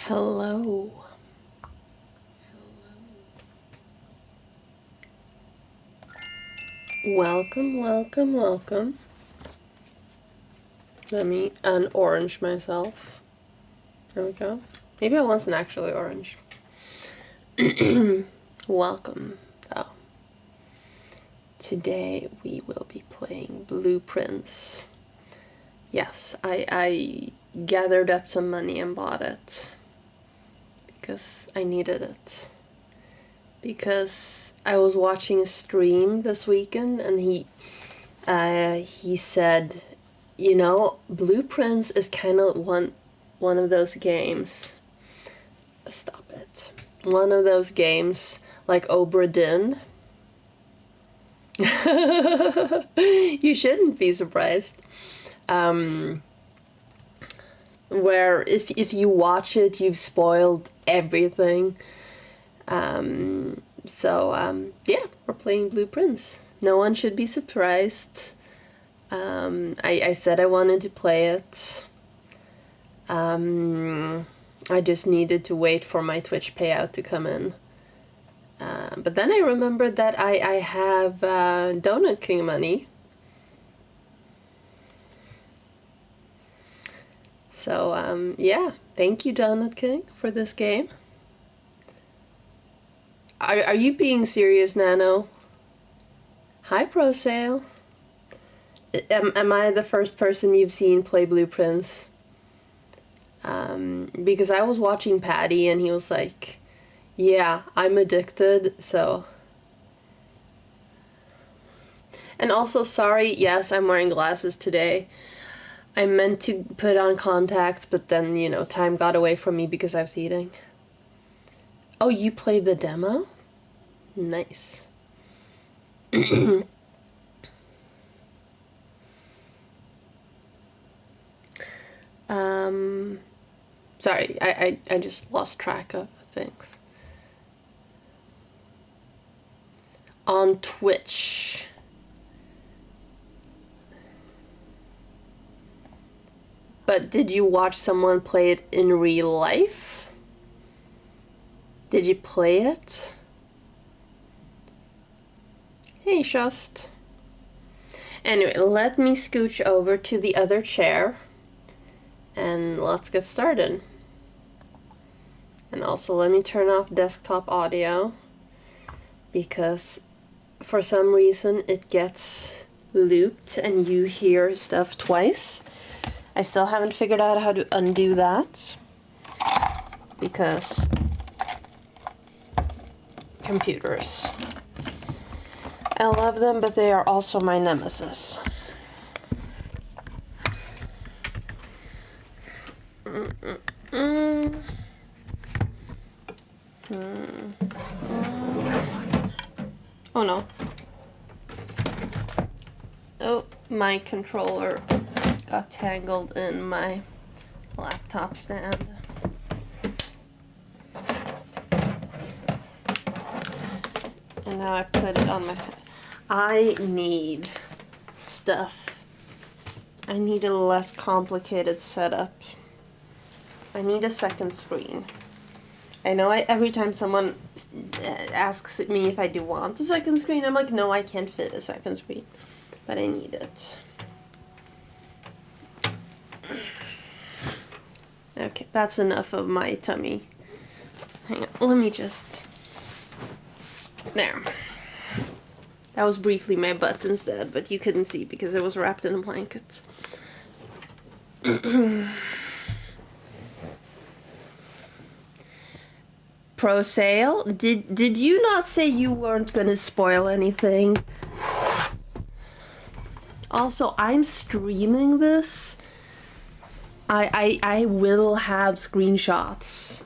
Hello. Welcome, welcome, welcome. Let me un-orange myself. There we go. Maybe I wasn't actually orange. Welcome, though. Today we will be playing Blueprints. Yes, I gathered up some money and bought it. Because I needed it. Because I was watching a stream this weekend and he said, you know, Blueprints is kind of one of those games. Stop it. One of those games like Obra Dinn. You shouldn't be surprised. Where if you watch it, you've spoiled everything. Yeah, we're playing Blueprints. No one should be surprised. I said I wanted to play it. I just needed to wait for my Twitch payout to come in. But then I remembered that I have Donut King money. So, yeah, thank you, Donut King, for this game. Are you being serious, Nano? Hi, Pro Sale. Am I the first person you've seen play Blueprints? Because I was watching Patty and he was like, yeah, I'm addicted, so... And also, sorry, yes, I'm wearing glasses today. I meant to put on contacts, but then, you know, time got away from me because I was eating. Oh, you played the demo? Nice. Sorry, I just lost track of things. On Twitch. But did you watch someone play it in real life? Did you play it? Hey, Shust. Anyway, let me scooch over to the other chair. And let's get started. And also let me turn off desktop audio. Because for some reason it gets looped and you hear stuff twice. I still haven't figured out how to undo that. Because computers. I love them, but they are also my nemesis. Oh no. Oh, my controller got tangled in my laptop stand. And now I put it on my head. I need stuff. I need a less complicated setup. I need a second screen. I know every time someone asks me if I do want a second screen, I'm like, no, I can't fit a second screen. But I need it. Okay, that's enough of my tummy. Hang on, let me just... There. That was briefly my butt instead, but you couldn't see because it was wrapped in a blanket. Pro Sale, did you not say you weren't gonna spoil anything? Also, I'm streaming this. I will have screenshots.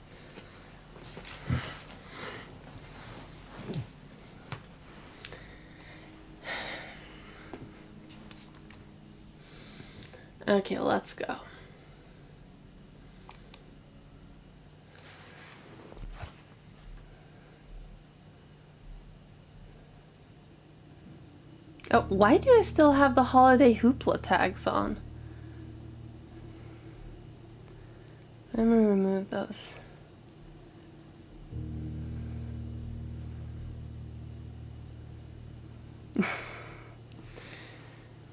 Okay, let's go. Oh, why do I still have the holiday hoopla tags on? Let me remove those.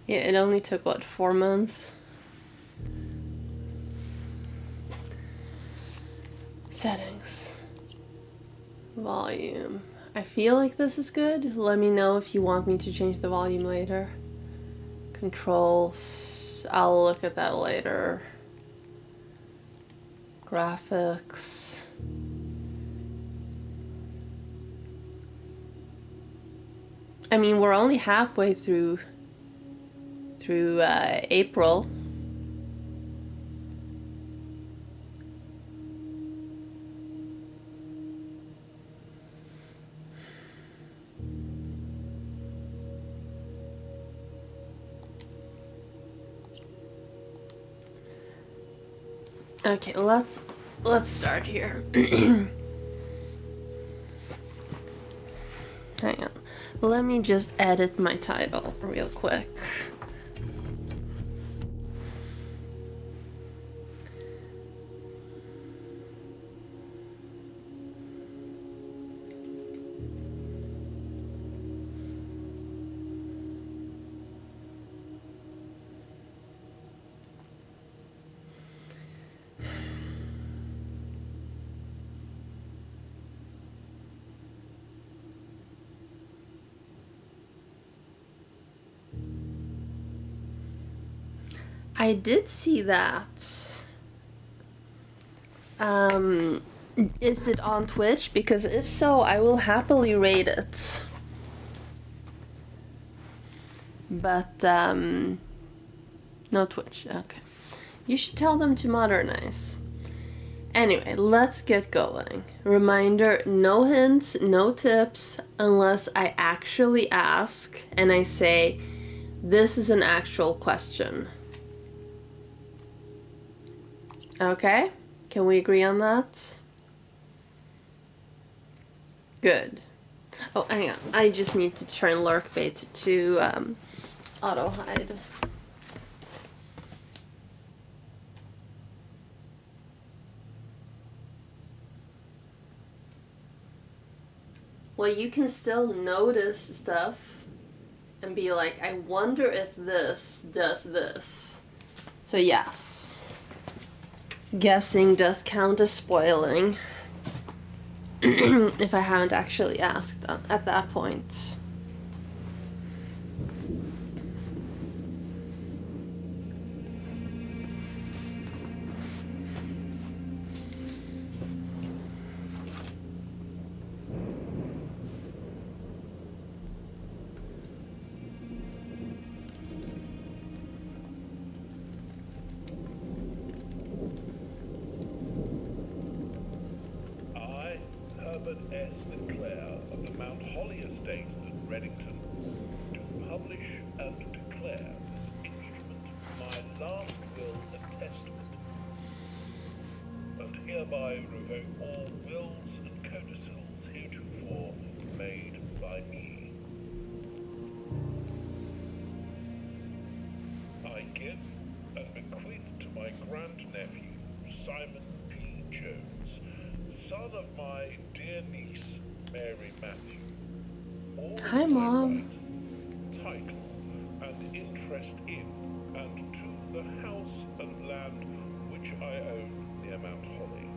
Yeah, it only took, what, 4 months? Settings. Volume. I feel like this is good. Let me know if you want me to change the volume later. Controls. I'll look at that later. Graphics. I mean, we're only halfway through April. Okay, let's start here. Hang on. Let me just edit my title real quick. I did see that. Is it on Twitch? Because if so, I will happily rate it. But, no Twitch. Okay. You should tell them to modernize. Anyway, let's get going. Reminder, no hints, no tips, unless I actually ask and I say, this is an actual question. Okay? Can we agree on that? Good. Oh, hang on. I just need to turn lurk bait to auto hide. Well, you can still notice stuff and be like, I wonder if this does this. So yes. Guessing does count as spoiling. If I haven't actually asked at that point. Hereby revoke all wills and codicils heretofore made by me. I give and bequeath to my grandnephew, Simon P. Jones, son of my dear niece, Mary Matthew, all Hi, Mom. right, title, and interest in and to the house and land which I own near Mount Holly.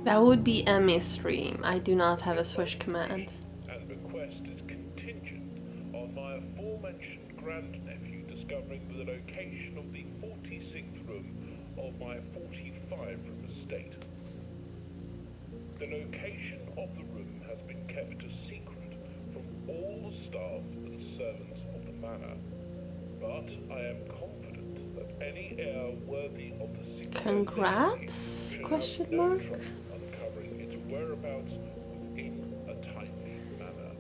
That would be Emmy's stream. I do not have a Swish command. And bequest is contingent on my aforementioned grandnephew discovering the location of the 46th room of my 45-room estate. The location of the room has been kept a secret from all the staff and servants of the manor, but I am confident that any heir worthy of the secret Congrats? Question mark? uncovering its whereabouts within a timely manner.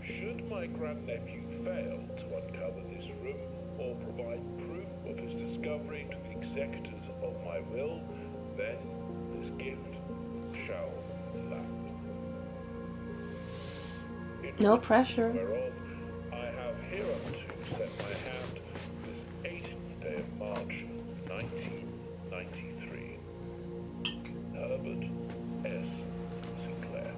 Should my grandnephew fail to uncover this room or provide proof of his discovery to the executors of my will, then this gift shall lapse. No pressure. Whereof I have hereunto set my hand this 18th day of March, 1993. Herbert S. Sinclair.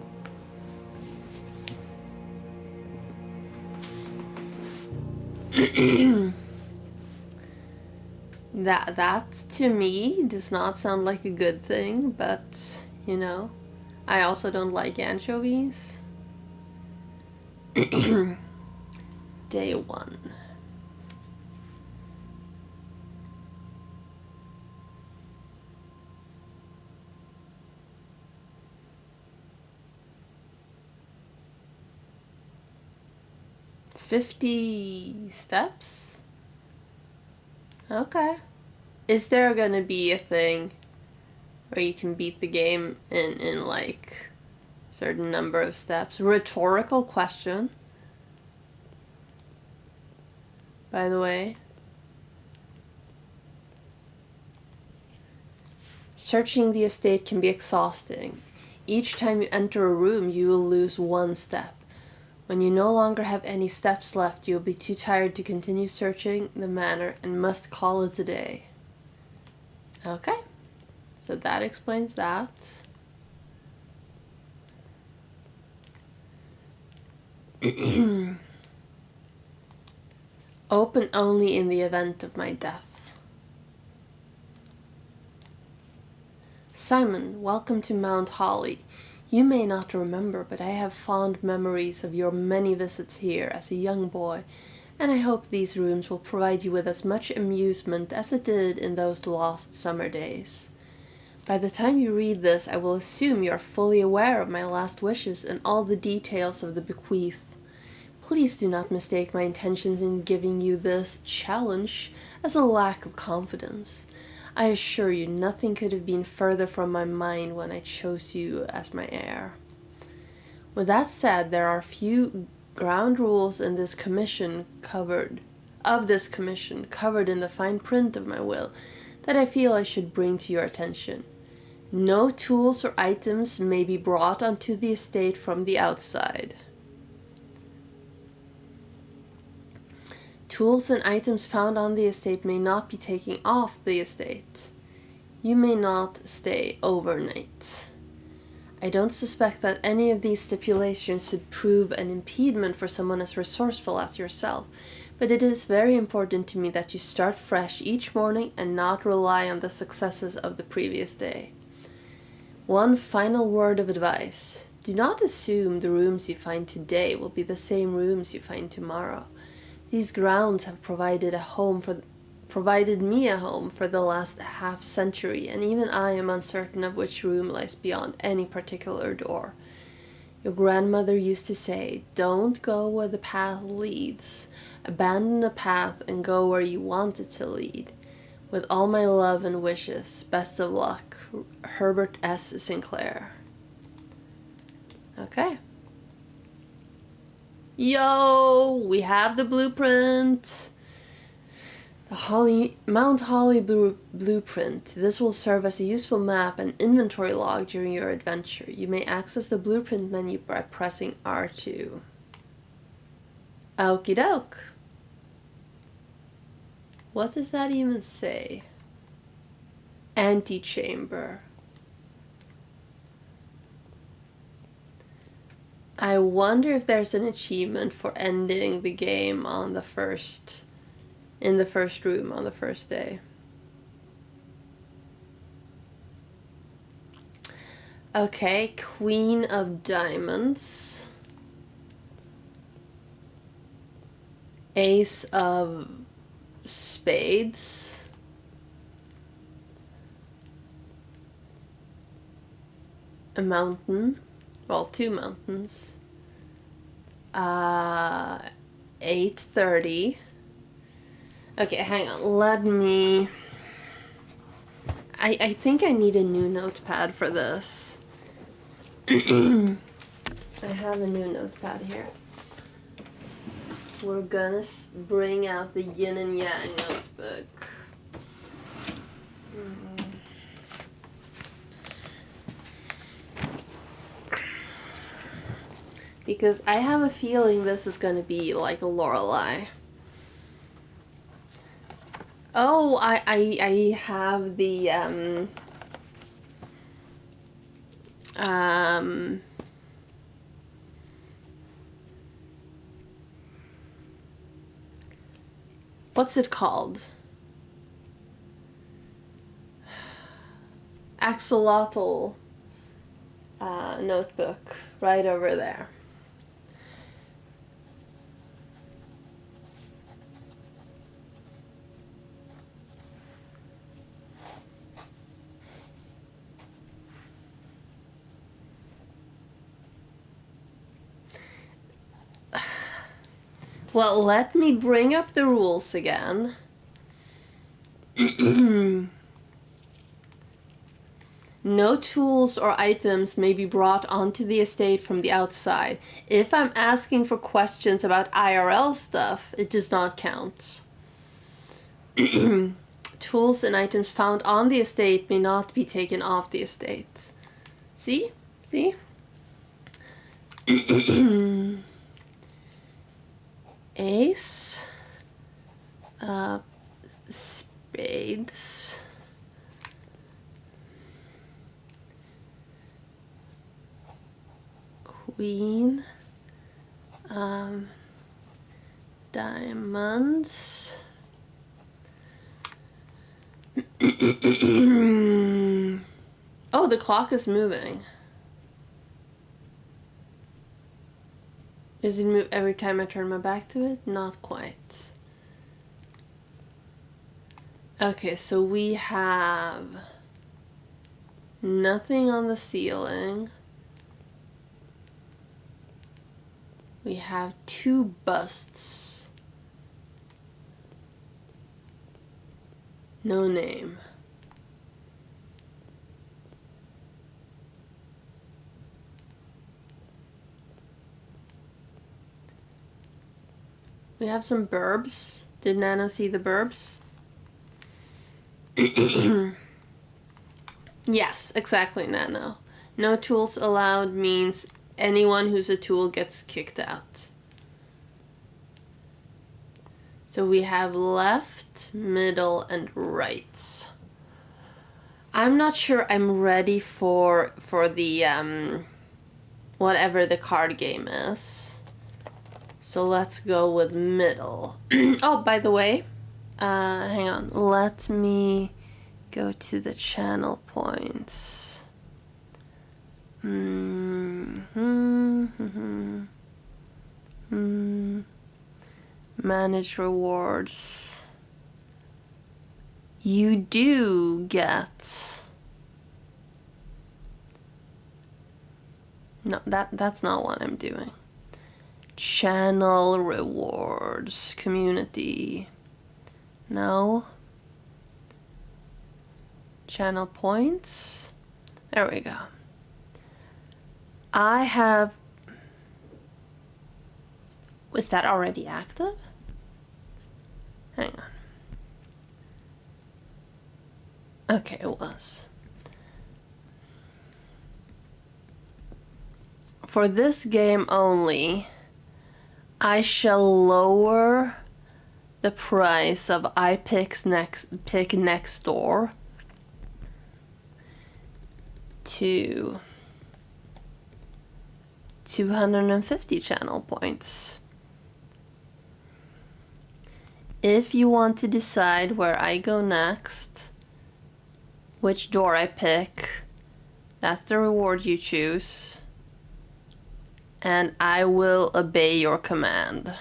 That to me does not sound like a good thing, but you know, I also don't like anchovies. Day 1. $50 steps? Okay. Is there gonna be a thing where you can beat the game in like a certain number of steps? Rhetorical question, by the way. Searching the estate can be exhausting. Each time you enter a room, you will lose 1 step. When you no longer have any steps left, you will be too tired to continue searching the manor and must call it a day. Okay, so that explains that. Open only in the event of my death. Simon, welcome to Mount Holly. You may not remember, but I have fond memories of your many visits here as a young boy, and I hope these rooms will provide you with as much amusement as it did in those lost summer days. By the time you read this, I will assume you are fully aware of my last wishes and all the details of the bequeath. Please do not mistake my intentions in giving you this challenge as a lack of confidence. I assure you, nothing could have been further from my mind when I chose you as my heir. With that said, there are a few ground rules in this commission covered in the fine print of my will that I feel I should bring to your attention. No tools or items may be brought onto the estate from the outside. Tools and items found on the estate may not be taken off the estate. You may not stay overnight. I don't suspect that any of these stipulations should prove an impediment for someone as resourceful as yourself, but it is very important to me that you start fresh each morning and not rely on the successes of the previous day. One final word of advice. Do not assume the rooms you find today will be the same rooms you find tomorrow. These grounds have provided me a home for the last half century, and even I am uncertain of which room lies beyond any particular door. Your grandmother used to say, "Don't go where the path leads. Abandon the path and go where you want it to lead. With all my love and wishes, best of luck, Herbert S. Sinclair." Okay. Yo, we have the blueprint. The Mount Holly blueprint. This will serve as a useful map and inventory log during your adventure. You may access the blueprint menu by pressing R2. Okie doke. What does that even say? Antechamber. I wonder if there's an achievement for ending the game in the first room on the first day. Okay, Queen of Diamonds. Ace of Spades. A mountain. Well, 2 mountains. 8:30. Okay, hang on. Let me... I think I need a new notepad for this. I have a new notepad here. We're gonna bring out the yin and yang notebook. Because I have a feeling this is gonna be like a Lorelei. Oh, I have the What's it called? Axolotl notebook right over there. Well, let me bring up the rules again. No tools or items may be brought onto the estate from the outside. If I'm asking for questions about IRL stuff, it does not count. Tools and items found on the estate may not be taken off the estate. See? See? Ace. Spades. Queen. Diamonds. Oh, the clock is moving. Does it move every time I turn my back to it? Not quite. Okay, so we have nothing on the ceiling. We have 2 busts. No name. We have some burbs. Did Nano see the burbs? Yes, exactly, Nano. No tools allowed means anyone who's a tool gets kicked out. So we have left, middle, and right. I'm not sure I'm ready for the whatever the card game is. So let's go with middle. Oh, by the way, hang on. Let me go to the channel points. Manage rewards. You do get... No, that's not what I'm doing. Channel rewards. Community. No. Channel points. There we go. I have... Was that already active? Hang on. Okay, it was. For this game only, I shall lower the price of pick next door to 250 channel points. If you want to decide where I go next, which door I pick, that's the reward you choose, and I will obey your command.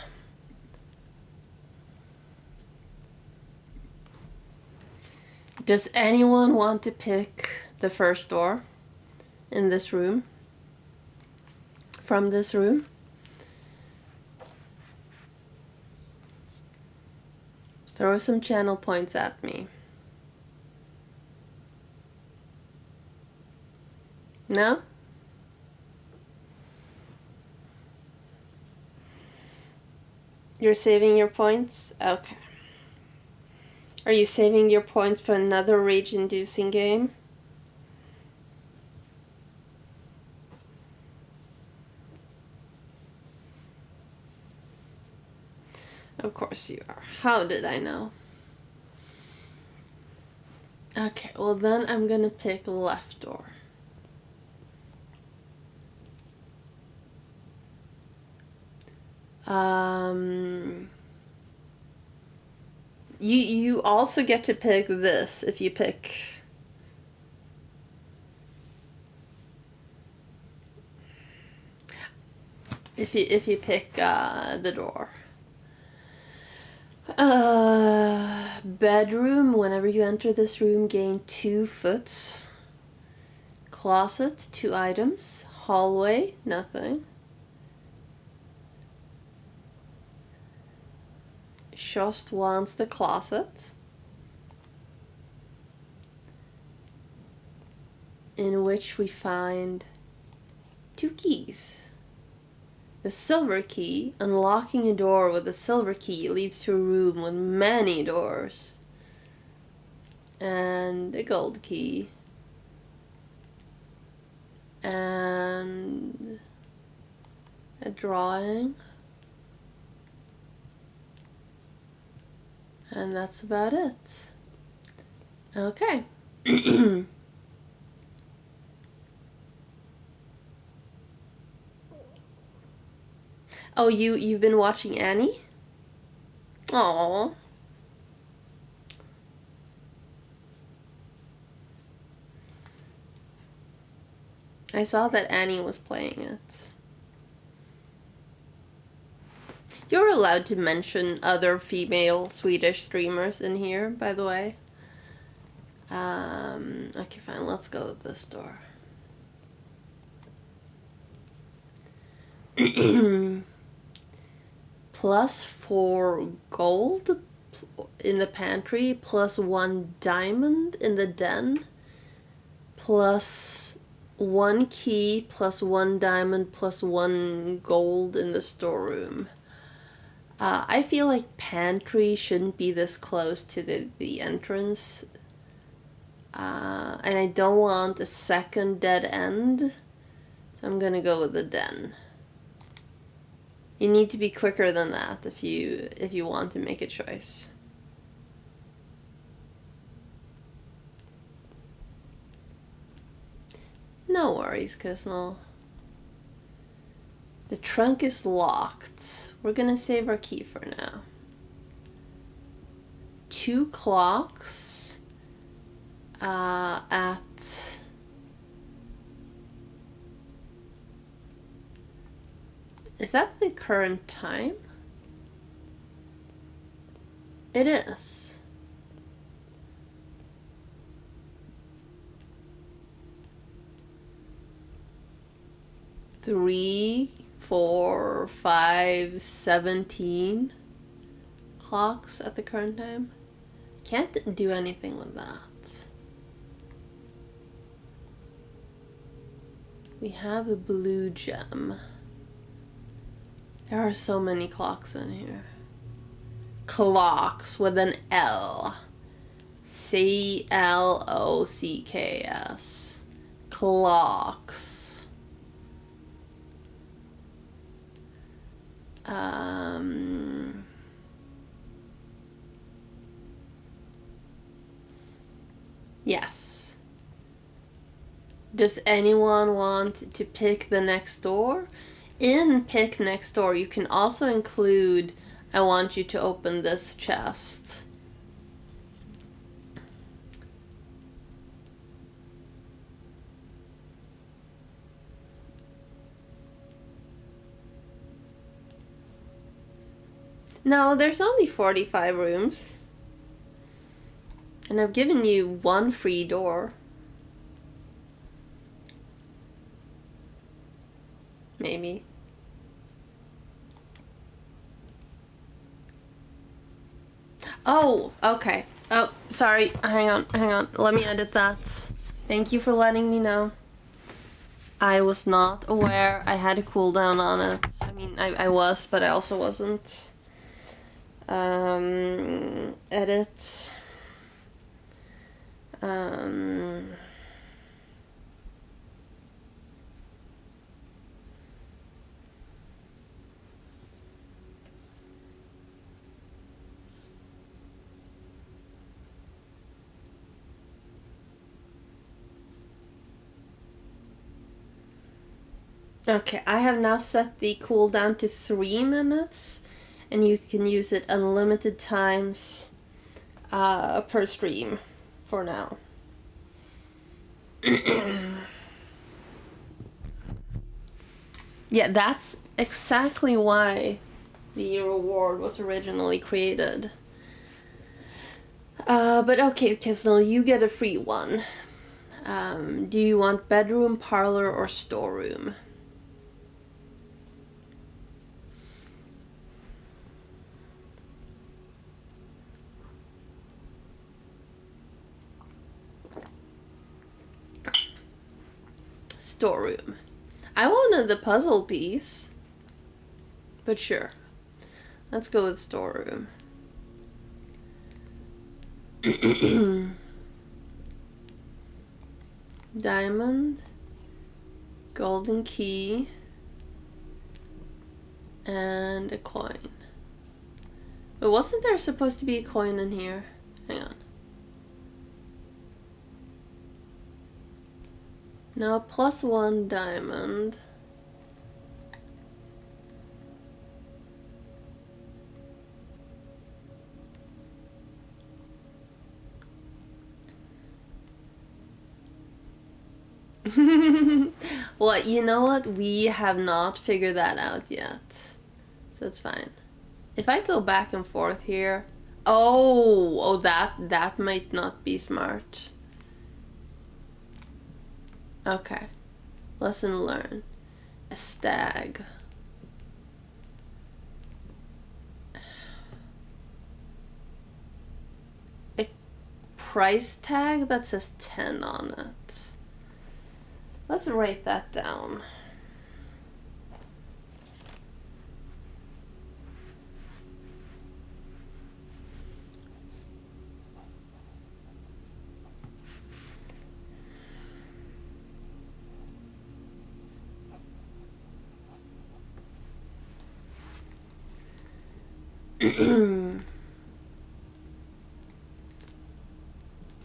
Does anyone want to pick the first door in this room? From this room? Throw some channel points at me. No? You're saving your points? Okay. Are you saving your points for another rage-inducing game? Of course you are. How did I know? Okay, well then I'm gonna pick left door. you also get to pick this if you pick. If you pick the door. Bedroom. Whenever you enter this room, gain 2 foot. Closet, 2 items. Hallway, nothing. Just wants the closet, in which we find 2 keys. The silver key, unlocking a door with a silver key leads to a room with many doors. And the gold key. And a drawing. And that's about it. Okay. Oh, you've been watching Annie? Aww. I saw that Annie was playing it. You're allowed to mention other female Swedish streamers in here, by the way. Okay, fine, let's go with this door. +4 gold in the pantry, +1 diamond in the den, +1 key, +1 diamond, +1 gold in the storeroom. I feel like pantry shouldn't be this close to the entrance. And I don't want a second dead end. So I'm gonna go with the den. You need to be quicker than that if you want to make a choice. No worries, Kisnell. The trunk is locked. We're gonna save our key for now. 2 clocks at is that the current time? It is. Three, 4, 5, 17 clocks at the current time. Can't do anything with that. We have a blue gem. There are so many clocks in here. Clocks with an L. CLOCKS. Clocks. Yes. Does anyone want to pick the next door? In pick next door, you can also include, I want you to open this chest. No, there's only 45 rooms. And I've given you 1 free door. Maybe. Oh, okay. Oh, sorry. Hang on. Let me edit that. Thank you for letting me know. I was not aware I had a cooldown on it. I mean, I was, but I also wasn't. Edit. Okay, I have now set the cooldown to 3 minutes, and you can use it unlimited times per stream for now. Yeah, that's exactly why the reward was originally created. But okay, Kisnell, you get a free one. Do you want bedroom, parlor, or storeroom? Storeroom. I wanted the puzzle piece. But sure. Let's go with storeroom. Diamond. Golden key. And a coin. But wasn't there supposed to be a coin in here? Hang on. Now +1 diamond. Well, you know what? We have not figured that out yet. So it's fine. If I go back and forth here... Oh, that might not be smart. Okay. Lesson learned. A stag. A price tag that says 10 on it. Let's write that down.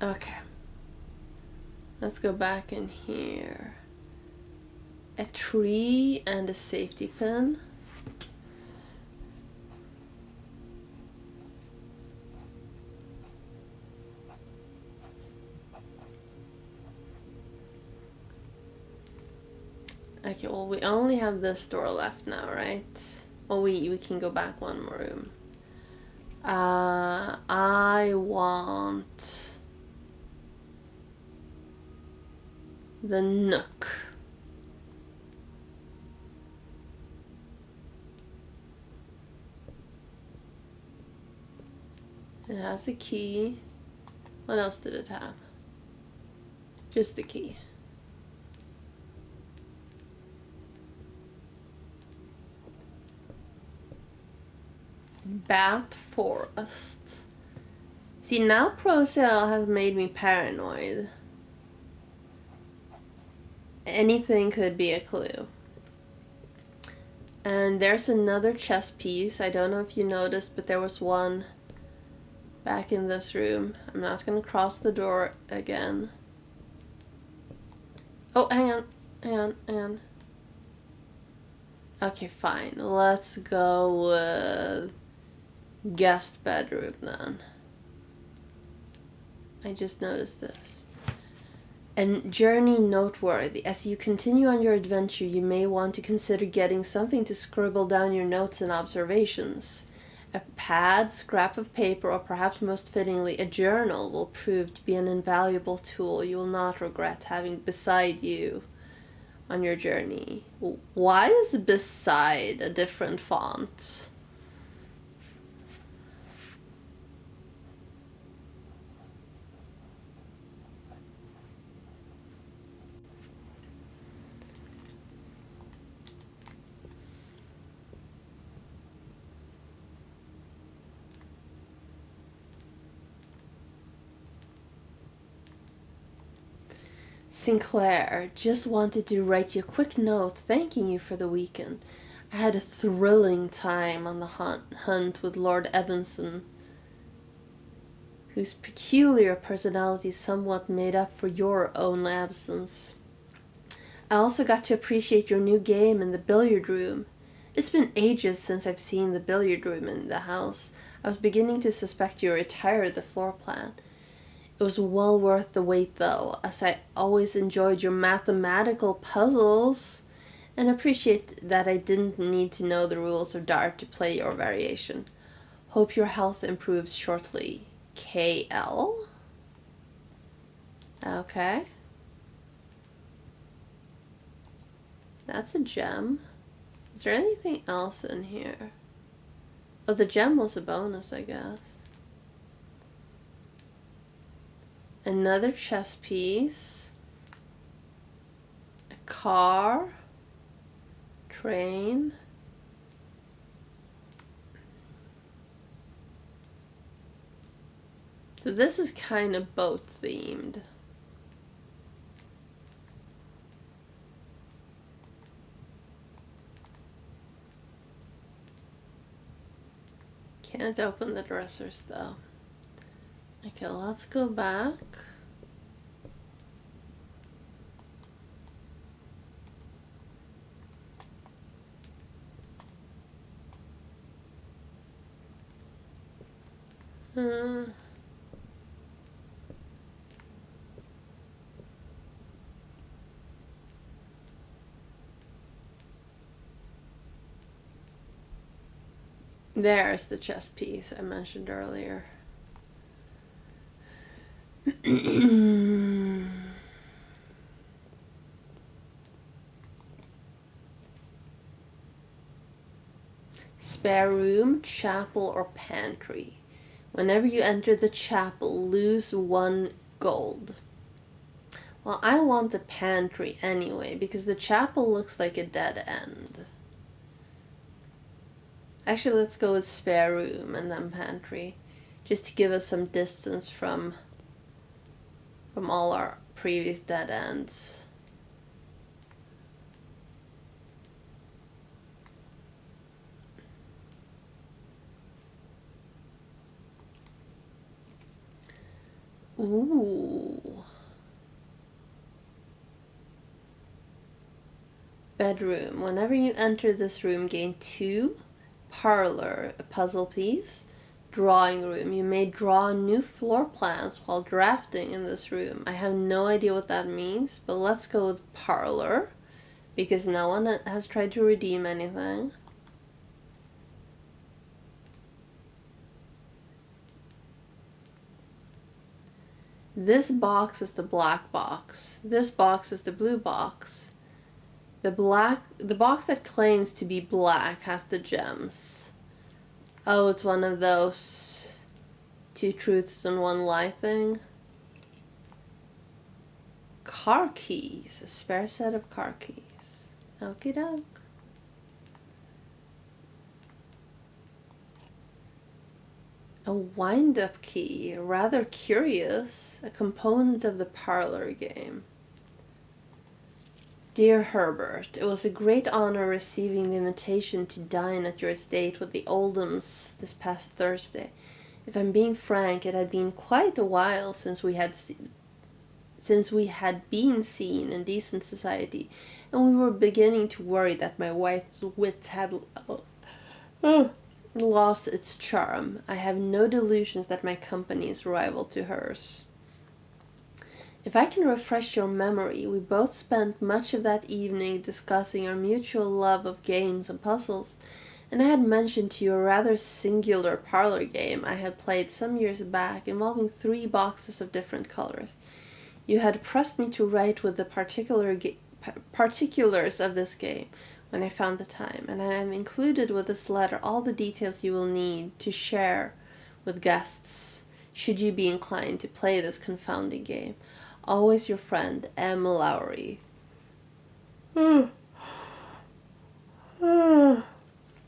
Okay. Let's go back in here. A tree and a safety pin. Okay, well, we only have this door left now, right? Well, we can go back one more room. I want the nook. It has a key. What else did it have? Just the key. Bat forest. See, now Pro Sale has made me paranoid. Anything could be a clue. And there's another chess piece. I don't know if you noticed, but there was one back in this room. I'm not gonna cross the door again. Oh, hang on. Okay, fine. Let's go with guest bedroom then. I just noticed this. And journey noteworthy. As you continue on your adventure, you may want to consider getting something to scribble down your notes and observations. A pad, scrap of paper, or perhaps most fittingly, a journal will prove to be an invaluable tool you will not regret having beside you on your journey. Why is beside a different font? Sinclair, just wanted to write you a quick note thanking you for the weekend. I had a thrilling time on the hunt with Lord Evanson, whose peculiar personality somewhat made up for your own absence. I also got to appreciate your new game in the billiard room. It's been ages since I've seen the billiard room in the house. I was beginning to suspect you retired the floor plan. It was well worth the wait though, as I always enjoyed your mathematical puzzles and appreciate that I didn't need to know the rules of Dart to play your variation. Hope your health improves shortly. KL? Okay. That's a gem. Is there anything else in here? Oh, the gem was a bonus, I guess. Another chess piece. A car. Train. So this is kind of boat themed. Can't open the dressers though. Okay, let's go back. There's the chess piece I mentioned earlier. Spare room, chapel, or pantry. Whenever you enter the chapel, lose 1 gold. Well, I want the pantry anyway, because the chapel looks like a dead end. Actually, let's go with spare room and then pantry, just to give us some distance from all our previous dead ends. Ooh. Bedroom. Whenever you enter this room, gain 2. Parlor, a puzzle piece. Drawing room. You may draw new floor plans while drafting in this room. I have no idea what that means, but let's go with parlor, because no one has tried to redeem anything. This box is the black box. This box is the blue box. The box that claims to be black has the gems. Oh, it's one of those 2 truths and 1 lie thing. Car keys. A spare set of car keys. Okie doke. A wind-up key. Rather curious. A component of the parlor game. Dear Herbert, it was a great honor receiving the invitation to dine at your estate with the Oldhams this past Thursday. If I'm being frank, it had been quite a while since we had been seen in decent society, and we were beginning to worry that my wife's wits had lost its charm. I have no delusions that my company is rival to hers. If I can refresh your memory, we both spent much of that evening discussing our mutual love of games and puzzles, and I had mentioned to you a rather singular parlor game I had played some years back involving 3 boxes of different colors. You had pressed me to write with the particulars of this game when I found the time, and I have included with this letter all the details you will need to share with guests, should you be inclined to play this confounding game. Always your friend, M. Lowry. I'm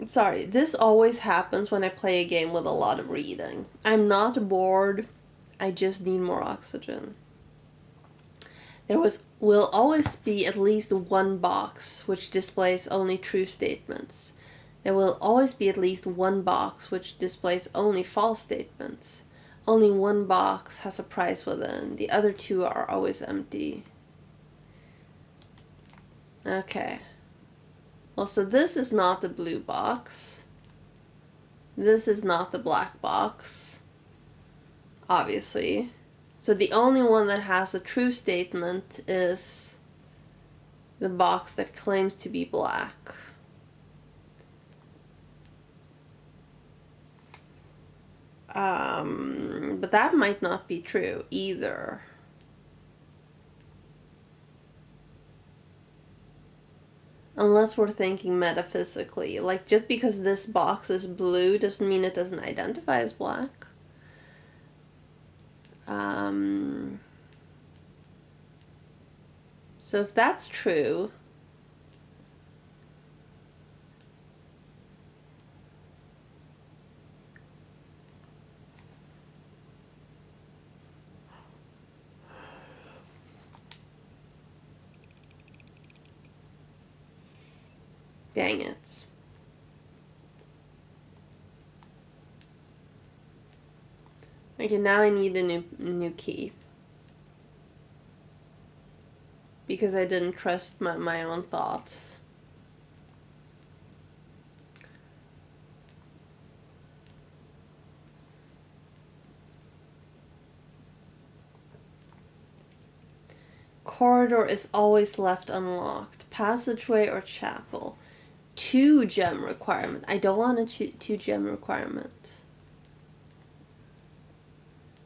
sorry, this always happens when I play a game with a lot of reading. I'm not bored, I just need more oxygen. There will always be at least 1 box which displays only true statements. There will always be at least 1 box which displays only false statements. Only 1 box has a prize within. The other 2 are always empty. Okay. Well, so this is not the blue box. This is not the black box, obviously. So the only one that has a true statement is the box that claims to be black. But that might not be true either. Unless we're thinking metaphysically. Like, just because this box is blue doesn't mean it doesn't identify as black. So if that's true, dang it. Okay, now I need a new key. Because I didn't trust my own thoughts. Corridor is always left unlocked. Passageway or chapel. 2 gem requirement. I don't want a 2 gem requirement.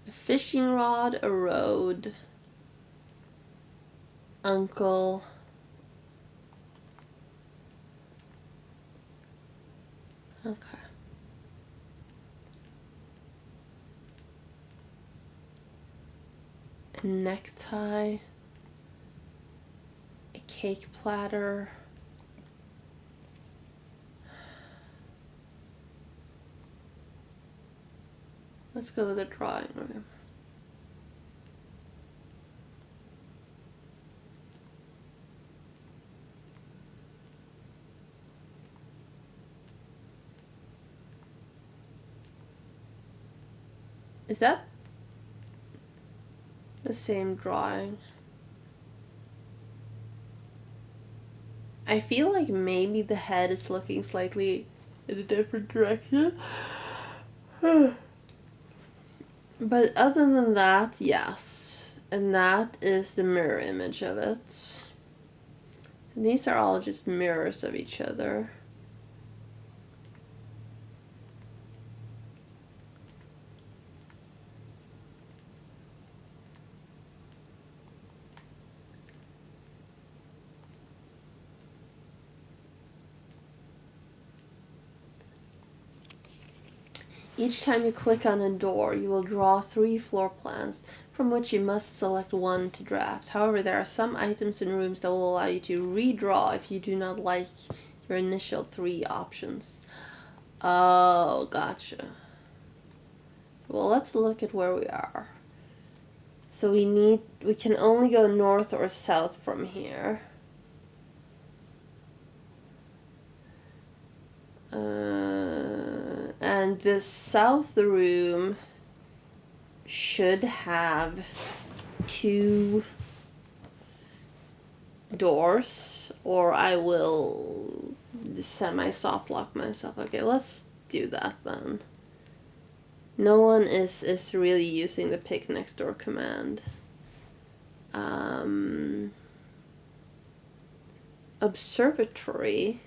A fishing rod, a road. Uncle. Okay. A necktie. A cake platter. Let's go with the drawing room. Is that the same drawing? I feel like maybe the head is looking slightly in a different direction. But other than that, yes. And that is the mirror image of it. So these are all just mirrors of each other. Each time you click on a door, you will draw 3 floor plans, from which you must select one to draft. However, there are some items in rooms that will allow you to redraw if you do not like your initial 3 options. Oh, gotcha. Well, let's look at where we are. So we can only go north or south from here. And the south room should have 2 doors, or I will semi-soft lock myself. Okay, let's do that then. No one is really using the pick next door command. Observatory.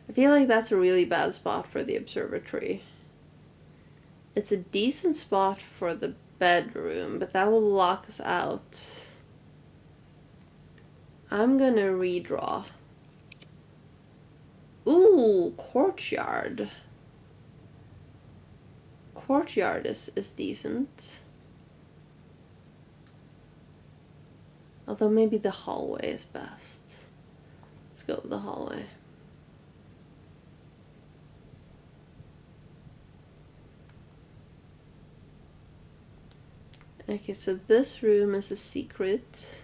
I feel like that's a really bad spot for the observatory. It's a decent spot for the bedroom, but that will lock us out. I'm gonna redraw. Ooh, courtyard. Courtyard is decent. Although maybe the hallway is best. Let's go with the hallway. Okay, so this room is a secret.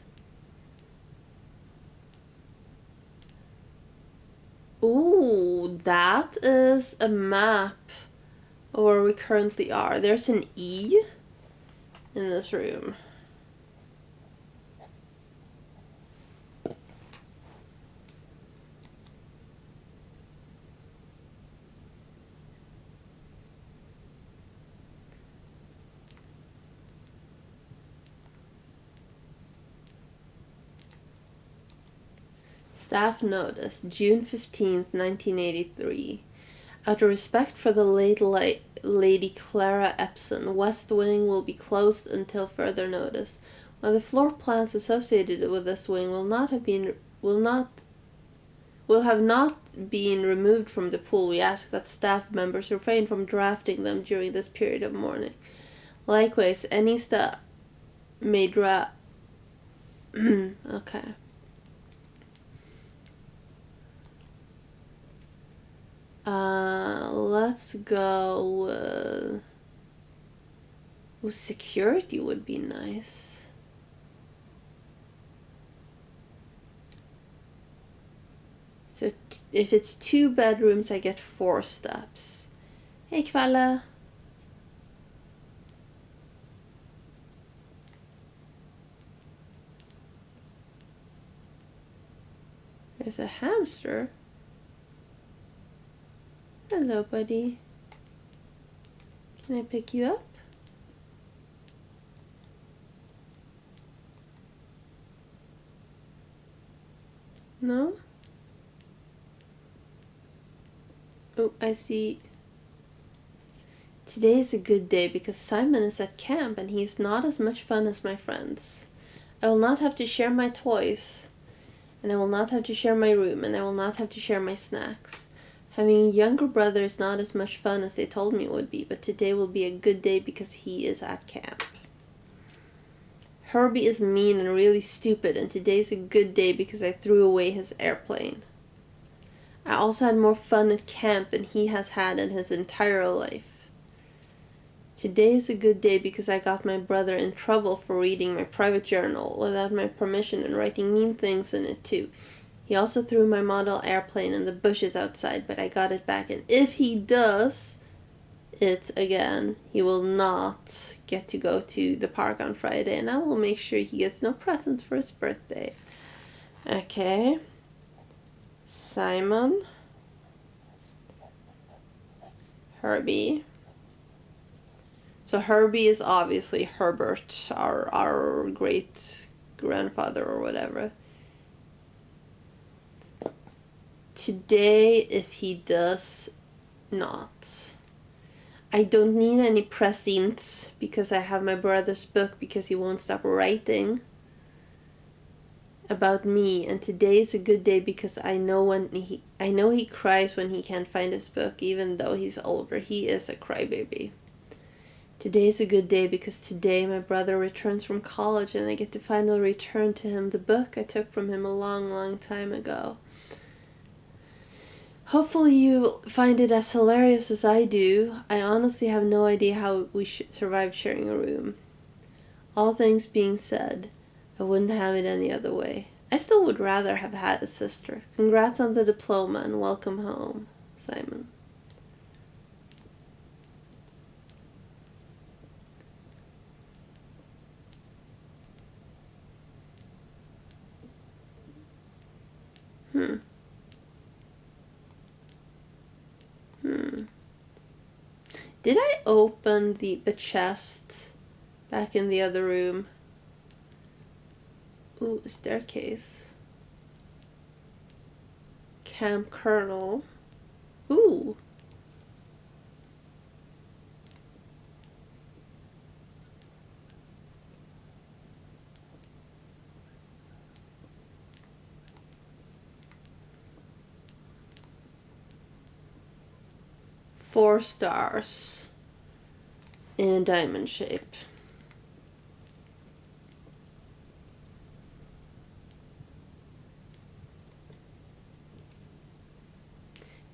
Ooh, that is a map of where we currently are. There's an E in this room. Staff notice, June 15th, 1983. Out of respect for the late Lady Clara Epson, West Wing will be closed until further notice. While the floor plans associated with this wing will have not been removed from the pool, we ask that staff members refrain from drafting them during this period of mourning. Likewise, any staff may draft. Okay. Let's go with security would be nice. So if it's 2 bedrooms, I get 4 steps. Hey, Kvalla. There's a hamster. Hello, buddy. Can I pick you up? No? Oh, I see. Today is a good day because Simon is at camp and he's not as much fun as my friends. I will not have to share my toys, and I will not have to share my room, and I will not have to share my snacks. Having a younger brother is not as much fun as they told me it would be, but today will be a good day because he is at camp. Herbie is mean and really stupid, and today's a good day because I threw away his airplane. I also had more fun at camp than he has had in his entire life. Today is a good day because I got my brother in trouble for reading my private journal without my permission and writing mean things in it too. He also threw my model airplane in the bushes outside, but I got it back, and if he does it again, he will not get to go to the park on Friday, and I will make sure he gets no presents for his birthday. Okay. Simon. Herbie. So Herbie is obviously Herbert, our great grandfather or whatever. Today, if he does not, I don't need any presents because I have my brother's book because he won't stop writing about me, and today is a good day because I know he cries when he can't find his book, even though he's older. He is a crybaby. Today is a good day because today my brother returns from college and I get to finally return to him the book I took from him a long, long time ago. Hopefully you find it as hilarious as I do. I honestly have no idea how we should survive sharing a room. All things being said, I wouldn't have it any other way. I still would rather have had a sister. Congrats on the diploma and welcome home, Simon. Did I open the chest back in the other room? Ooh, a staircase. Camp Colonel. Ooh. Four stars in diamond shape.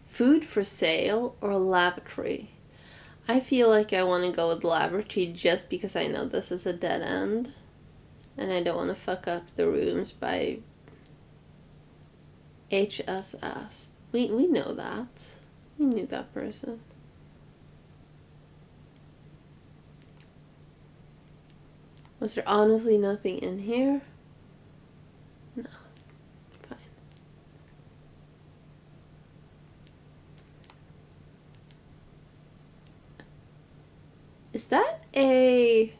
Food for sale or lavatory? I feel like I want to go with lavatory just because I know this is a dead end and I don't want to fuck up the rooms by HSS. We know that. We knew that person. Was there honestly nothing in here? No. Fine. Is that a...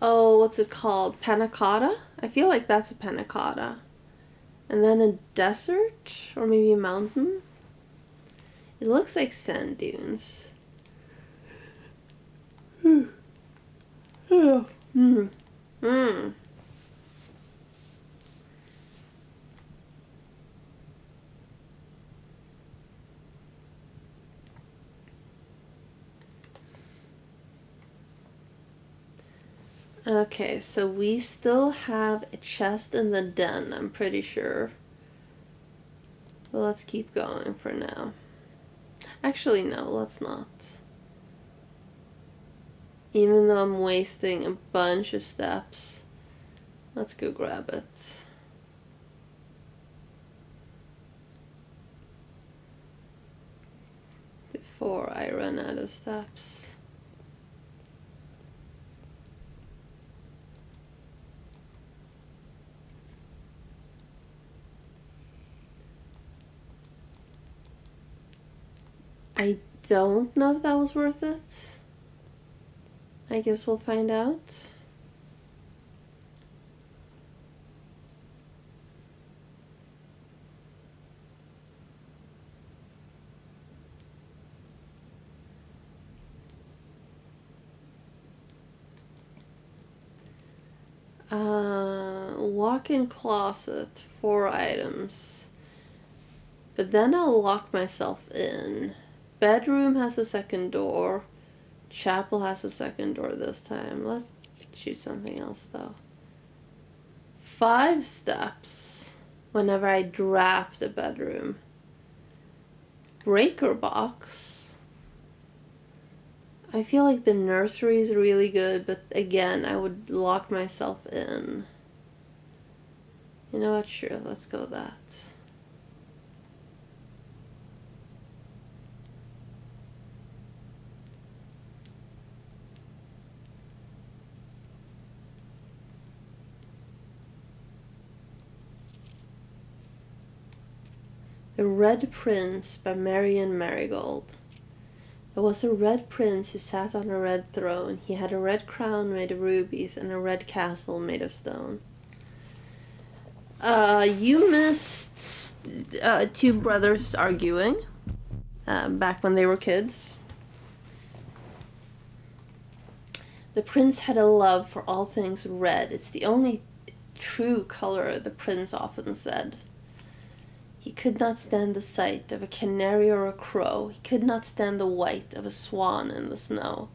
Oh, what's it called? Panna cotta? I feel like that's a panna cotta. And then a desert? Or maybe a mountain? It looks like sand dunes. Hmm. Okay, so we still have a chest in the den, I'm pretty sure. But let's keep going for now. Actually, no, let's not. Even though I'm wasting a bunch of steps, let's go grab it. Before I run out of steps. I don't know if that was worth it. I guess we'll find out. Walk-in closet, 4 items. But then I'll lock myself in. Bedroom has a second door. Chapel has a second door this time. Let's choose something else though. 5 steps whenever I draft a bedroom. Breaker box. I feel like the nursery is really good, but again, I would lock myself in. You know what? Sure, let's go with that. The Red Prince by Marion Marigold. There was a red prince who sat on a red throne. He had a red crown made of rubies and a red castle made of stone. You missed 2 brothers arguing back when they were kids. The prince had a love for all things red. It's the only true color, the prince often said. He could not stand the sight of a canary or a crow. He could not stand the white of a swan in the snow.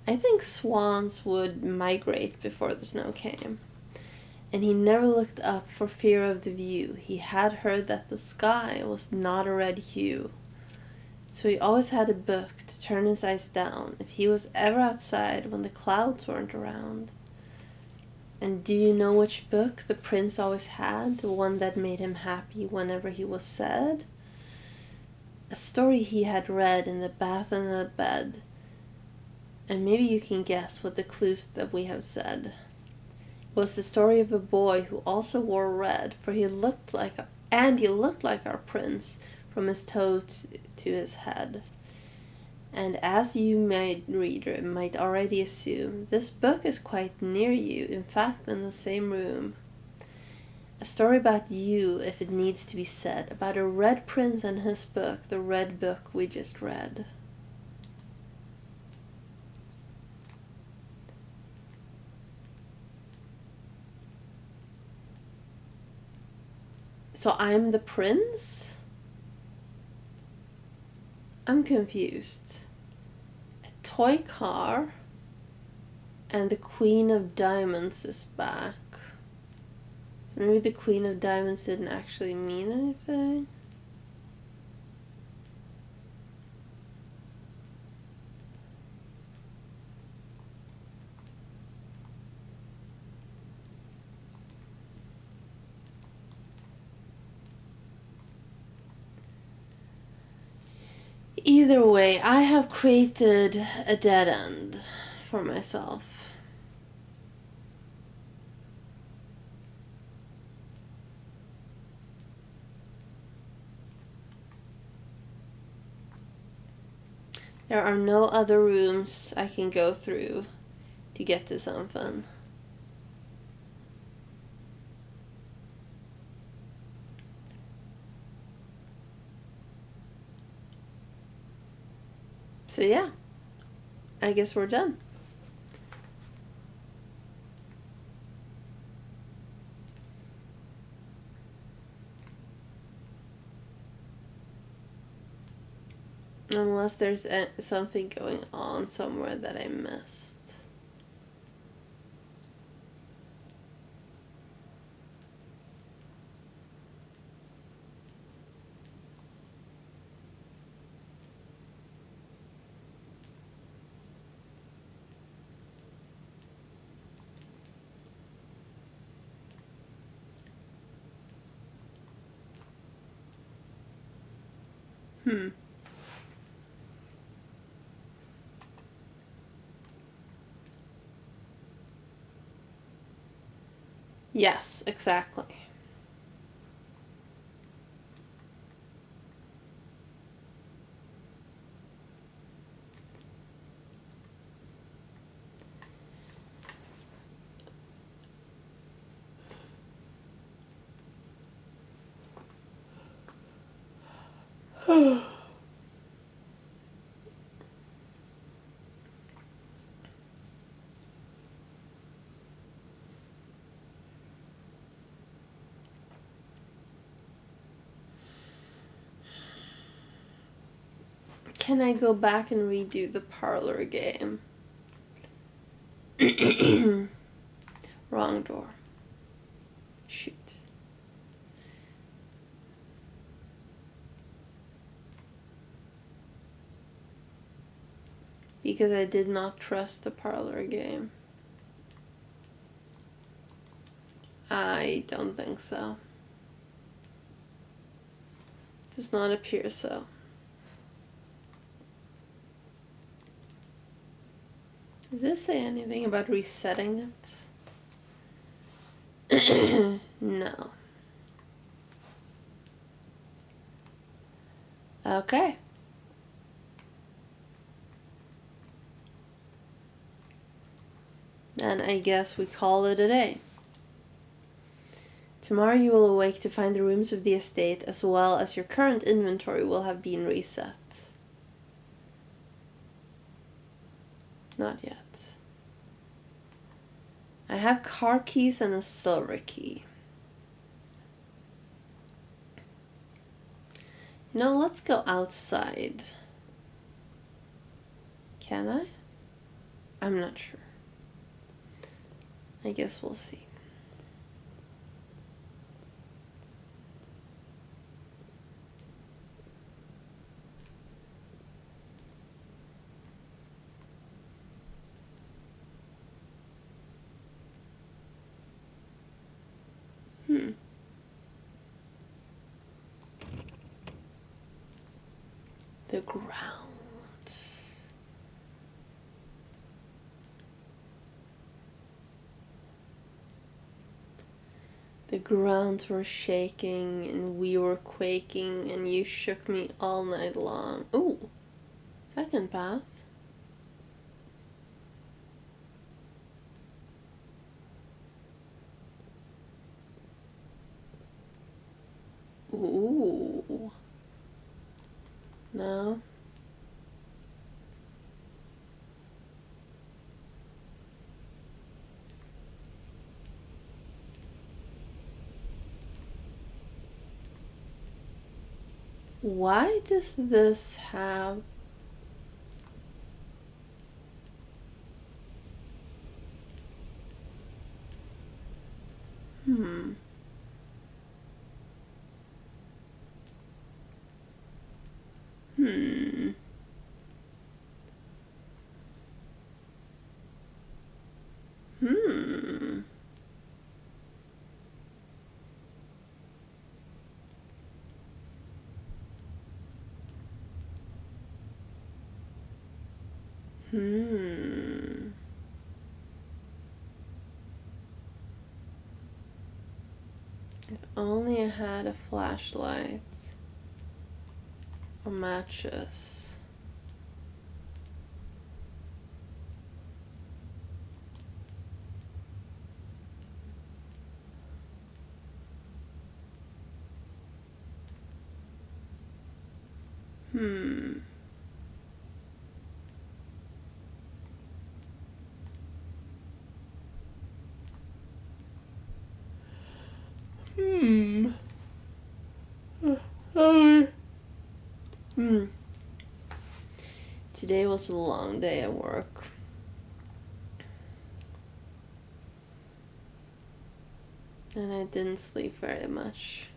I think swans would migrate before the snow came. And he never looked up for fear of the view. He had heard that the sky was not a red hue. So he always had a book to turn his eyes down if he was ever outside when the clouds weren't around. And do you know which book the prince always had? The one that made him happy whenever he was sad? A story he had read in the bath and the bed. And maybe you can guess what the clues that we have said. It was the story of a boy who also wore red, for he looked like our prince from his toes to his head. And as you, my reader, might already assume, this book is quite near you, in fact in the same room. A story about you, if it needs to be said, about a red prince and his book, the red book we just read. So I'm the prince? I'm confused. A toy car and the Queen of Diamonds is back. So maybe the Queen of Diamonds didn't actually mean anything? Either way, I have created a dead end for myself. There are no other rooms I can go through to get to something. So yeah, I guess we're done. Unless there's something going on somewhere that I missed. Yes, exactly. Can I go back and redo the parlor game? Wrong door. Shoot. Because I did not trust the parlor game. I don't think so. Does not appear so. Does this say anything about resetting it? No. Okay. Then I guess we call it a day. Tomorrow you will awake to find the rooms of the estate as well as your current inventory will have been reset. Not yet. I have car keys and a silver key. No, let's go outside. Can I? I'm not sure. I guess we'll see. The grounds. The grounds were shaking and we were quaking and you shook me all night long. Ooh, second path. Ooh. No. Why does this have... Hmm. Hmm. Hmm. Hmm. If only I had a flashlight or matches. Hmm. Today was a long day at work. And I didn't sleep very much.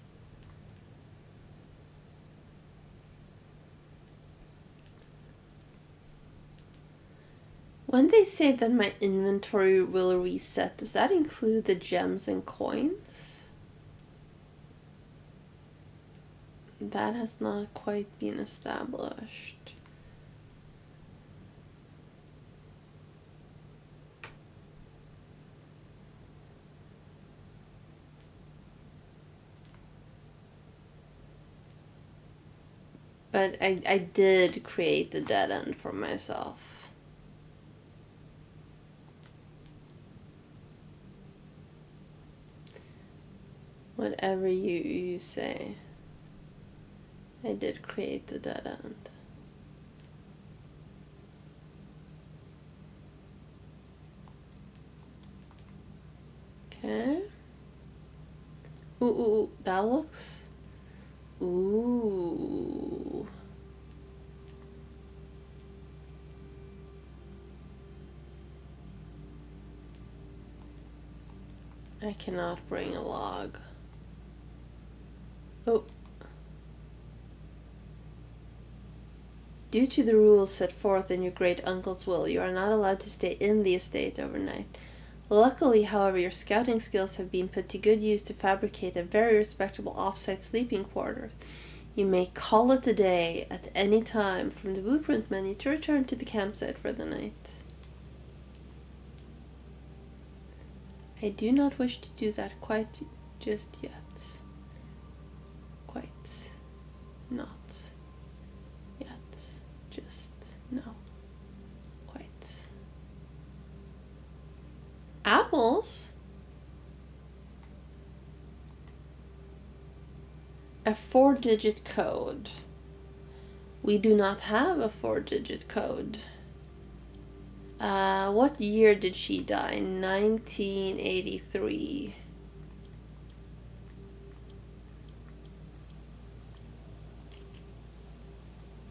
When they say that my inventory will reset, does that include the gems and coins? That has not quite been established. But I did create the dead end for myself. Whatever you say. I did create the dead end. Okay. Ooh, that looks... Ooh. I cannot bring a log. Oh. Due to the rules set forth in your great uncle's will, you are not allowed to stay in the estate overnight. Luckily, however, your scouting skills have been put to good use to fabricate a very respectable off-site sleeping quarters. You may call it a day at any time from the blueprint menu to return to the campsite for the night. I do not wish to do that quite just yet. Quite not yet. Just no. Quite. Apples? A 4-digit code. We do not have a 4-digit code. What year did she die? 1983.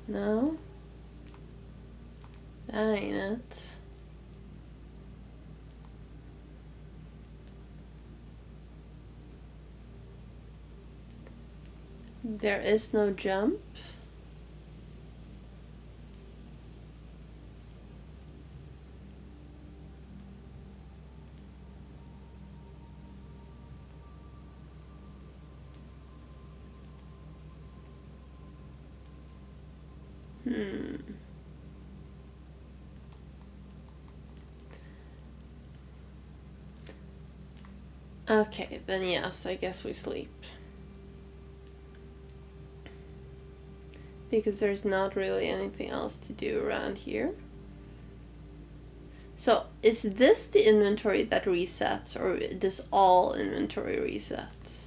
No? That ain't it. There is no jump. Okay, then yes, I guess we sleep. Because there's not really anything else to do around here. So, is this the inventory that resets, or does all inventory reset?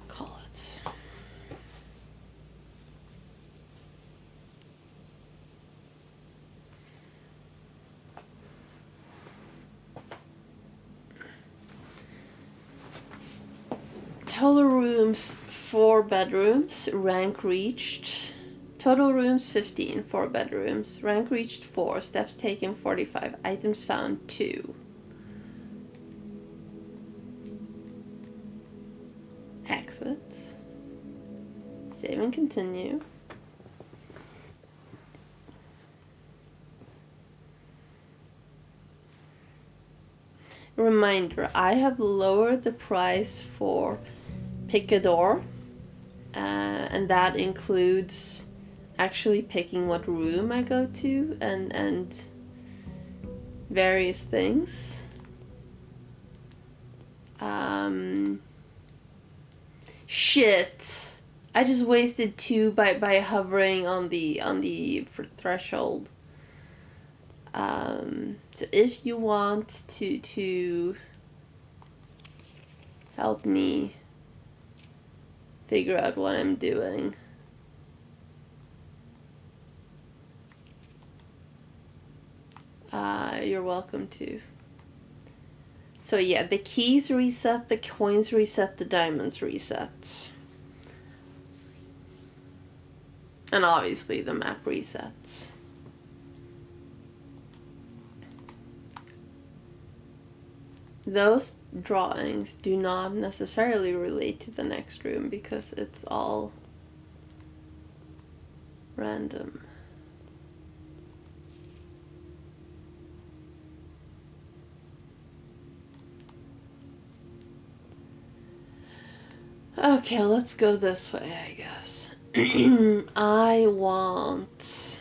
Call it. Total rooms, 4 bedrooms, rank reached. Total rooms, 15, 4 bedrooms. Rank reached, 4, steps taken, 45, items found, 2. Exit. Save and continue. Reminder, I have lowered the price for pick a door, and that includes actually picking what room I go to and various things. Shit, I just wasted 2 by hovering on the threshold. So if you want to help me figure out what I'm doing, you're welcome to. So yeah, the keys reset, the coins reset, the diamonds reset. And obviously the map resets. Those drawings do not necessarily relate to the next room because it's all random. Okay, let's go this way, I guess. I want...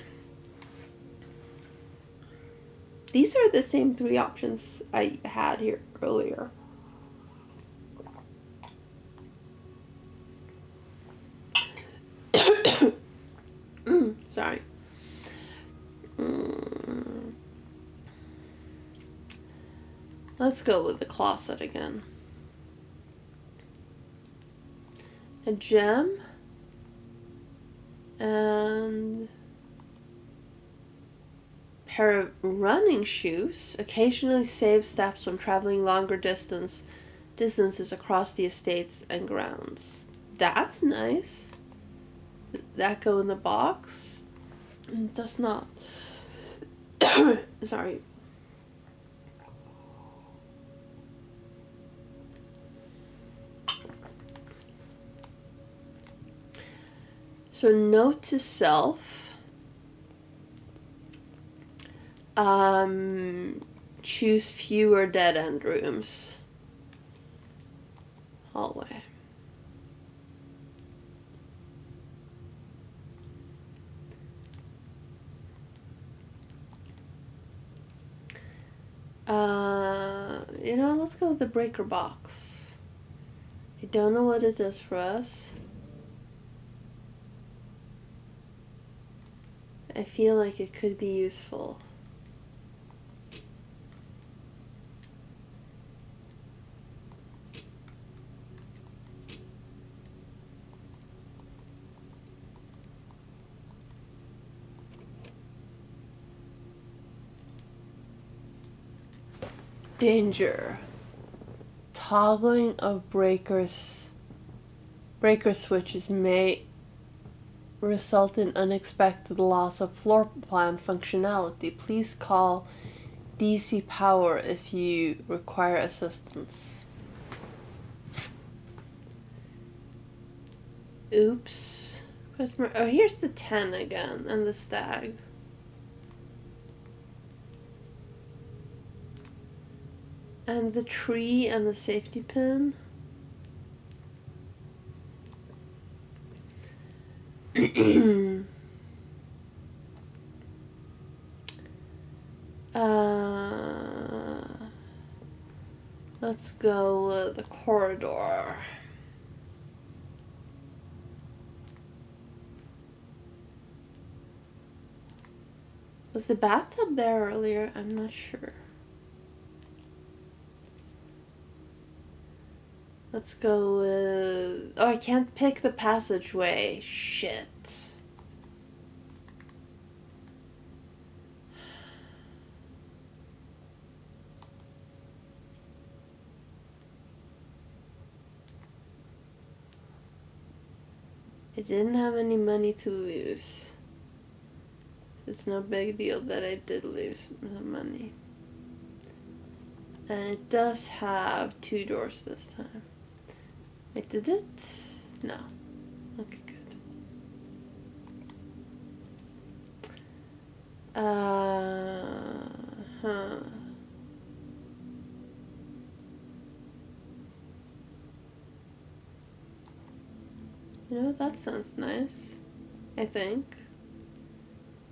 These are the same three options I had here earlier. Sorry. Let's go with the closet again. A gem. And... pair of running shoes. Occasionally save steps when traveling longer distances across the estates and grounds. That's nice. Did that go in the box? It does not. Sorry. So note to self. Choose fewer dead-end rooms. Hallway. You know, let's go with the breaker box. I don't know what it does for us. I feel like it could be useful. Danger. Toggling of breaker switches may result in unexpected loss of floor plan functionality. Please call DC Power if you require assistance. Oops. Oh, here's the 10 again, and the stag. And the tree and the safety pin. Let's go with the corridor. Was the bathtub there earlier? I'm not sure. Let's go with... Oh, I can't pick the passageway. Shit. I didn't have any money to lose. So it's no big deal that I did lose the money. And it does have 2 doors this time. Wait, did it? No. Okay, good. You know, that sounds nice. I think.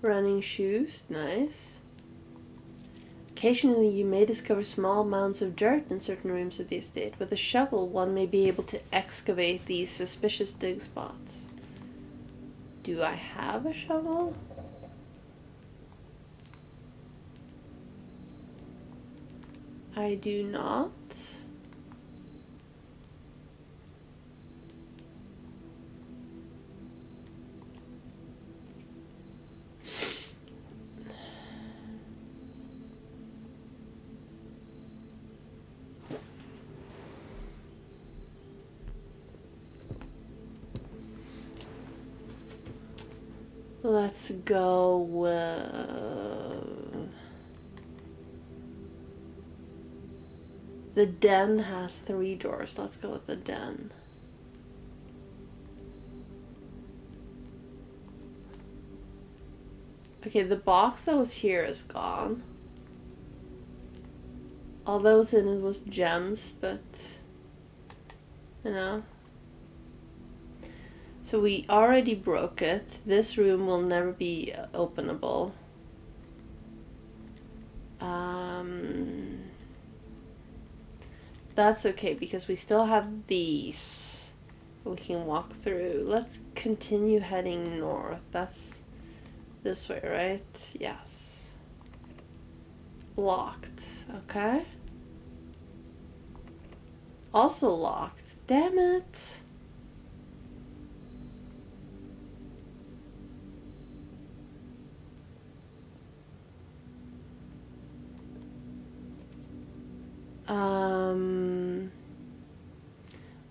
Running shoes, nice. Occasionally, you may discover small mounds of dirt in certain rooms of the estate. With a shovel, one may be able to excavate these suspicious dig spots. Do I have a shovel? I do not. Let's go with... The den has 3 doors. Let's go with the den. Okay, the box that was here is gone. All that was in it was gems, but... You know. So we already broke it. This room will never be openable. That's okay because we still have these we can walk through. Let's continue heading north. That's this way, right? Yes. Locked. Okay. Also locked. Damn it.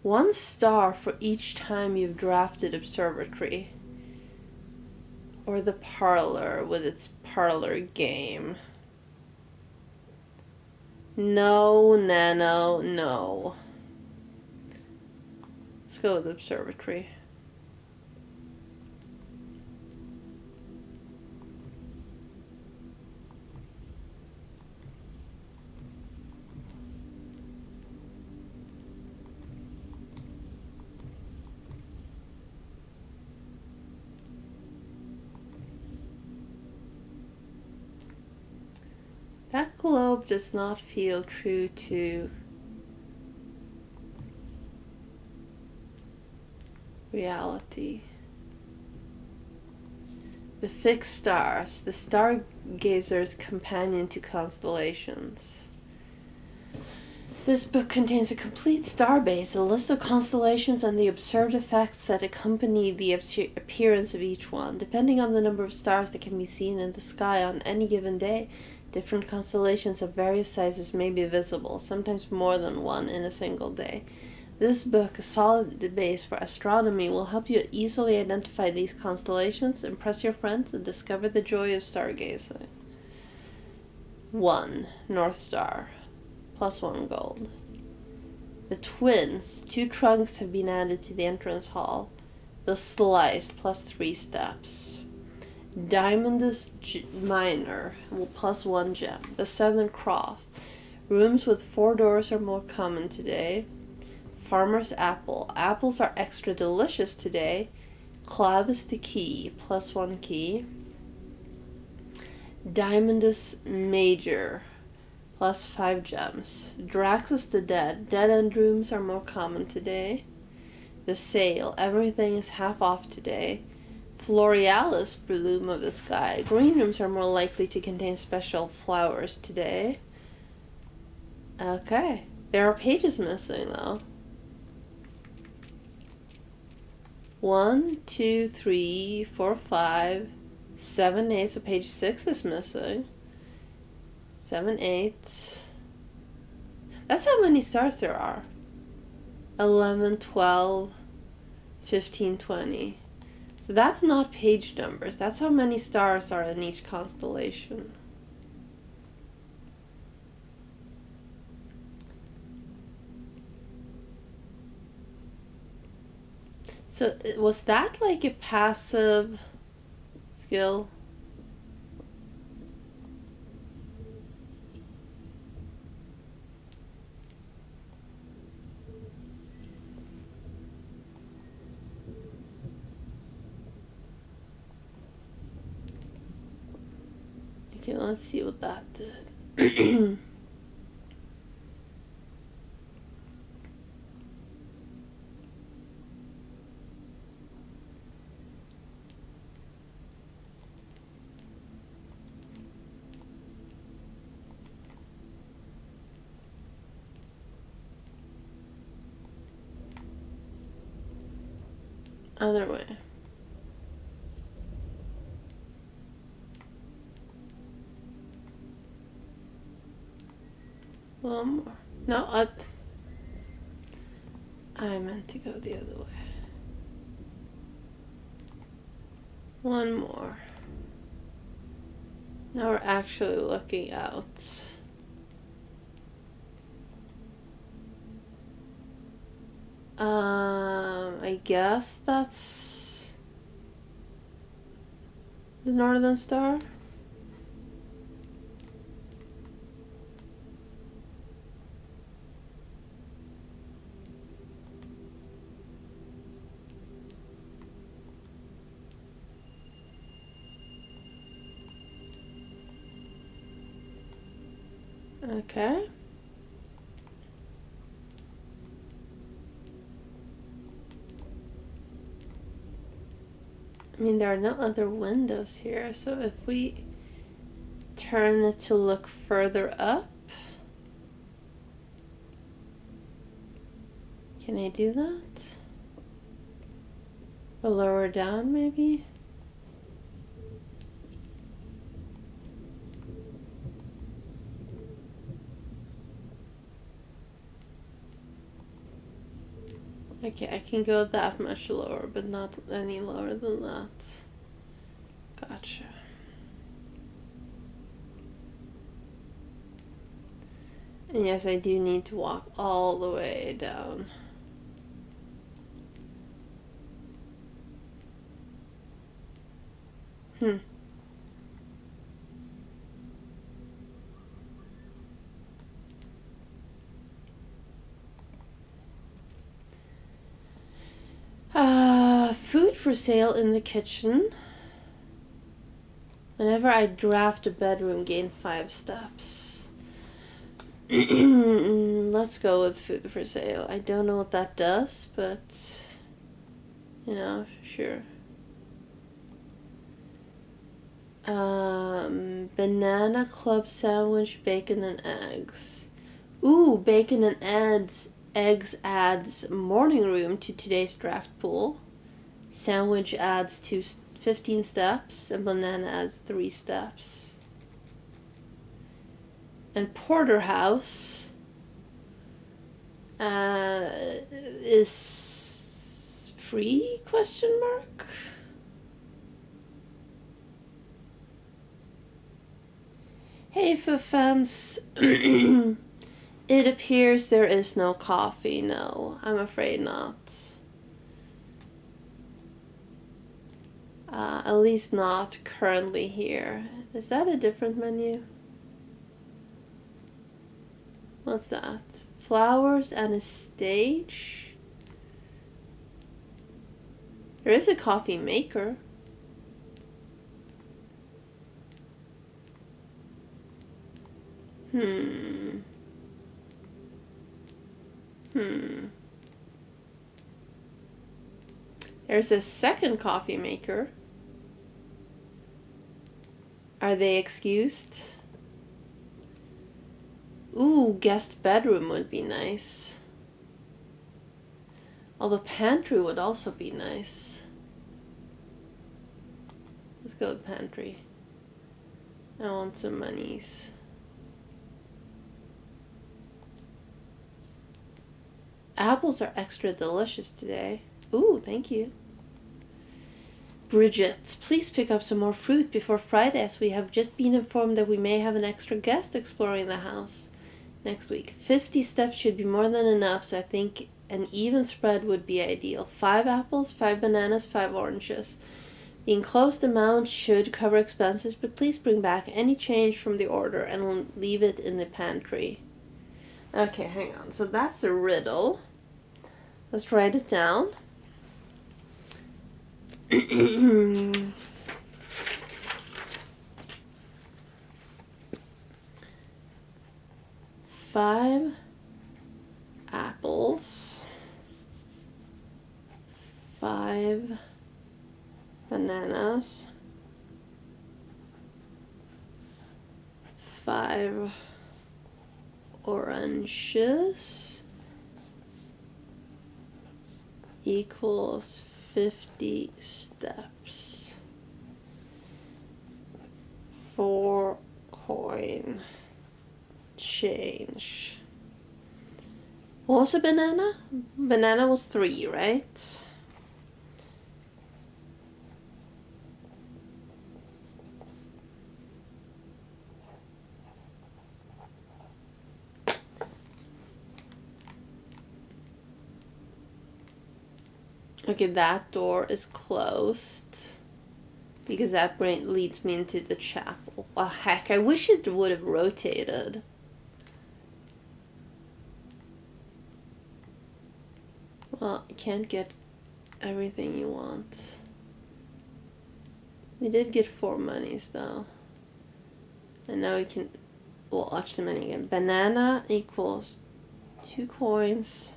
One star for each time you've drafted observatory. Or the parlor with its parlor game. No, Nano, no. Let's go with observatory. That globe does not feel true to reality. The fixed stars, the stargazer's companion to constellations. This book contains a complete starbase, a list of constellations, and the observed effects that accompany the appearance of each one. Depending on the number of stars that can be seen in the sky on any given day, different constellations of various sizes may be visible, sometimes more than one in a single day. This book, a solid base for astronomy, will help you easily identify these constellations, impress your friends, and discover the joy of stargazing. 1. North Star. +1 gold. The twins. 2 trunks have been added to the entrance hall. The slice. +3 steps. Diamondus Minor. +1 gem. The Southern Cross. Rooms with 4 doors are more common today. Farmer's Apple. Apples are extra delicious today. Clavis the Key. +1 key. Diamondus Major. +5 gems. Draxus the Dead. Dead-end rooms are more common today. The Sale. Everything is half off today. Florealis, Bloom of the Sky. Green rooms are more likely to contain special flowers today. Okay. There are pages missing, though. 1, 2, 3, 4, 5, 7, 8. So page 6 is missing. 7, 8. That's how many stars there are. 11, 12, 15, 20. So that's not page numbers. That's how many stars are in each constellation. So was that like a passive skill? Okay, let's see what that did. Other way. A little more. No, I meant to go the other way. One more. Now we're actually looking out. I guess that's the Northern Star. Okay. I mean, there are no other windows here, so if we turn it to look further up, can I do that? Or lower down, maybe? Okay, I can go that much lower, but not any lower than that. Gotcha. And yes, I do need to walk all the way down. Food for sale in the kitchen. Whenever I draft a bedroom, gain 5 steps. Let's go with food for sale. I don't know what that does, but you know, sure. Banana club sandwich, bacon and eggs. Ooh, bacon and eggs adds morning room to today's draft pool. Sandwich adds 15 steps, and banana adds 3 steps. And porterhouse is free, question mark? Hey, for fans. It appears there is no coffee. No, I'm afraid not. At least not currently here. Is that a different menu? What's that? Flowers and a stage? There is a coffee maker. There's a second coffee maker. Are they excused? Ooh, guest bedroom would be nice. Although pantry would also be nice. Let's go with pantry. I want some monies. Apples are extra delicious today. Ooh, thank you. Bridget, please pick up some more fruit before Friday, as we have just been informed that we may have an extra guest exploring the house next week. 50 steps should be more than enough, so I think an even spread would be ideal. 5 apples, 5 bananas, 5 oranges. The enclosed amount should cover expenses, but please bring back any change from the order and we'll leave it in the pantry. Okay, hang on. So that's a riddle. Let's write it down. 5 apples, 5 bananas, 5 oranges equals 50 steps. 4 coin change. What was a banana? Banana was 3, right? Okay, that door is closed. Because that leads me into the chapel. Well, heck, I wish it would have rotated. Well, you can't get everything you want. We did get 4 monies, though. And now we can watch the money again. Banana equals 2 coins,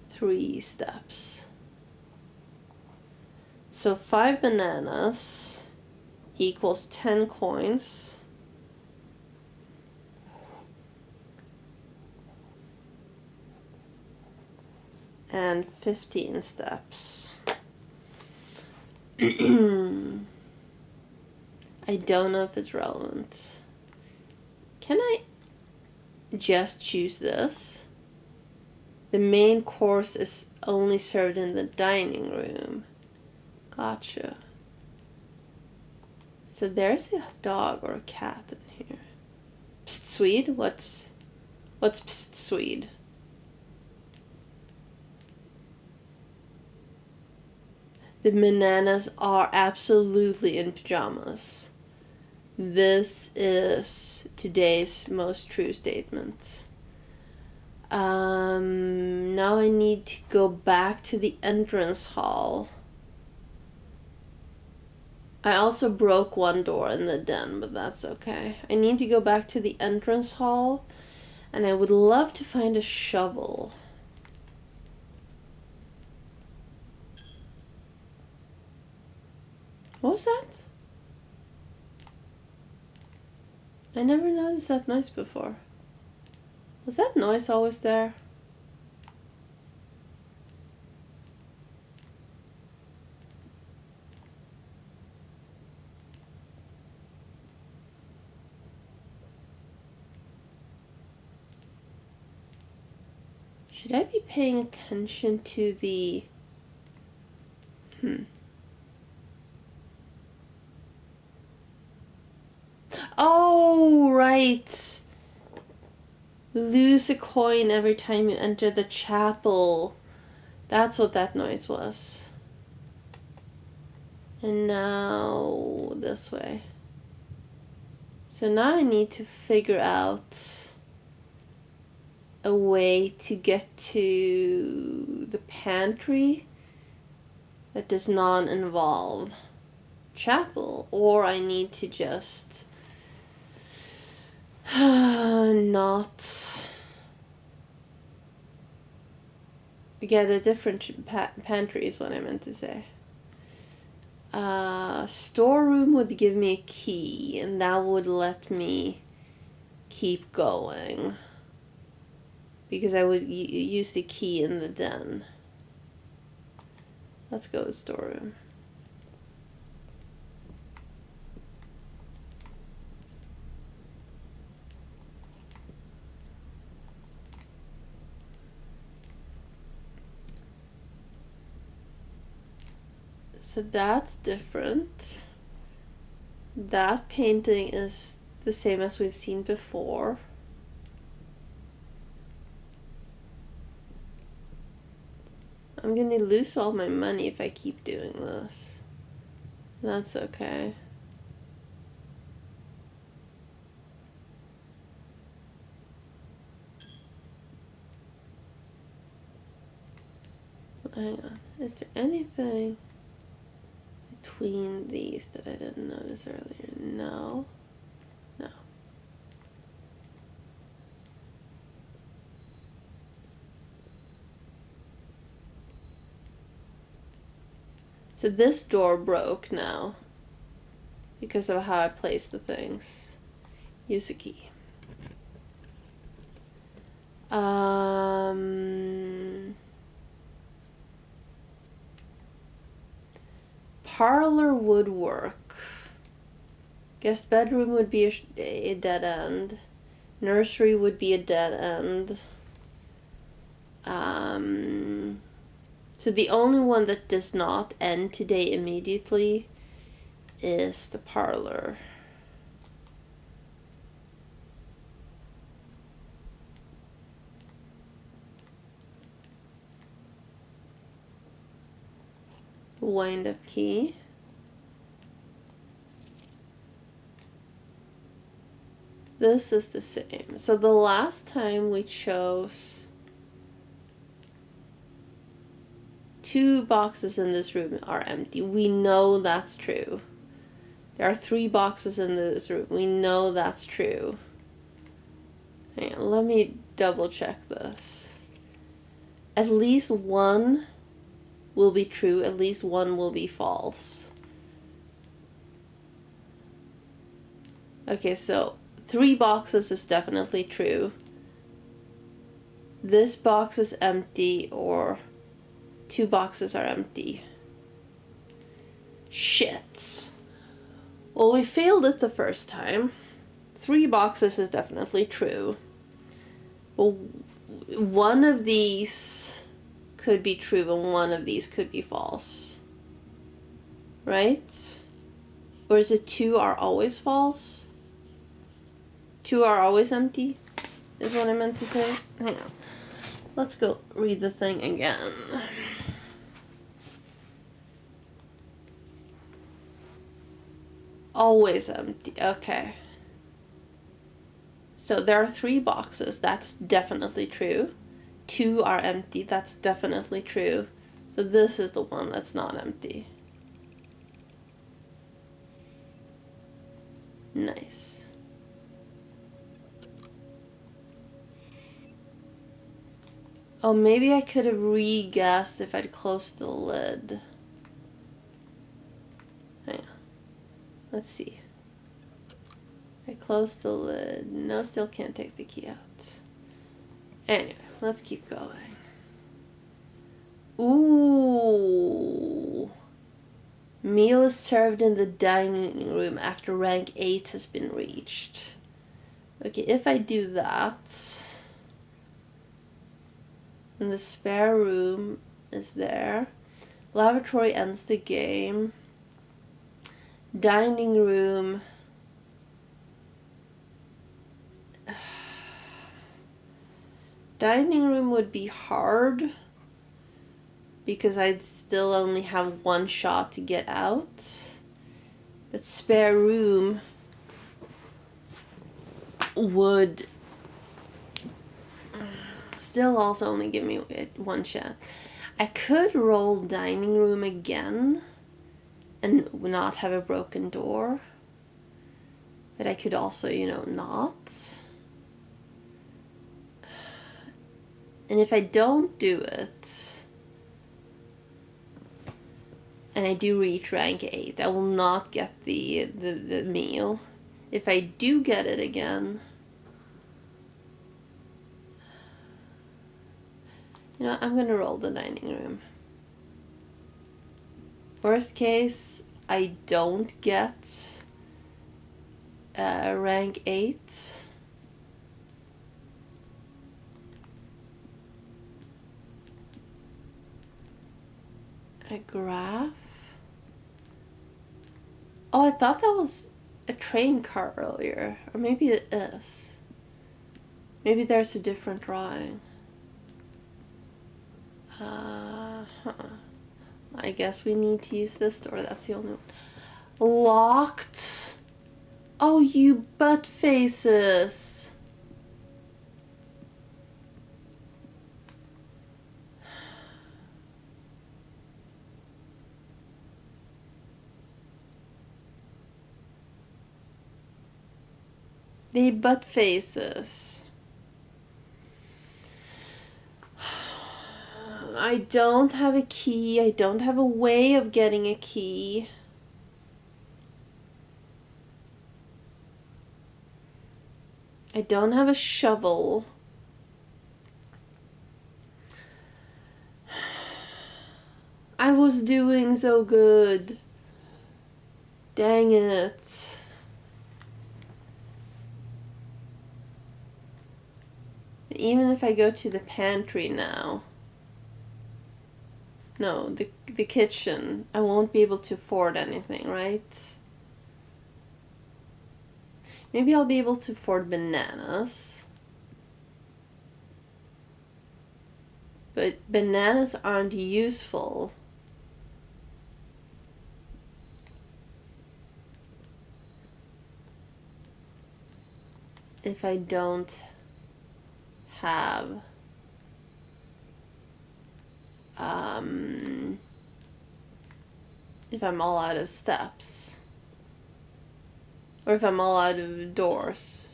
3 steps. So 5 bananas equals 10 coins. And 15 steps. I don't know if it's relevant. Can I just choose this? The main course is only served in the dining room. Gotcha. So there's a dog or a cat in here. Psst, Swede? What's Psst, Swede? The bananas are absolutely in pajamas. This is today's most true statement. Now I need to go back to the entrance hall. I also broke 1 door in the den, but that's okay. I need to go back to the entrance hall, and I would love to find a shovel. What was that? I never noticed that noise before. Was that noise always there? Should I be paying attention to the... Oh, right. Lose a coin every time you enter the chapel. That's what that noise was. And now this way. So now I need to figure out a way to get to the pantry that does not involve chapel, or I need to just not get a different pantry is what I meant to say. Storeroom would give me a key, and that would let me keep going. Because I would use the key in the den. Let's go with storeroom. So that's different. That painting is the same as we've seen before. I'm gonna lose all my money if I keep doing this. That's okay. Hang on. Is there anything between these that I didn't notice earlier? No. No. So this door broke now because of how I placed the things. Use a key. Parlor would work. Guest bedroom would be a dead end. Nursery would be a dead end. So the only one that does not end today immediately is the parlor. wind-up key. This is the same. So the last time we chose 2 boxes in this room are empty. We know that's true. There are 3 boxes in this room. We know that's true. Hang on, let me double check this. At least one will be true, at least one will be false. Okay, so 3 boxes is definitely true. This box is empty, or 2 boxes are empty. Shit. Well, we failed it the first time. 3 boxes is definitely true. But one of these could be true and one of these could be false. Right? Or is it 2 are always false? 2 are always empty? Is what I meant to say. Hang on. Let's go read the thing again. Always empty. Okay. So there are 3 boxes. That's definitely true. 2 are empty. That's definitely true. So this is the one that's not empty. Nice. Oh, maybe I could have re-guessed if I'd closed the lid. Hang on. Let's see. I closed the lid. No, still can't take the key out. Anyway, let's keep going. Ooh. Meal is served in the dining room after rank 8 has been reached. Okay, if I do that, then the spare room is there. Lavatory ends the game. Dining room. Dining room would be hard because I'd still only have 1 shot to get out. But spare room would still also only give me 1 shot. I could roll dining room again and not have a broken door. But I could also, not. And if I don't do it, and I do reach rank 8, I will not get the meal. If I do get it again, I'm gonna roll the dining room. Worst case, I don't get rank 8. A graph? Oh, I thought that was a train car earlier. Or maybe it is. Maybe there's a different drawing. I guess we need to use this door. That's the only one. Locked. Oh, you butt faces. The butt faces. I don't have a key. I don't have a way of getting a key. I don't have a shovel. I was doing so good. Dang it. Even if I go to the pantry now. No, the kitchen. I won't be able to afford anything, right? Maybe I'll be able to afford bananas. But bananas aren't useful if I don't have if I'm all out of steps, or if I'm all out of doors.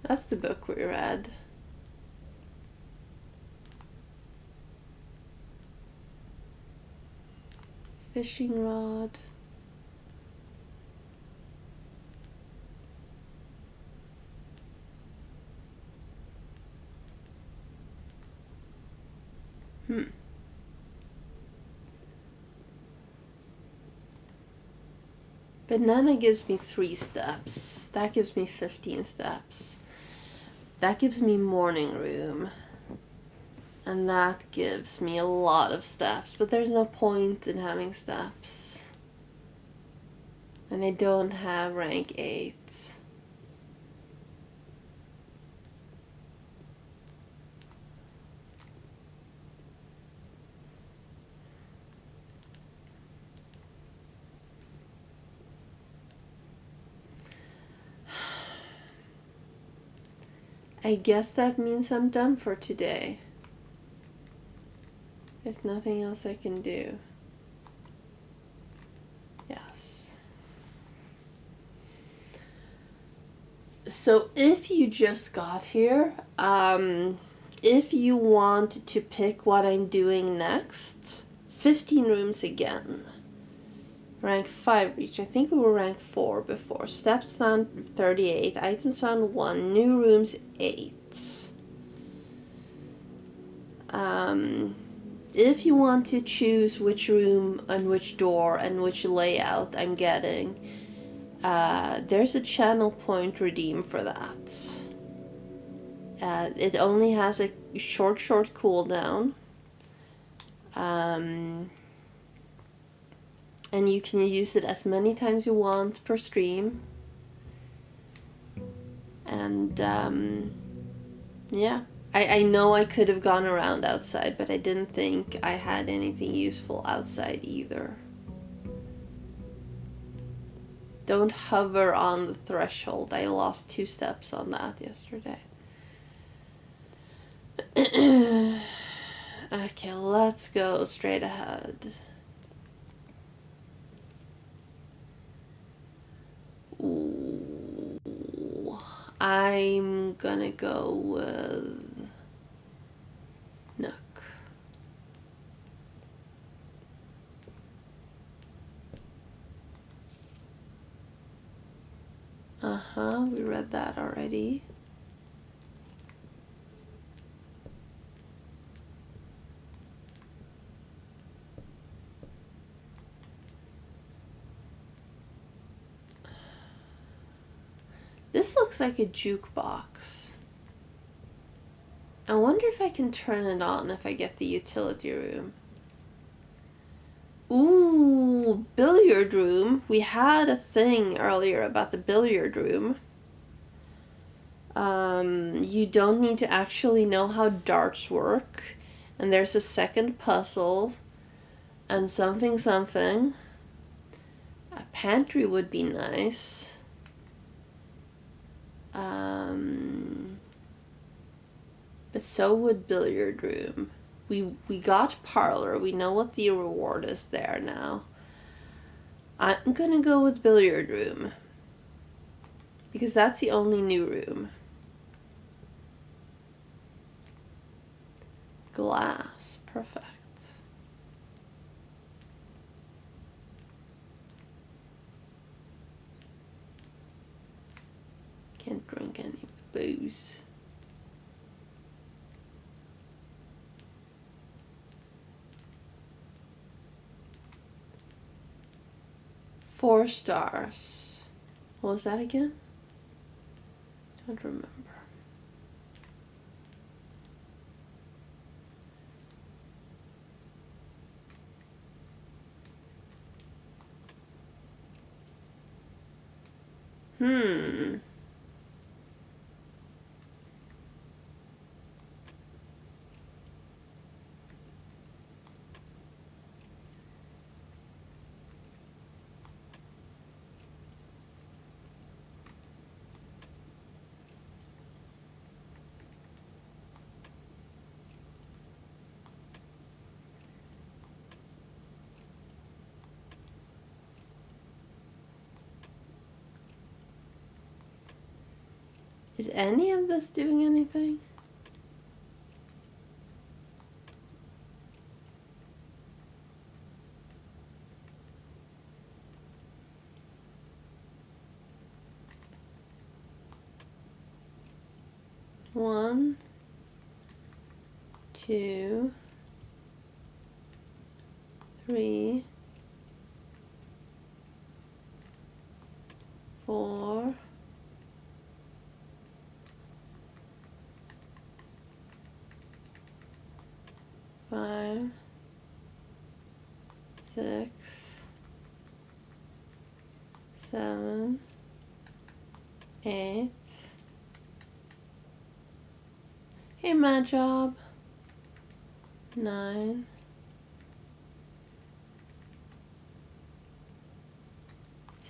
That's the book we read. Fishing rod. Banana gives me 3 steps. That gives me 15 steps. That gives me morning room. And that gives me a lot of steps. But there's no point in having steps. And I don't have rank 8. I guess that means I'm done for today. There's nothing else I can do. Yes. So if you just got here, if you want to pick what I'm doing next, 15 rooms again. Rank 5 each. I think we were rank 4 before. Steps found 38. Items found 1. New rooms 8. If you want to choose which room and which door and which layout I'm getting, there's a channel point redeem for that. It only has a short cooldown. And you can use it as many times you want per stream. And yeah, I know I could have gone around outside, but I didn't think I had anything useful outside either. Don't hover on the threshold. I lost 2 steps on that yesterday. Okay, let's go straight ahead. Ooh, I'm gonna go with Nook. We read that already. This looks like a jukebox. I wonder if I can turn it on if I get the utility room. Ooh, billiard room. We had a thing earlier about the billiard room. You don't need to actually know how darts work. And there's a second puzzle. And something. A pantry would be nice. But so would billiard room. We got parlor. We know what the reward is there now. I'm gonna go with billiard room. Because that's the only new room. Glass. Perfect. Can't drink any of the booze. Four stars. What was that again? Don't remember. Is any of this doing anything? One, two, three, four, five, six, seven, 8. Hey, my job. 9.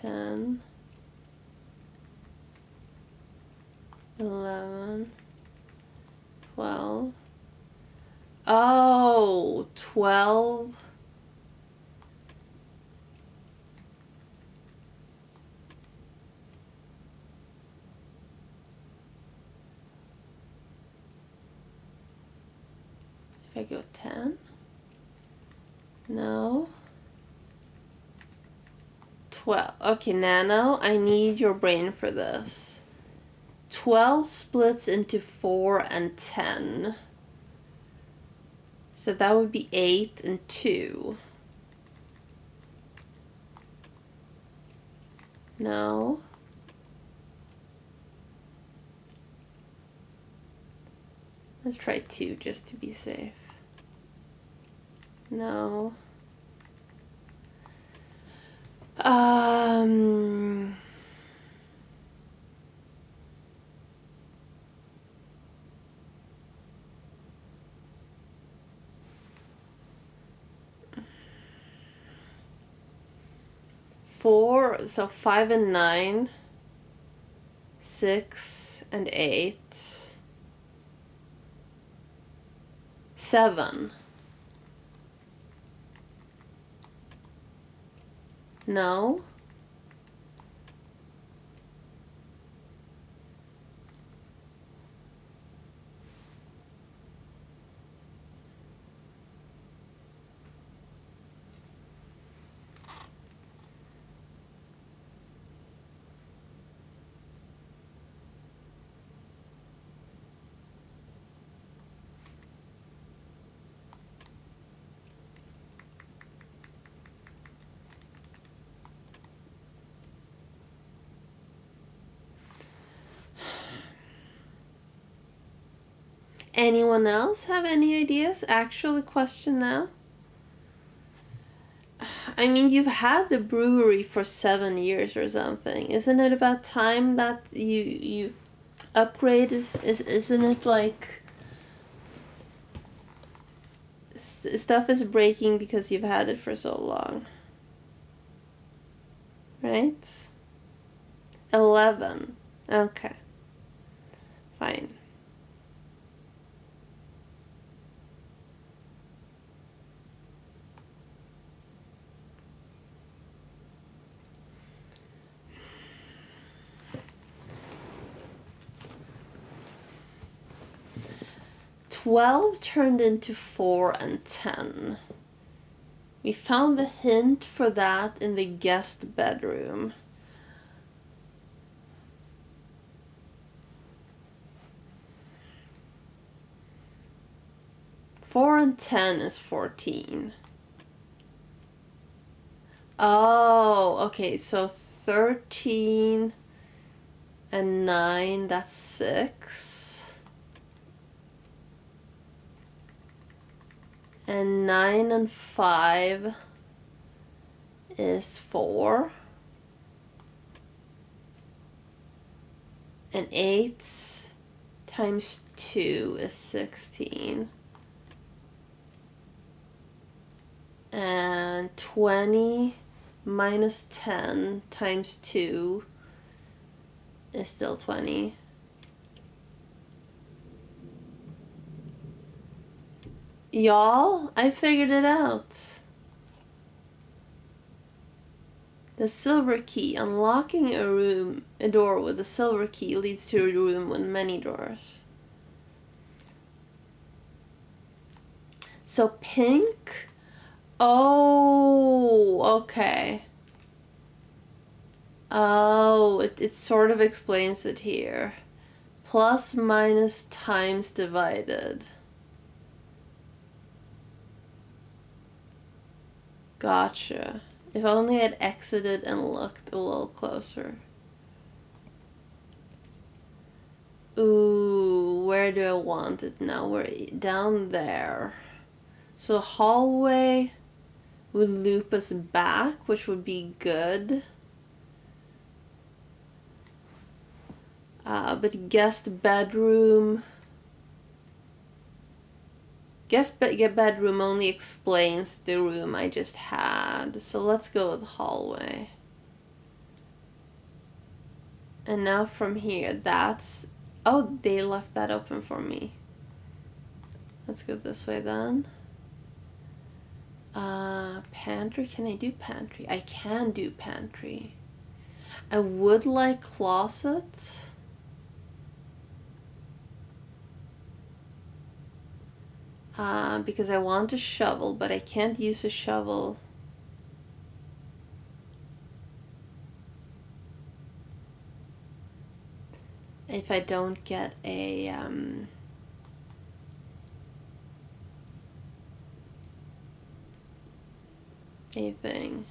10. 11. 12. Oh, 12. If I go 10? No. 12. Okay, Nano, I need your brain for this. 12 splits into 4 and 10. So that would be 8 and 2. No. Let's try 2 just to be safe. No. 4, so 5 and 9, 6 and 8, 7. No. Anyone else have any ideas? Actual question now. I mean, you've had the brewery for 7 years or something. Isn't it about time that you upgrade? Isn't it like stuff is breaking because you've had it for so long? Right? 11. Okay. Fine. Twelve turned into 4 and 10. We found the hint for that in the guest bedroom. Four and 10 is 14. Oh, okay, so 13 and 9, that's 6. And 9 and 5 is 4. And 8 times 2 is 16. And 20 minus 10 times 2 is still 20. Y'all, I figured it out. The silver key. Unlocking a door with a silver key leads to a room with many doors. So pink? Oh, okay. Oh, it sort of explains it here. Plus, minus, times, divided. Gotcha. If only I'd exited and looked a little closer. Ooh, where do I want it now? We're down there. So hallway would loop us back, which would be good. But guest bedroom. Bedroom only explains the room I just had. So let's go with hallway. And now from here, that's... Oh, they left that open for me. Let's go this way then. Pantry. Can I do pantry? I can do pantry. I would like closets. Because I want a shovel, but I can't use a shovel. If I don't get a thing.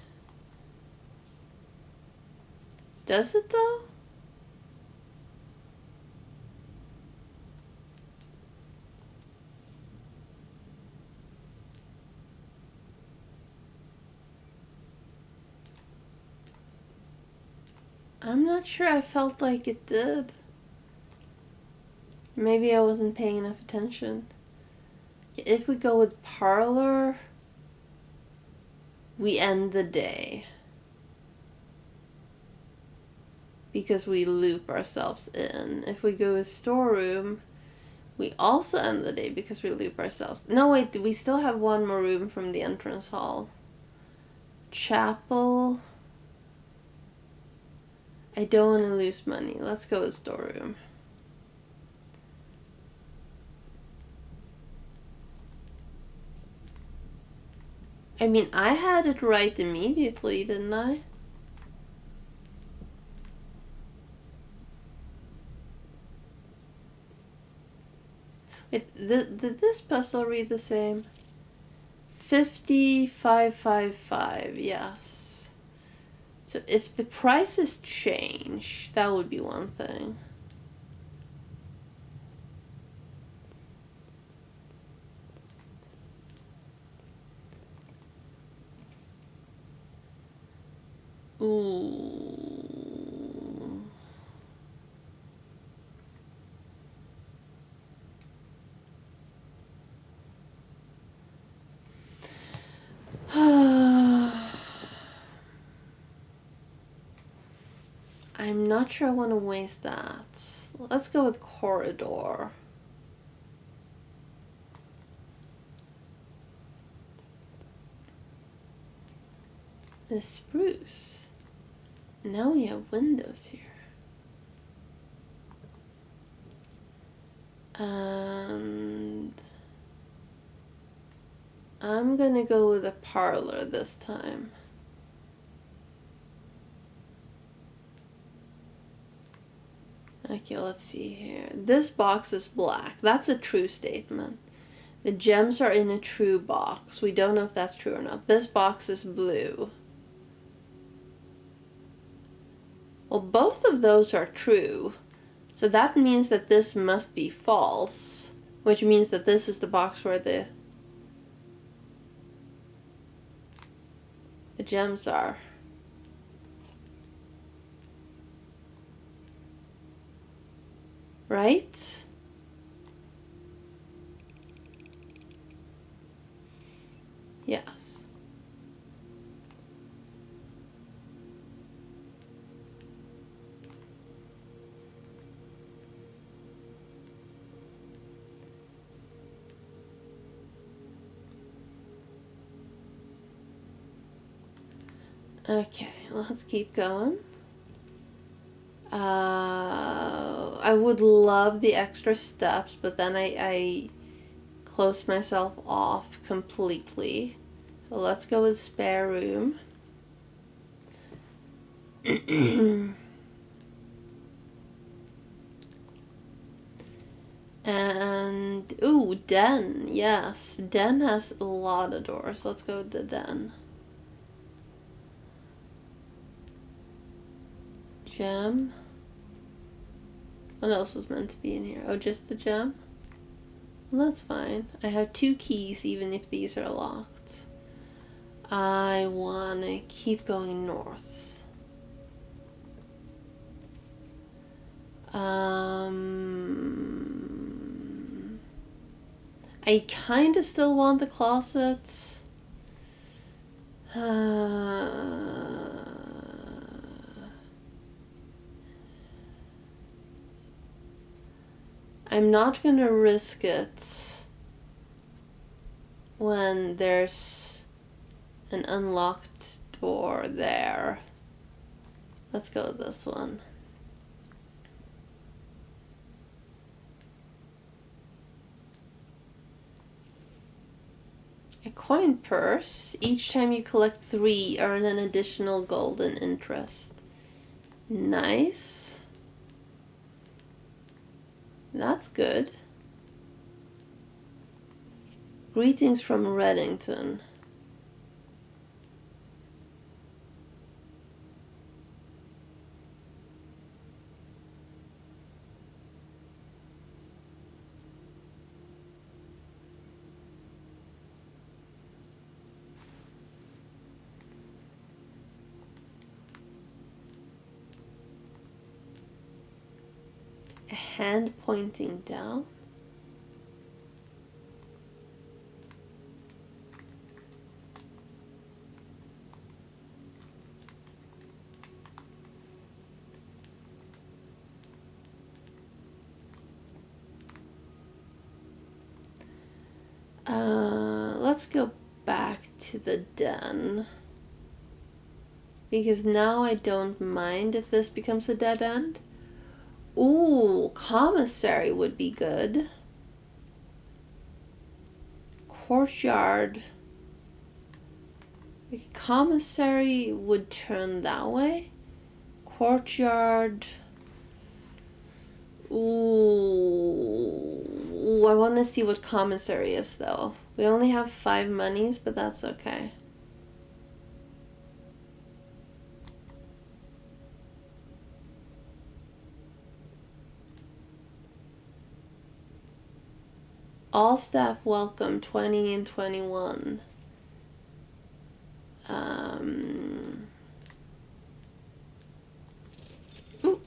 Does it though? I'm not sure. I felt like it did. Maybe I wasn't paying enough attention. If we go with parlor, we end the day. Because we loop ourselves in. If we go with storeroom, we also end the day because we loop ourselves. No, wait, we still have one more room from the entrance hall. Chapel. I don't want to lose money. Let's go with storeroom. I mean, I had it right immediately, didn't I? Wait, did this puzzle read the same? 5555, yes. So if the prices change, that would be one thing. Ooh. I'm not sure I want to waste that. Let's go with corridor. The spruce. Now we have windows here. And I'm gonna go with a parlor this time. Okay, let's see here. This box is black. That's a true statement. The gems are in a true box. We don't know if that's true or not. This box is blue. Well, both of those are true. So that means that this must be false. Which means that this is the box where the gems are. Right? Yes. Okay, let's keep going. I would love the extra steps, but then I close myself off completely. So let's go with spare room. And, ooh, den. Yes, den has a lot of doors. Let's go with the den. Gem. What else was meant to be in here? Oh, just the gem? Well, that's fine. I have 2 keys even if these are locked. I want to keep going north. I kind of still want the closets. I'm not gonna risk it when there's an unlocked door there. Let's go with this one. A coin purse. Each time you collect 3, earn an additional golden interest. Nice. That's good. Greetings from Reddington. A hand pointing down. Let's go back to the den. Because now I don't mind if this becomes a dead end. Ooh, commissary would be good. Courtyard. Commissary would turn that way. Courtyard. Ooh, I want to see what commissary is though. We only have 5 monies, but that's okay. All staff welcome, 20 and 21. Ooh.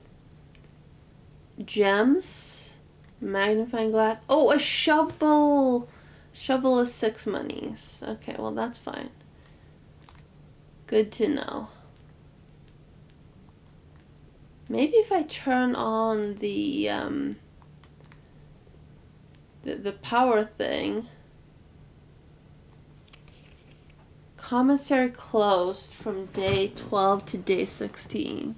Gems. Magnifying glass. Oh, a shovel! Shovel is 6 monies. Okay, well that's fine. Good to know. Maybe if I turn on the power thing. Commissary closed from day 12 to day 16.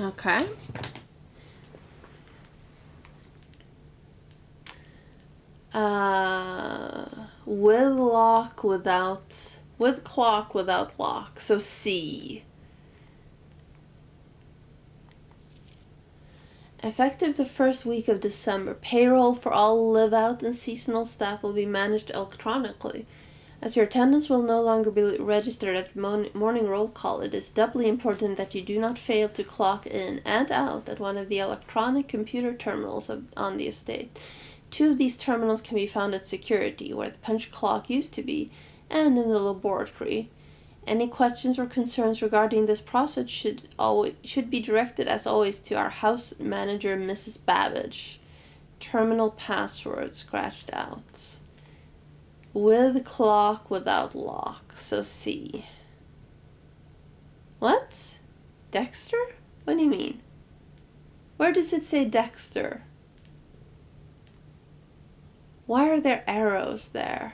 Okay. With lock, without, with clock, without lock. So C. Effective the first week of December, payroll for all live-out and seasonal staff will be managed electronically. As your attendance will no longer be registered at morning roll call, it is doubly important that you do not fail to clock in and out at one of the electronic computer terminals on the estate. 2 of these terminals can be found at security, where the punch clock used to be, and in the laboratory. Any questions or concerns regarding this process should be directed, as always, to our house manager, Mrs. Babbage. Terminal password scratched out. With clock, without lock. So C. What? Dexter? What do you mean? Where does it say Dexter? Why are there arrows there?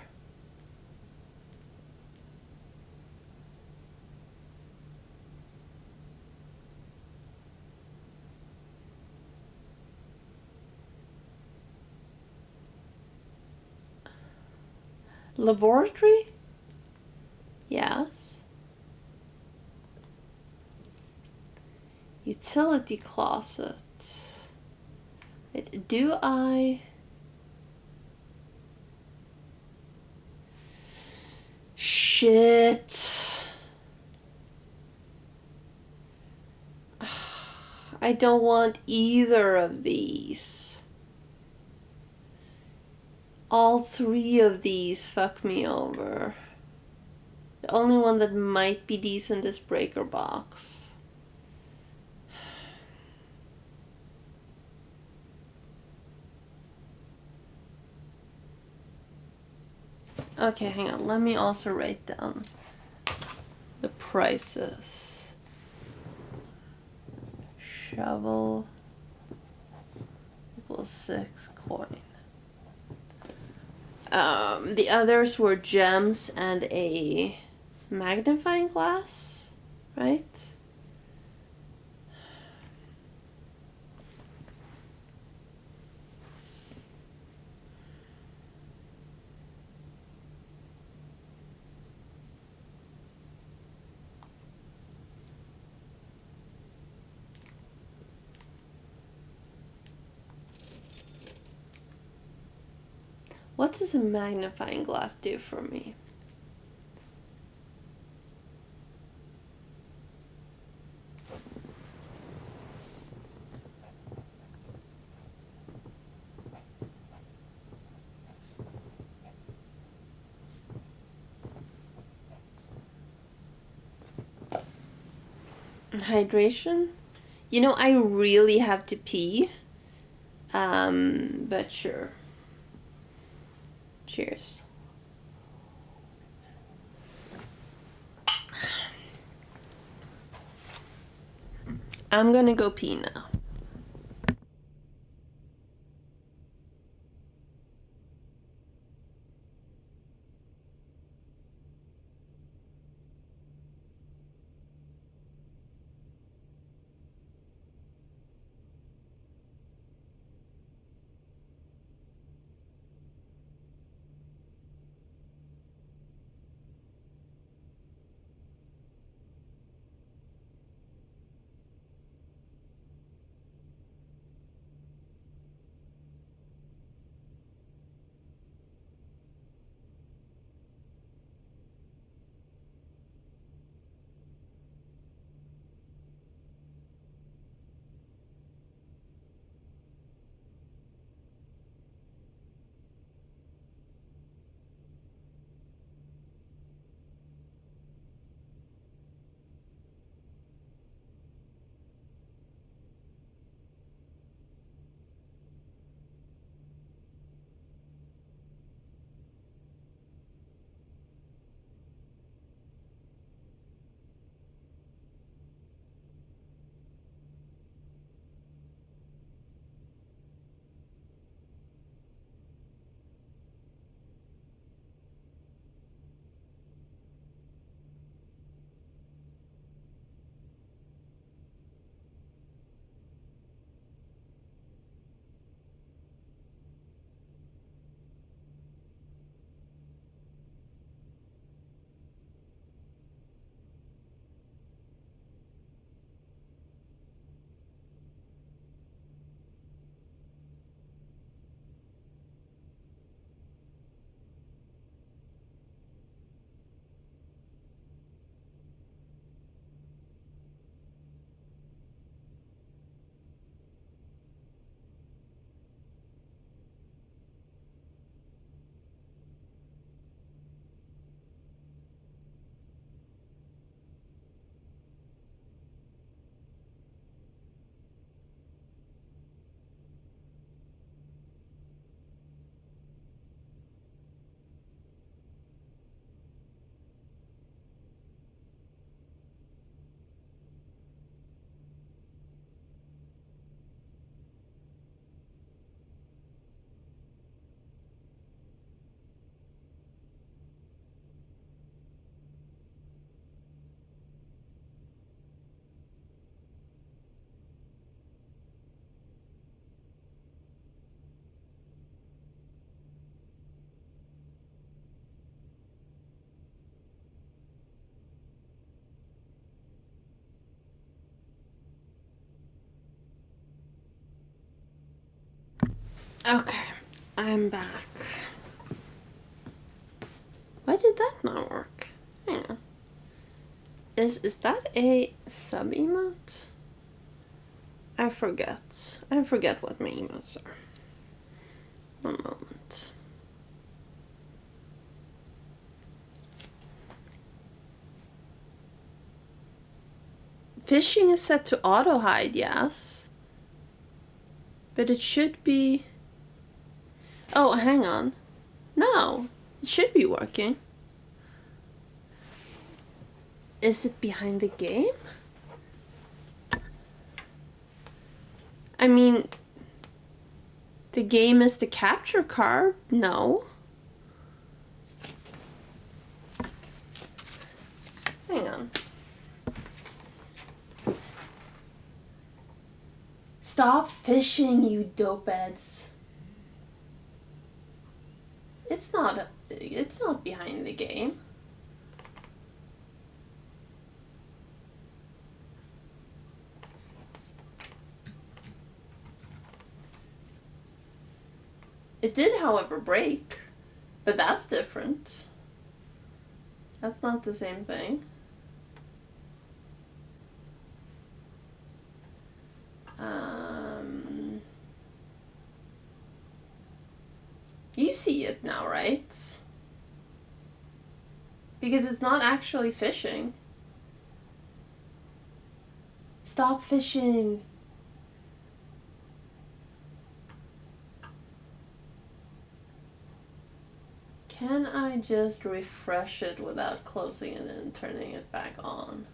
Laboratory? Yes. Utility closet. Wait, do I... Shit. I don't want either of these. All 3 of these fuck me over. The only one that might be decent is Breaker Box. Okay, hang on. Let me also write down the prices. Shovel equals 6 coin. The others were gems and a magnifying glass, right? What does a magnifying glass do for me? Hydration? You know, I really have to pee. But sure. Cheers. I'm gonna go pee now. Okay, I'm back. Why did that not work? Hang on. Is that a sub emote? I forget. I forget what my emotes are. One moment. Fishing is set to auto hide, yes. But it should be... Oh, hang on. No, it should be working. Is it behind the game? I mean, the game is the capture card? No. Hang on. Stop fishing, you dopeheads. It's not behind the game. It did, however, break. But that's different. That's not the same thing. You see it now, right? Because it's not actually fishing. Stop fishing. Can I just refresh it without closing it and turning it back on?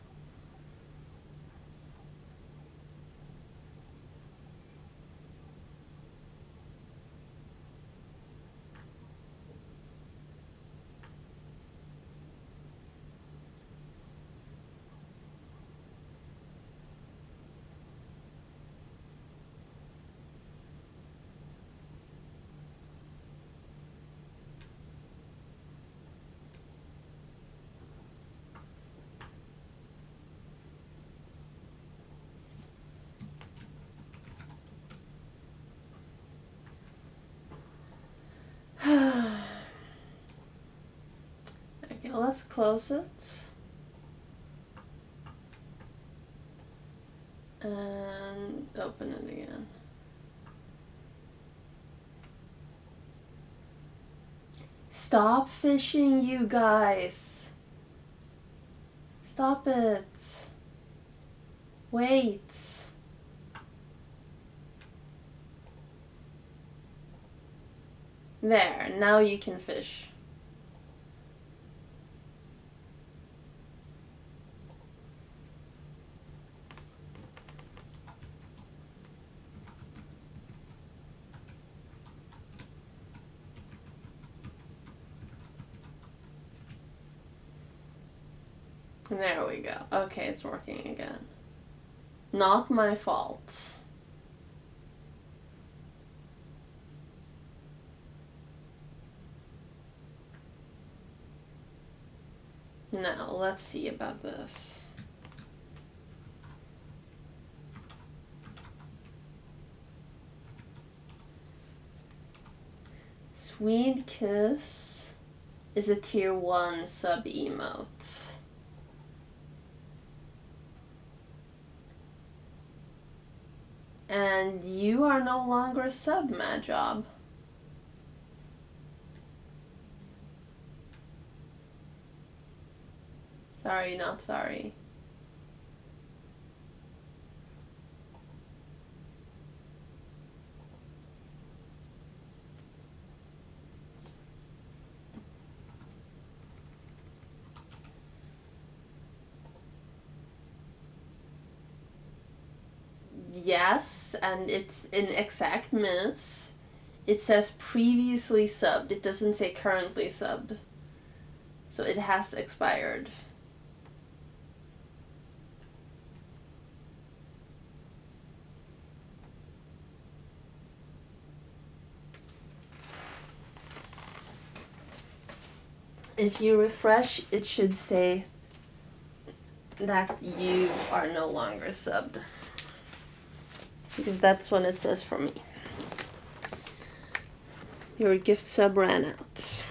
Okay, let's close it. And open it again. Stop fishing, you guys. Stop it. Wait. There, now you can fish. There we go. Okay, it's working again. Not my fault. Now, let's see about this. Sweet Kiss is a tier 1 sub emote. And you are no longer a sub, Mad Job. Sorry, not sorry. Yes, and it's in exact minutes. It says previously subbed. It doesn't say currently subbed. So it has expired. If you refresh, it should say that you are no longer subbed. Because that's what it says for me. Your gift sub ran out.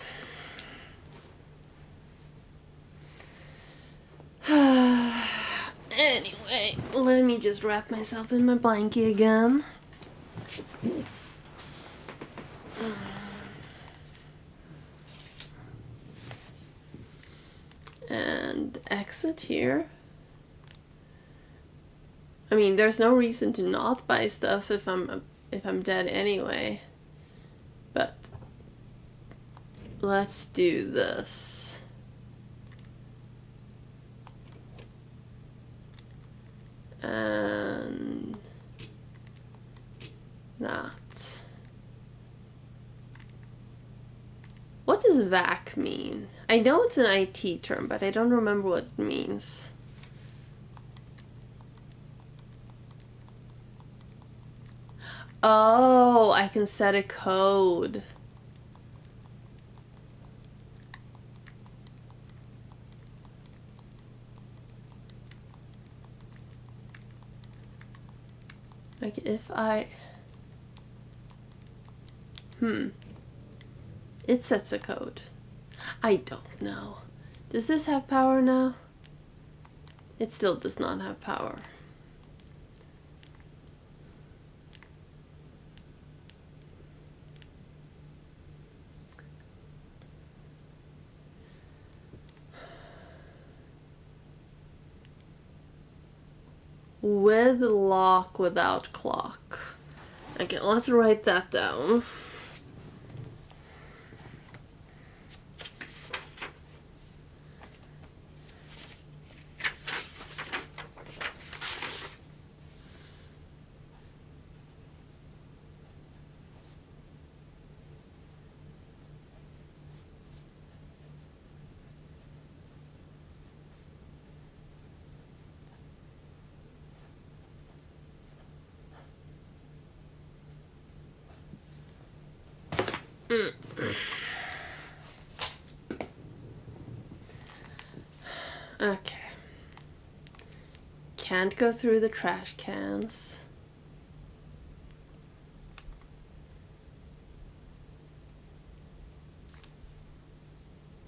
Anyway, let me just wrap myself in my blankie again. And exit here. I mean, there's no reason to not buy stuff if I'm dead anyway. But let's do this. And that. What does VAC mean? I know it's an IT term, but I don't remember what it means. Oh, I can set a code. Like if I... It sets a code. I don't know. Does this have power now? It still does not have power. With lock, without clock. Okay, let's write that down. Okay. Can't go through the trash cans.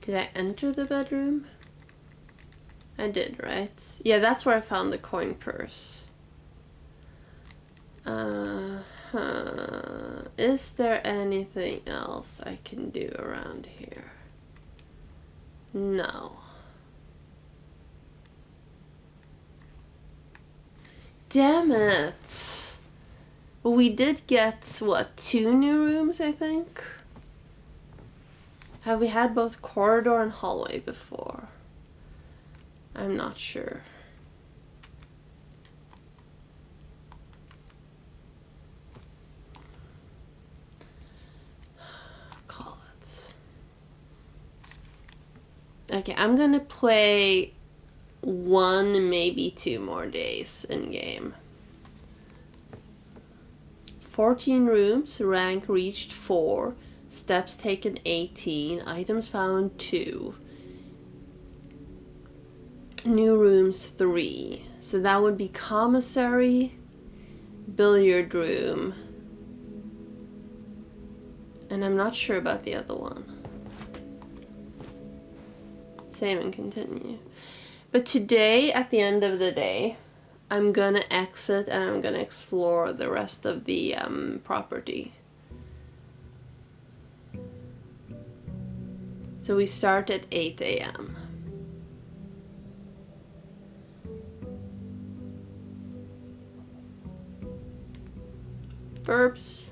Did I enter the bedroom? I did, right? Yeah, that's where I found the coin purse. Is there anything else I can do around here? No. Damn it. We did get, what, 2 new rooms, I think? Have we had both corridor and hallway before? I'm not sure. Call it. Okay, I'm gonna play 1, maybe 2 more days in game. 14 rooms, rank reached 4, steps taken 18, items found 2. New rooms 3. So that would be commissary, billiard room, and I'm not sure about the other one. Save and continue. But today, at the end of the day, I'm gonna exit and I'm gonna explore the rest of the property. So we start at 8 a.m. Verbs.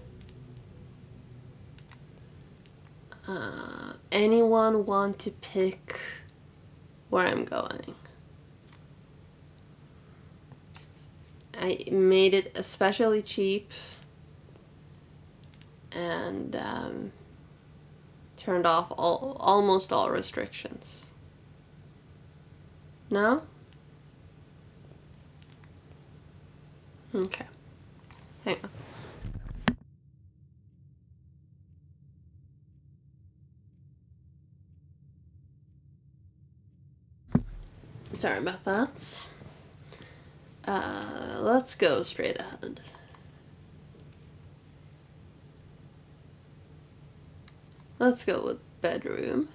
Anyone want to pick where I'm going? I made it especially cheap and turned off almost all restrictions. No? Okay. Hang on. Sorry about that. Let's go straight ahead. Let's go with bedroom.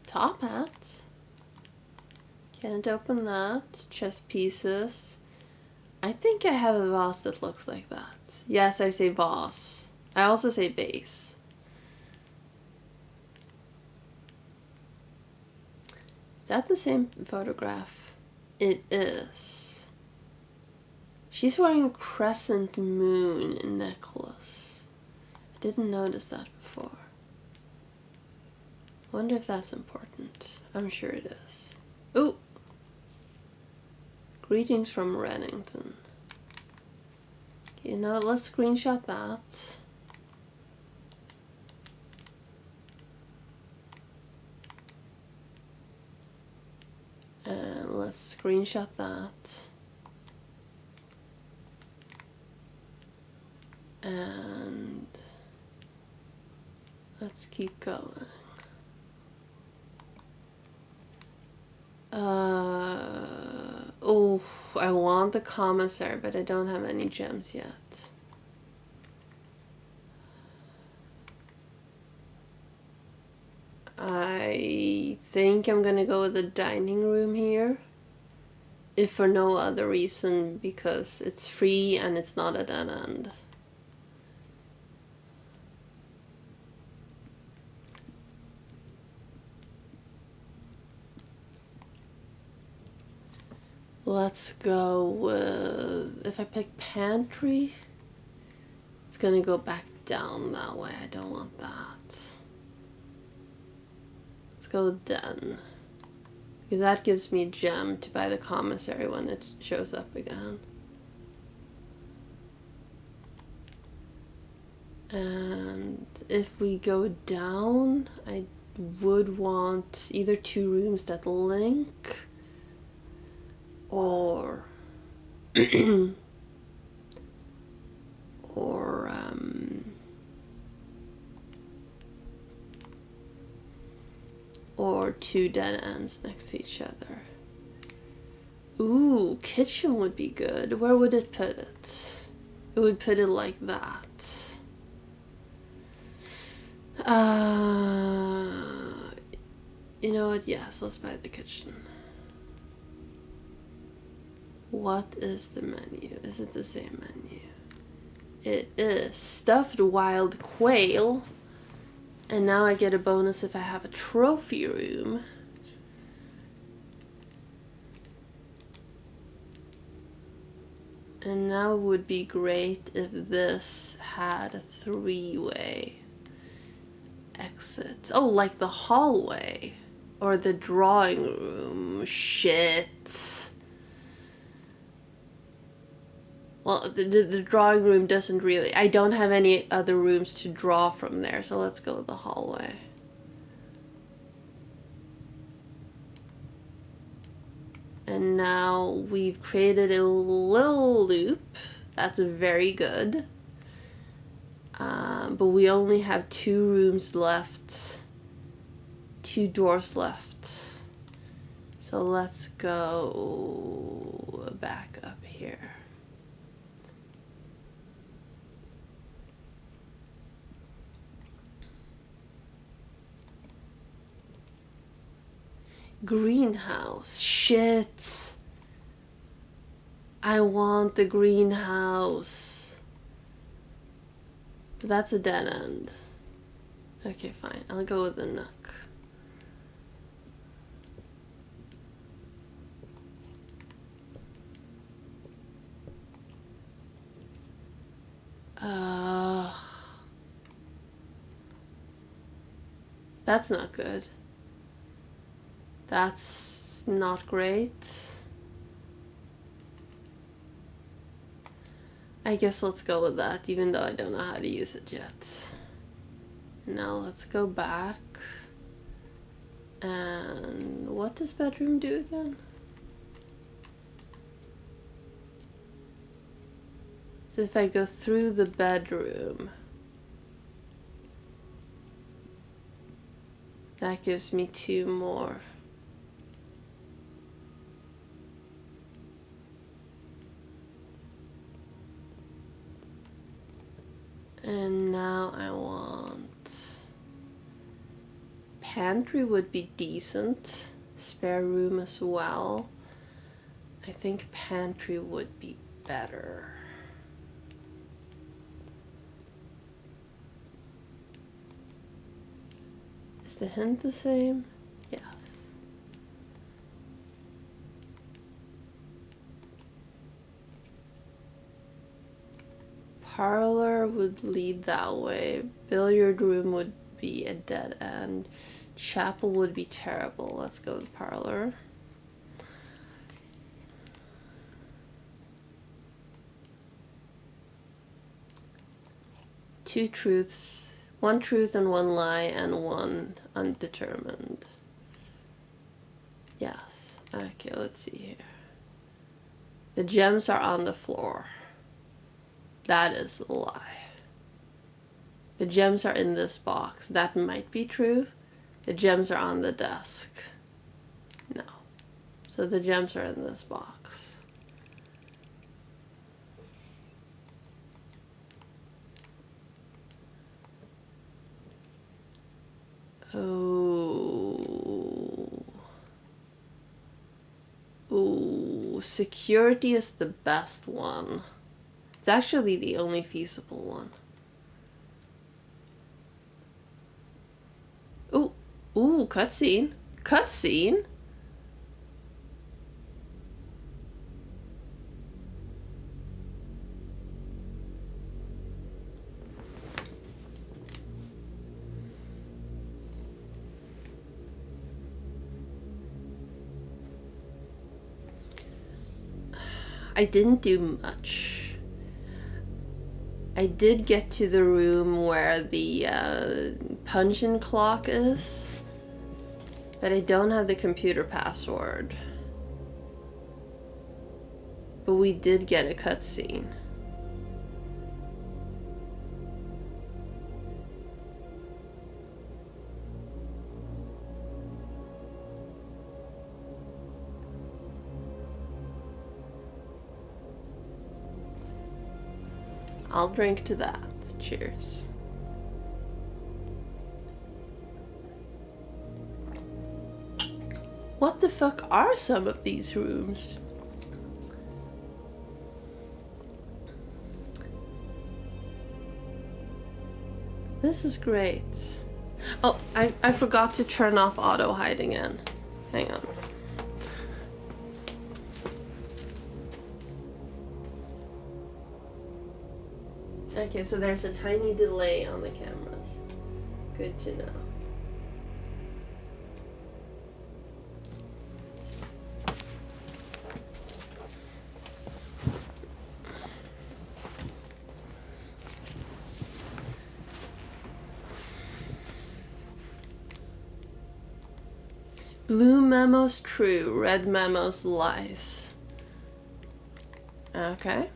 Top hat. Can't open that. Chess pieces. I think I have a vase that looks like that. Yes, I say vase. I also say base. Is that the same photograph? It is. She's wearing a crescent moon necklace. I didn't notice that before. Wonder if that's important. I'm sure it is. Ooh! Greetings from Reddington. You know, let's screenshot that. And let's screenshot that. And let's keep going. Oh, I want the commissary, but I don't have any gems yet. I think I'm gonna go with the dining room here. If for no other reason, because it's free and it's not a dead end. Let's go with, if I pick pantry, it's gonna go back down that way. I don't want that. Let's go with den, because that gives me a gem to buy the commissary when it shows up again. And if we go down, I would want either 2 rooms that link, or or 2 dead ends next to each other. Ooh, kitchen would be good. Where would it put it? It would put it like that. You know what? Yes, let's buy the kitchen. What is the menu? Is it the same menu? It is stuffed wild quail. And now I get a bonus if I have a trophy room. And now it would be great if this had a 3-way exit. Oh, like the hallway. Or the drawing room. Shit. Well, the drawing room doesn't really... I don't have any other rooms to draw from there, so let's go with the hallway. And now we've created a little loop. That's very good. But we only have 2 rooms left. 2 doors left. So let's go back up here. Greenhouse. Shit. I want the greenhouse. But that's a dead end. Okay, fine. I'll go with the nook. That's not good. That's not great. I guess let's go with that, even though I don't know how to use it yet. Now let's go back. And what does bedroom do again? So if I go through the bedroom, that gives me 2 more. And now I want... Pantry would be decent. Spare room as well. I think pantry would be better. Is the hint the same? Yes. Parlor would lead that way. Billiard room would be a dead end. Chapel would be terrible. Let's go with parlor. Two truths. One truth and one lie and one undetermined. Yes. Okay, let's see here. The gems are on the floor. That is a lie. The gems are in this box. That might be true. The gems are on the desk. No. So the gems are in this box. Oh. Ooh, security is the best one. It's actually the only feasible one. Ooh, ooh, cutscene. Cutscene? I didn't do much. I did get to the room where the punch-in clock is, but I don't have the computer password. But we did get a cutscene. I'll drink to that. Cheers. What the fuck are some of these rooms? This is great. Oh, I forgot to turn off auto hide again. Hang on. Okay, so there's a tiny delay on the cameras. Good to know. Blue memos true, red memos lies. Okay.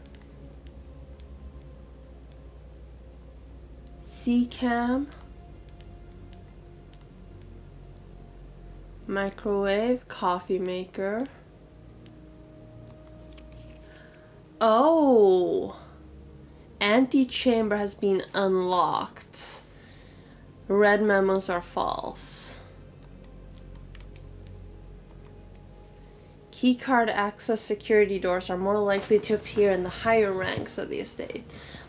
C-cam. Microwave, coffee maker. Oh! Antechamber has been unlocked. Red memos are false. Keycard access security doors are more likely to appear in the higher ranks of the estate.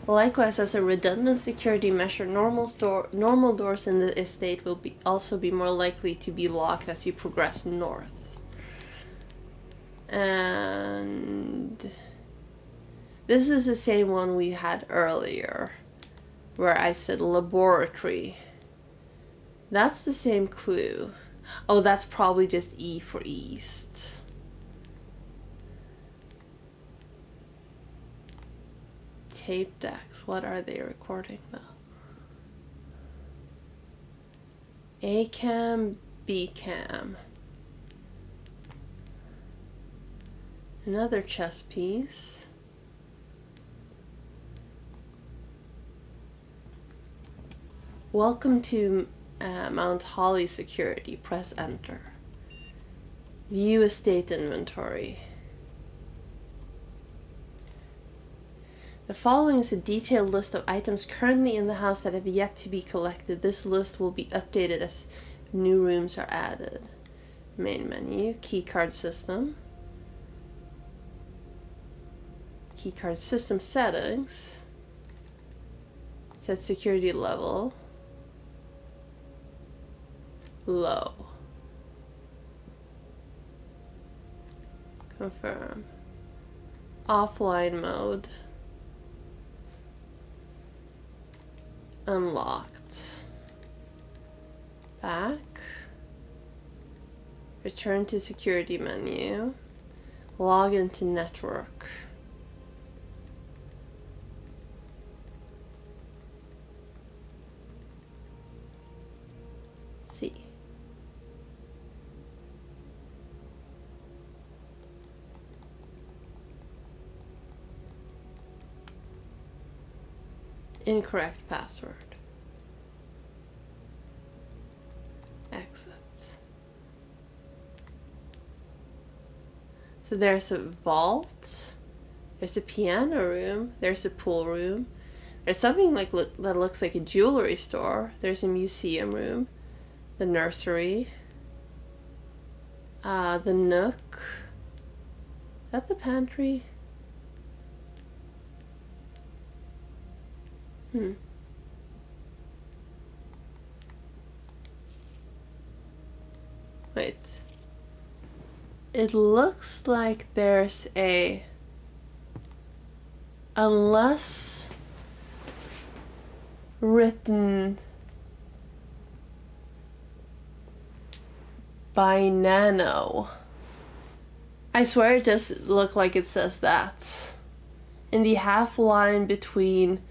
Likewise, as a redundant security measure, normal doors in the estate will also be more likely to be locked as you progress north. And this is the same one we had earlier, where I said laboratory. That's the same clue. Oh, that's probably just E for east. Tape decks. What are they recording though? A cam, B cam. Another chess piece. Welcome to Mount Holly Security. Press enter. View estate inventory. The following is a detailed list of items currently in the house that have yet to be collected. This list will be updated as new rooms are added. Main menu, keycard system. Keycard system settings. Set security level. Low. Confirm. Offline mode. Unlocked. Back. Return to security menu. Log into network. See. Incorrect password. Exit. So there's a vault, there's a piano room, there's a pool room, there's something like that looks like a jewelry store, there's a museum room, the nursery, the nook. Is that the pantry? Wait. It looks like there's a... Unless written by Nano. I swear it just looked like it says that. In the half line between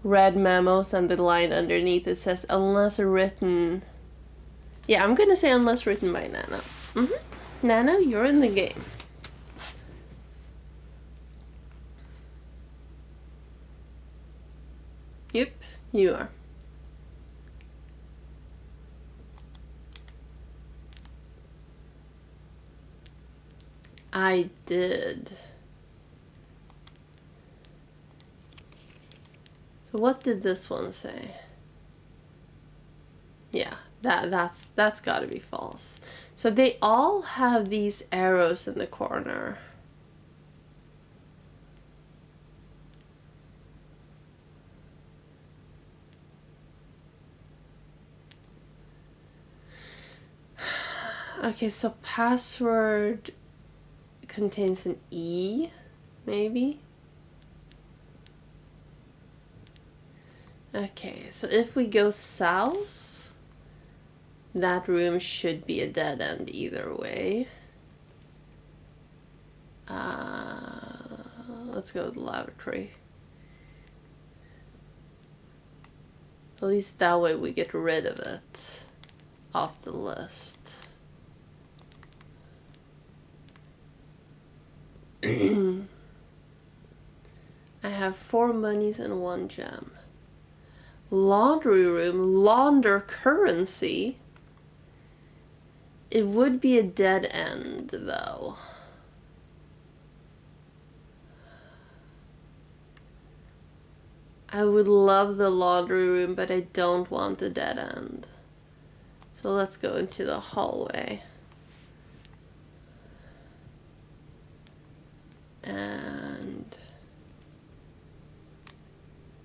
red memos and the line underneath, it says unless written. Yeah, I'm gonna say unless written by Nano. Nano, you're in the game. Yep, you are. I did. So what did this one say? Yeah, that's gotta be false. So they all have these arrows in the corner. Okay, so password contains an E, maybe? Okay, so if we go south, that room should be a dead end either way. Let's go with the lavatory. At least that way we get rid of it off the list. I have 4 monies and 1 gem. Laundry room, launder currency. It would be a dead end though. I would love the laundry room, but I don't want a dead end. So let's go into the hallway. And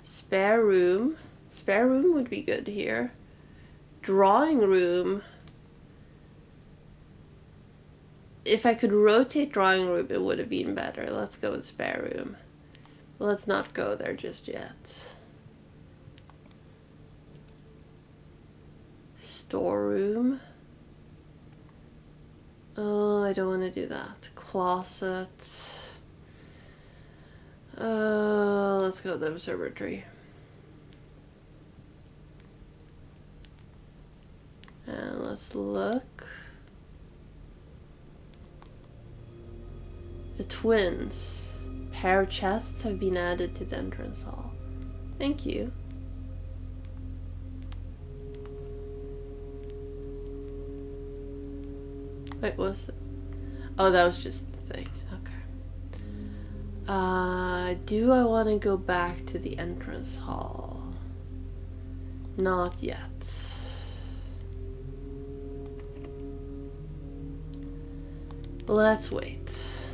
spare room. Spare room would be good here. Drawing room. If I could rotate drawing room, it would have been better. Let's go with spare room. Let's not go there just yet. Storeroom. Oh, I don't want to do that. Closet. Let's go with the observatory. And let's look. The twins. Pair chests have been added to the entrance hall. Thank you. Wait, what was it? Oh, that was just the thing. Okay. Do I want to go back to the entrance hall? Not yet. Let's wait.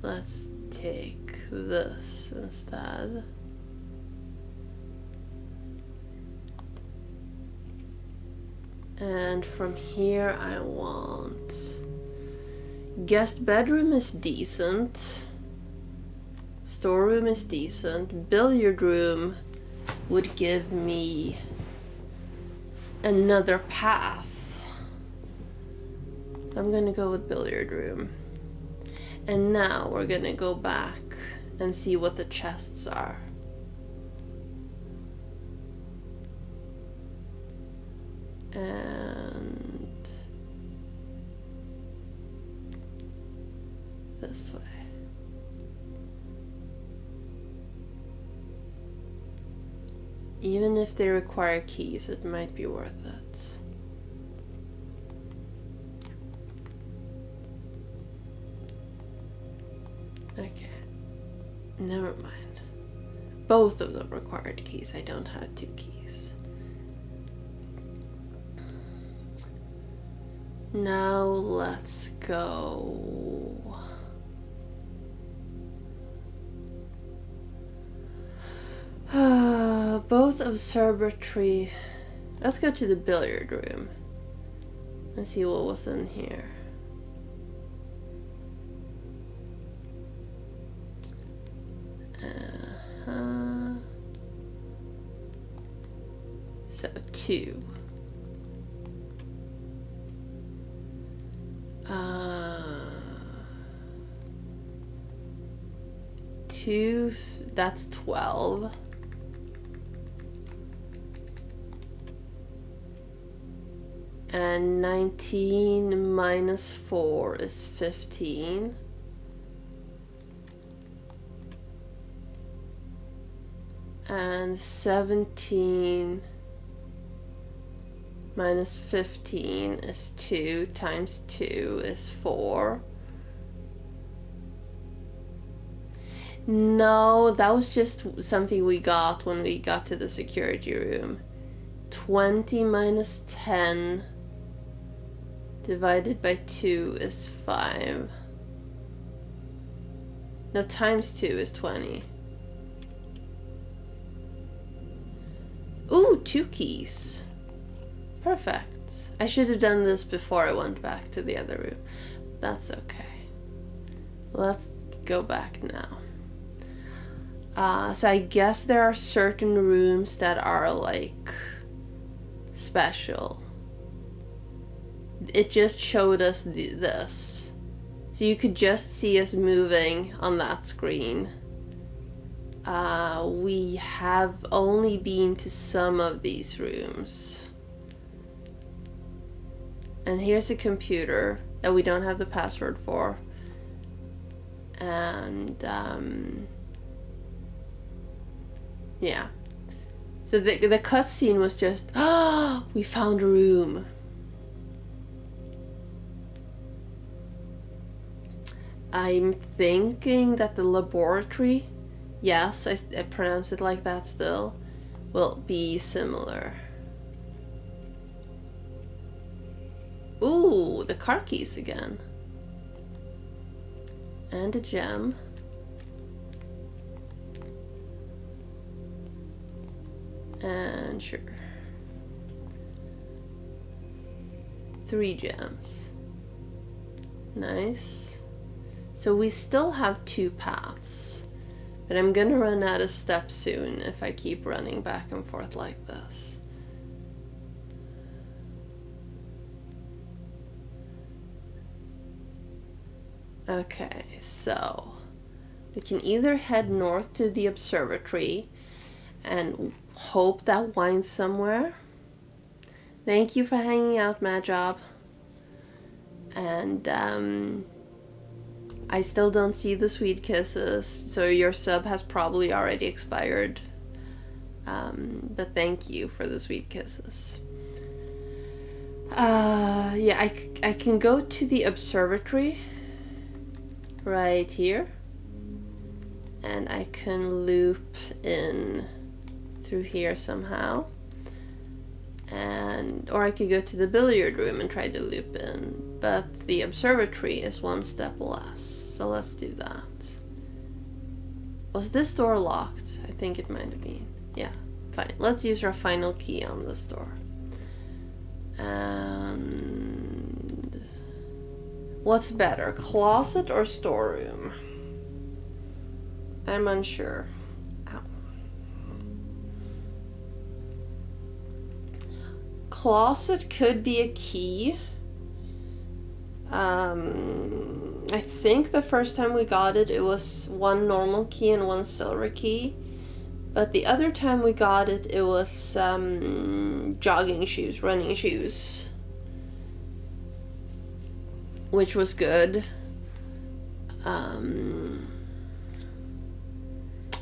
Let's take this instead. And from here I want... Guest bedroom is decent. Storeroom is decent. Billiard room would give me another path. I'm gonna go with billiard room. And now we're gonna go back and see what the chests are. And this way. Even if they require keys, it might be worth it. Okay, never mind. Both of them required keys. I don't have 2 keys. Now let's go. Both observatory. Let's go to the billiard room and see what was in here. So 2. 2, that's 12. And 19 minus 4 is 15. And 17 minus 15 is 2 times 2 is 4. No, that was just something we got when we got to the security room. 20 minus 10 divided by 2 is 5. No, times 2 is 20. Ooh, 2 keys. Perfect. I should have done this before I went back to the other room. That's okay. Let's go back now. So I guess there are certain rooms that are like special. It just showed us this. So you could just see us moving on that screen. We have only been to some of these rooms. And here's a computer that we don't have the password for. And yeah. So the cutscene was just, we found a room. I'm thinking that the laboratory, yes, I pronounce it like that still, will be similar. Ooh, the car keys again. And a gem. And sure. 3 gems. Nice. So we still have 2 paths. But I'm gonna run out of steps soon if I keep running back and forth like this. Okay, so we can either head north to the observatory and hope that winds somewhere. Thank you for hanging out, Mad Job. And I still don't see the sweet kisses, so your sub has probably already expired. But thank you for the sweet kisses. Yeah, I can go to the observatory. right here. And I can loop in through here somehow. Or I could go to the billiard room and try to loop in. But the observatory is one step less. So let's do that. Was this door locked? I think it might have been. Yeah, fine. Let's use our final key on this door. And what's better, closet or storeroom? I'm unsure. Ow. Closet could be a key. I think the first time we got it, it was one normal key and one silver key. But the other time we got it, it was jogging shoes, running shoes. Which was good.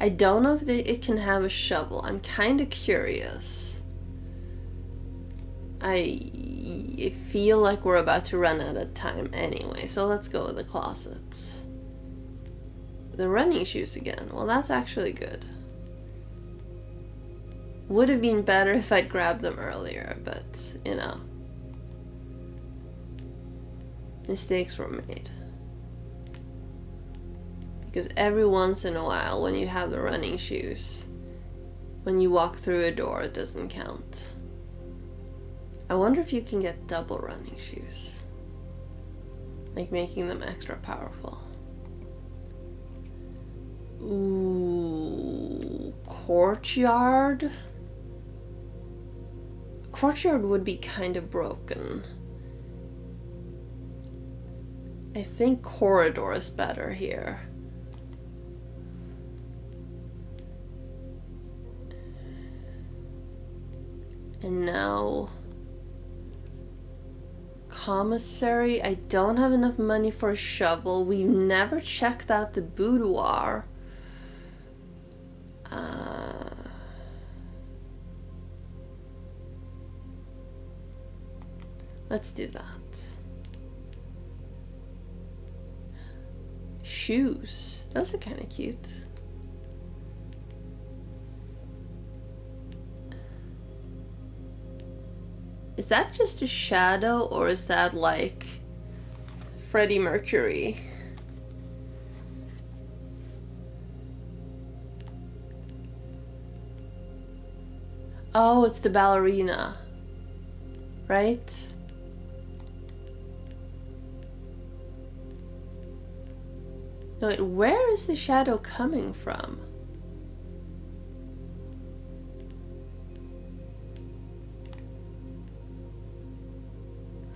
I don't know if it can have a shovel. I'm kind of curious. I feel like we're about to run out of time anyway, so let's go with the closets. The running shoes again. Well, that's actually good. Would have been better if I'd grabbed them earlier, but, you know. Mistakes were made. Because every once in a while, when you have the running shoes, when you walk through a door, it doesn't count. I wonder if you can get double running shoes. Like making them extra powerful. Ooh, courtyard? Courtyard would be kind of broken. I think corridor is better here. And now commissary. I don't have enough money for a shovel. We've never checked out the boudoir. Let's do that. Shoes. Those are kind of cute. Is that just a shadow, or is that like Freddie Mercury? Oh, it's the ballerina, right? No, wait, where is the shadow coming from?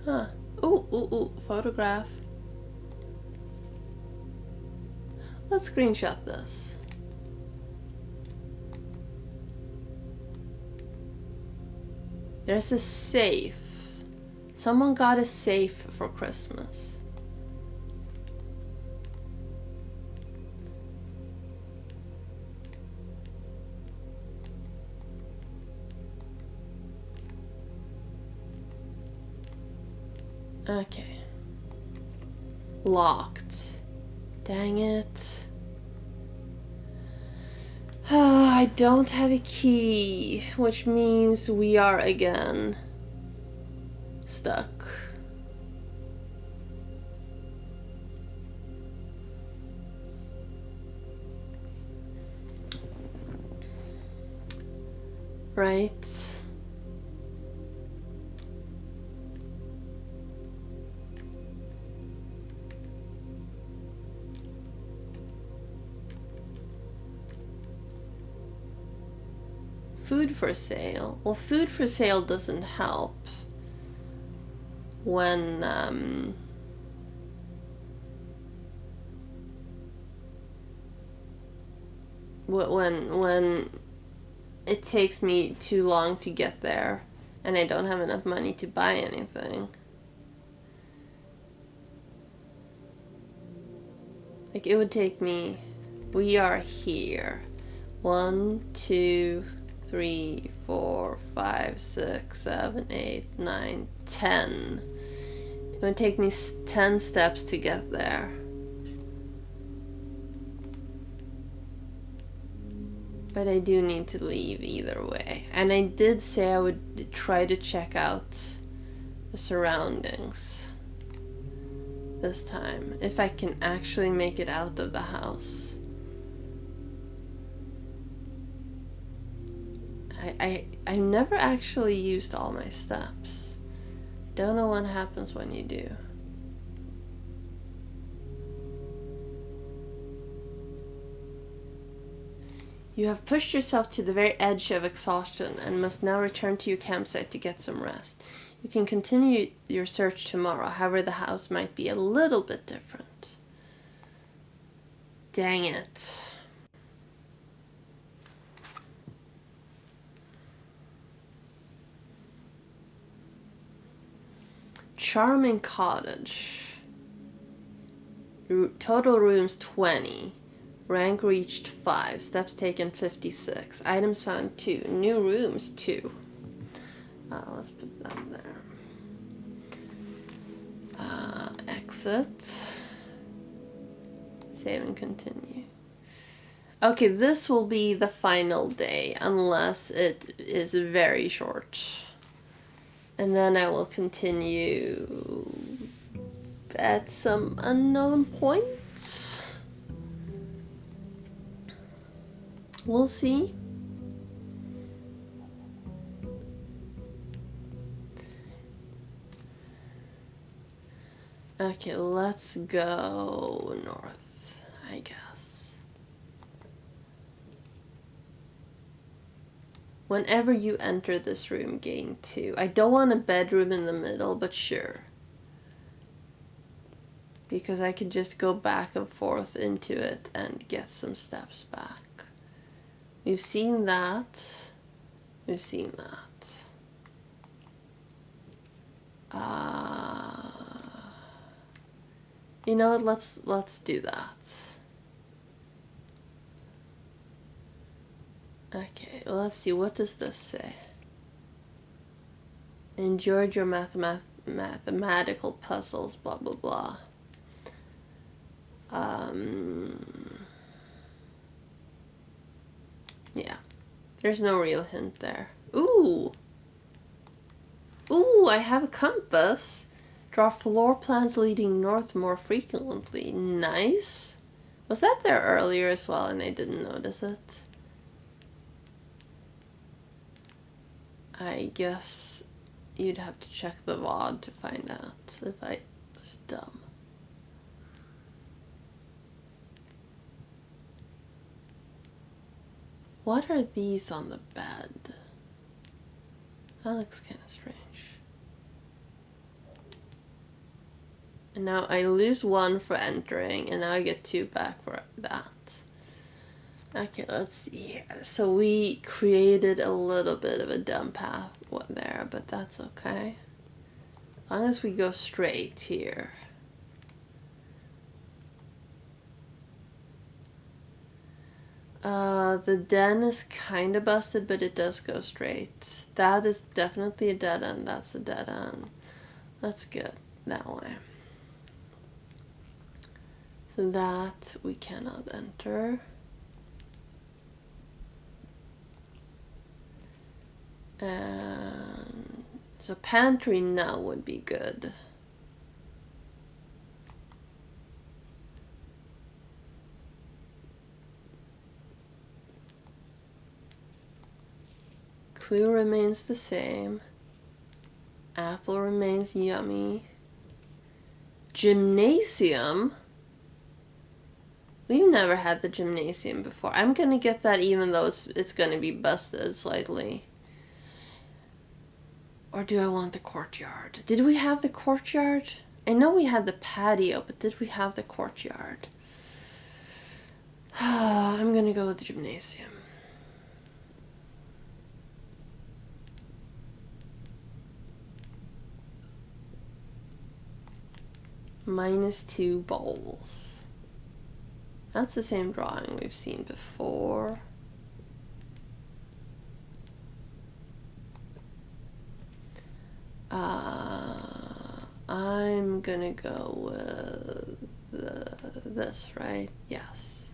Huh. Ooh, photograph. Let's screenshot this. There's a safe. Someone got a safe for Christmas. Okay. Locked. Dang it. I don't have a key, which means we are again stuck. Right. Food for sale. Well, food for sale doesn't help when when it takes me too long to get there and I don't have enough money to buy anything. Like, it would take me, we are here. 1, 2, 3, 4, 5, 6, 7, 8, 9, 10. It would take me 10 steps to get there. But I do need to leave either way. And I did say I would try to check out the surroundings this time, if I can actually make it out of the house. I've never actually used all my steps. Don't know what happens when you do. You have pushed yourself to the very edge of exhaustion and must now return to your campsite to get some rest. You can continue your search tomorrow, however the house might be a little bit different. Dang it. Charming cottage. Total rooms 20. Rank reached 5. Steps taken 56. Items found 2. New rooms 2. Let's put that there. Exit. Save and continue. Okay, this will be the final day unless it is very short. And then I will continue at some unknown point. We'll see. Okay, let's go north, I guess. Whenever you enter this room, gain 2. I don't want a bedroom in the middle, but sure. Because I could just go back and forth into it and get some steps back. We've seen that. We've seen that. You know what? Let's do that. Okay, let's see. What does this say? Enjoyed your mathematical puzzles. Blah blah blah. Yeah. There's no real hint there. Ooh! Ooh, I have a compass. Draw floor plans leading north more frequently. Nice. Was that there earlier as well and I didn't notice it? I guess you'd have to check the VOD to find out if I was dumb. What are these on the bed? That looks kind of strange. And now I lose 1 for entering, and now I get 2 back for that. Okay, let's see. So we created a little bit of a dumb path there, but that's okay. As long as we go straight here. The den is kind of busted, but it does go straight. That is definitely a dead end. That's a dead end. That's good that way. So that we cannot enter. And so pantry now would be good. Clue remains the same. Apple remains yummy. Gymnasium? We've never had the gymnasium before. I'm gonna get that even though it's gonna be busted slightly. Or do I want the courtyard? Did we have the courtyard? I know we had the patio, but did we have the courtyard? I'm gonna go with the gymnasium. -2 bowls. That's the same drawing we've seen before. I'm gonna go with this, right? Yes.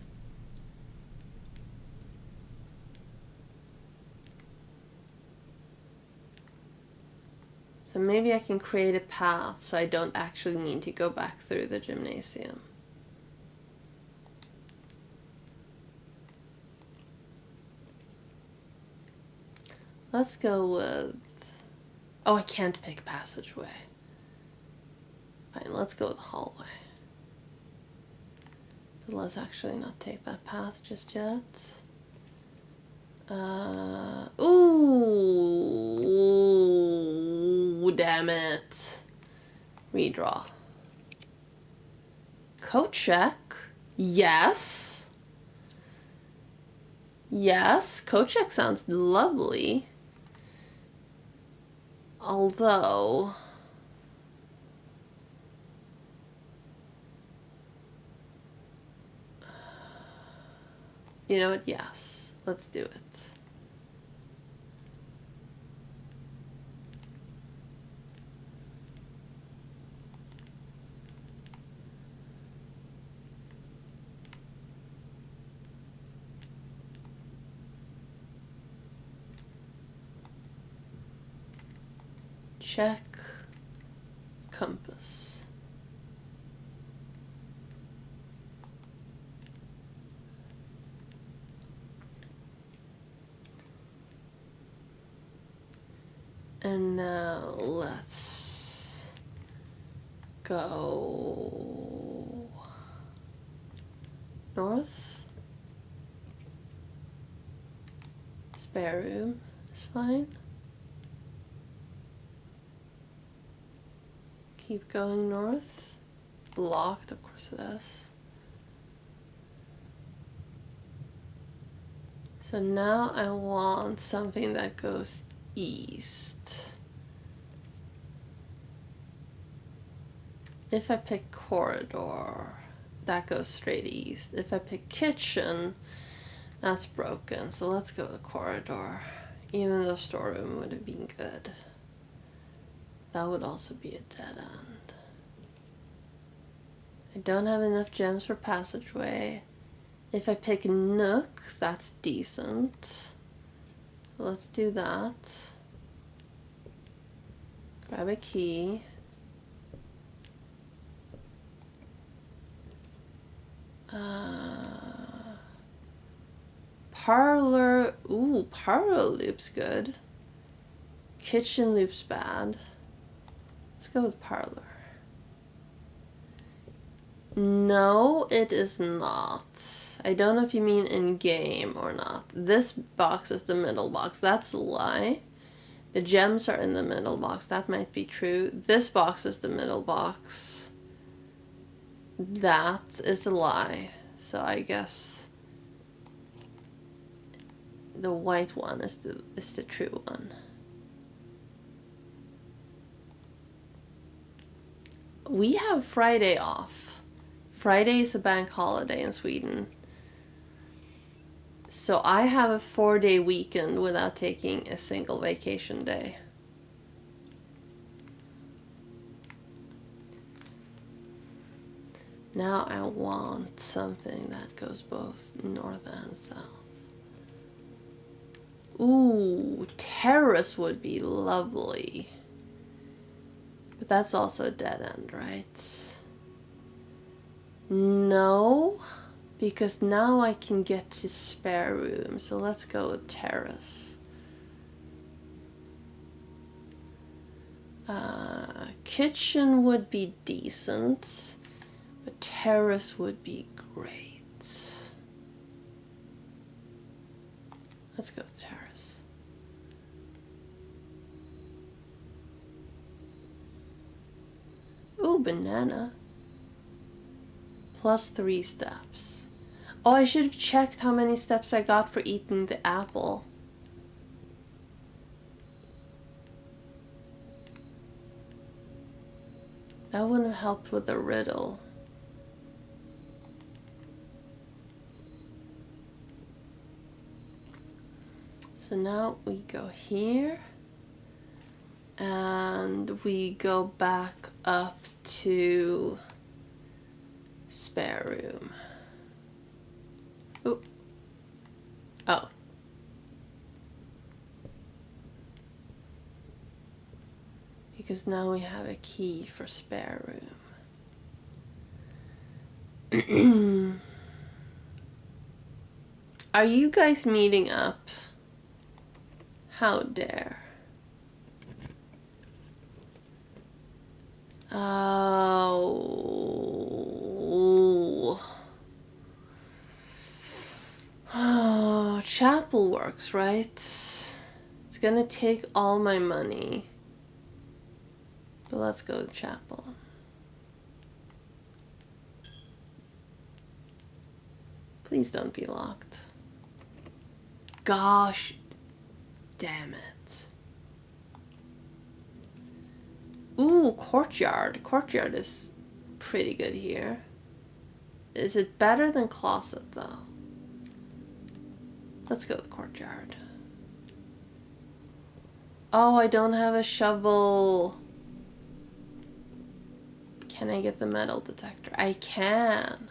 So maybe I can create a path so I don't actually need to go back through the gymnasium. Let's go with... Oh, I can't pick passageway. Fine, let's go with hallway. But let's actually not take that path just yet. Ooh, damn it. Redraw. Code check. Yes. Yes, code check sounds lovely. Although... You know what? Yes. Let's do it. Check. Compass. And now let's go north. Spare room is fine. Keep going north. Locked, of course it is. So now I want something that goes east. If I pick corridor, that goes straight east. If I pick kitchen, that's broken. So let's go with corridor. Even though storeroom would have been good. That would also be a dead end. I don't have enough gems for passageway. If I pick nook, that's decent. So let's do that. Grab a key. Parlor. Ooh, parlor loop's good. Kitchen loop's bad. Let's go with parlor. No, it is not. I don't know if you mean in game or not. This box is the middle box. That's a lie. The gems are in the middle box. That might be true. This box is the middle box. That is a lie. So I guess the white one is the true one. We have Friday off. Friday is a bank holiday in Sweden. So I have a 4-day weekend without taking a single vacation day. Now I want something that goes both north and south. Ooh, terrace would be lovely. But that's also a dead end, right? No, because now I can get to spare room. So let's go with terrace. Kitchen would be decent, but terrace would be great. Let's go with terrace. Ooh, banana. Plus 3 steps. Oh, I should have checked how many steps I got for eating the apple. That wouldn't have helped with the riddle. So now we go here. And we go back up to spare room. Ooh. Oh. because now we have a key for spare room. Are you guys meeting up? How dare. Oh, chapel works, right? It's gonna take all my money. But let's go to chapel. Please don't be locked. Gosh, damn it. Ooh, courtyard. Courtyard is pretty good here. Is it better than closet though? Let's go with courtyard. Oh, I don't have a shovel. Can I get the metal detector? I can.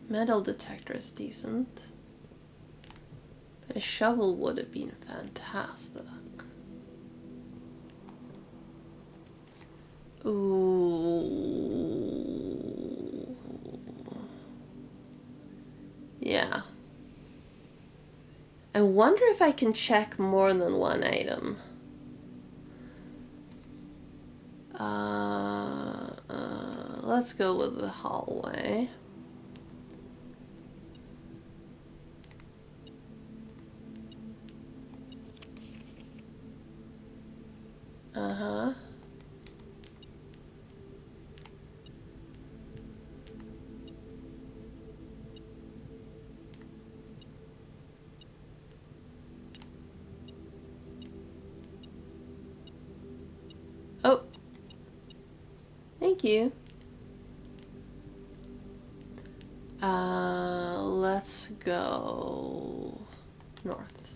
Metal detector is decent. But a shovel would have been fantastic. Ooh. Yeah. I wonder if I can check more than one item. Let's go with the hallway. Uh-huh. Oh. Thank you. Let's go north.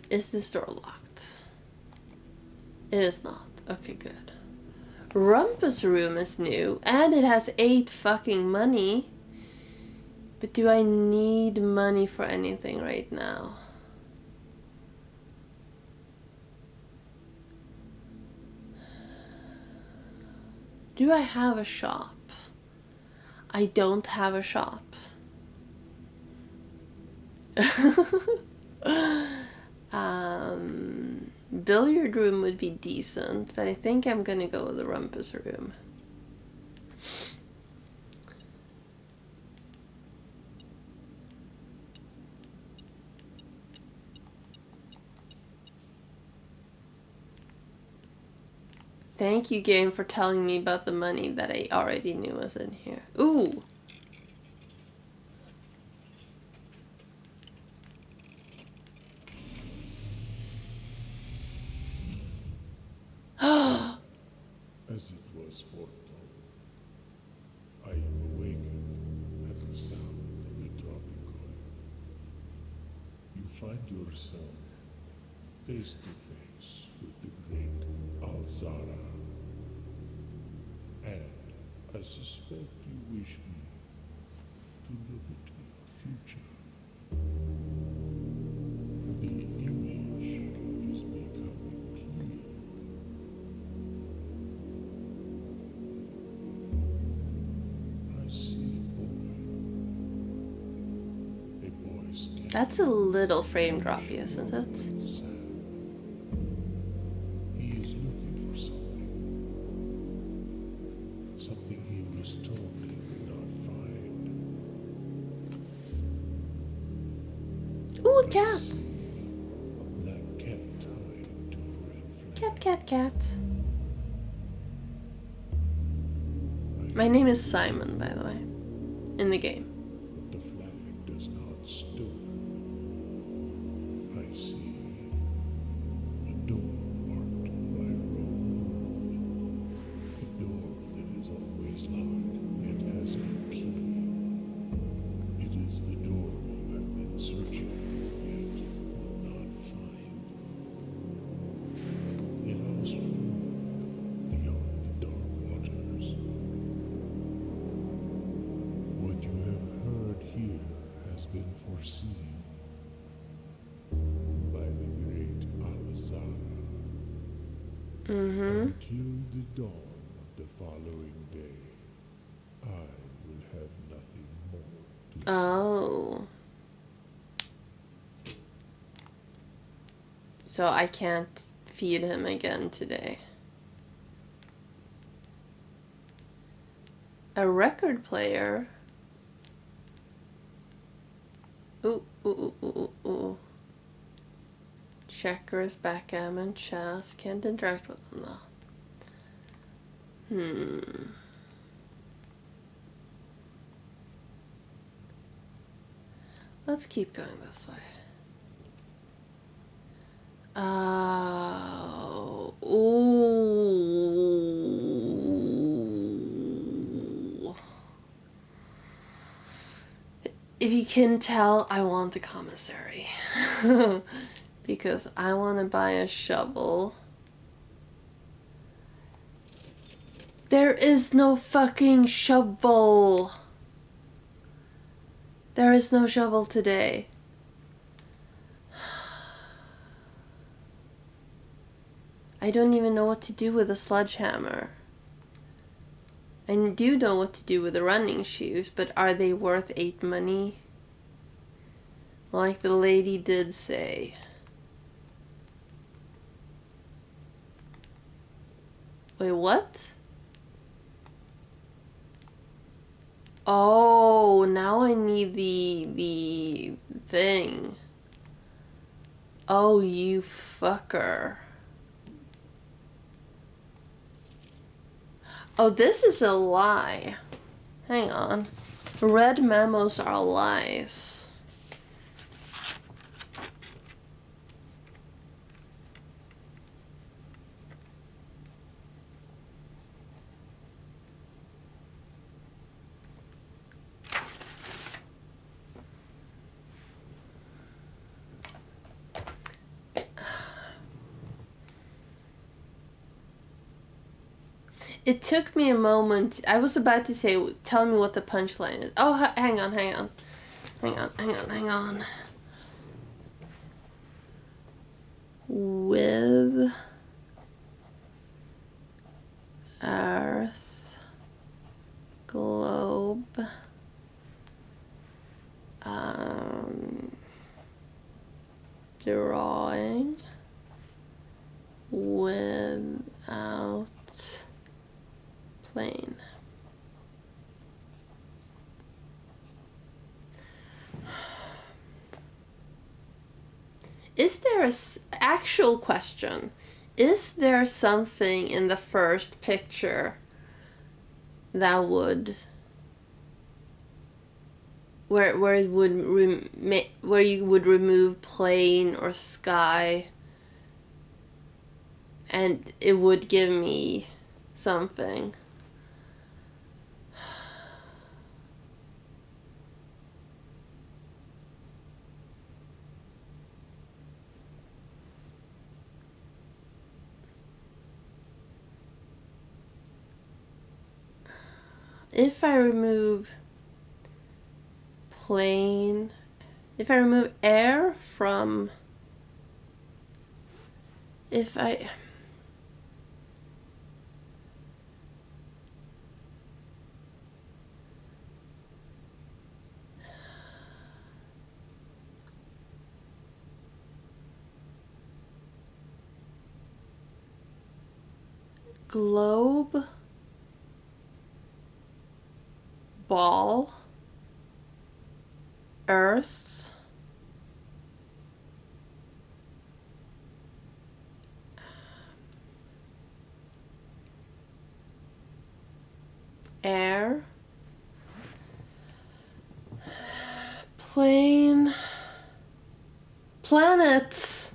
Is this door locked? It is not. Okay, good. Rumpus room is new and it has 8 fucking money. But do I need money for anything right now? Do I have a shop? I don't have a shop. Billiard room would be decent, but I think I'm gonna go with the rumpus room. Thank you, game, for telling me about the money that I already knew was in here. Ooh! As it was foretold, I am awakened at the sound of the dropping coin. You find yourself face to face with the great Alzara. And I suspect you wish me to look into your future. The image is becoming clear. I see a boy standing. That's a little frame droppy, isn't it? Sad. He is looking for something. Something he was told he would not find. Ooh, a cat! A black cat tied to a red flag. Cat, cat, cat. My name is Simon, by the way, in the game. But the flag does not stir. I see a door marked by a road moon. A door that is always locked and has no key. It is the door you have been searching for yet will not find. It holds true beyond the dark waters. What you have heard here foreseen by the great Alasara. Until the dawn of the following day, I will have nothing more to say. Oh. So I can't feed him again today. A record player? Ooh, ooh, ooh, ooh, ooh. Checkers, backgammon, chess. Can't interact with them though. Let's keep going this way. Ooh. If you can tell, I want the commissary. Because I want to buy a shovel. There is no fucking shovel. There is no shovel today. I don't even know what to do with a sledgehammer. I do know what to do with the running shoes, but are they worth 8 money? Like the lady did say. Wait, what? Oh, now I need the thing. Oh, you fucker. Oh, this is a lie. Hang on. Red memos are lies. It took me a moment. I was about to say, tell me what the punchline is. Oh, hang on. Hang on. With Earth, globe, drawing, without plane. Is there actual question? Is there something in the first picture that would where it would where you would remove plane or sky and it would give me something? If I remove plane, if I remove air from, if I, globe, ball, earth, air, plane, planets.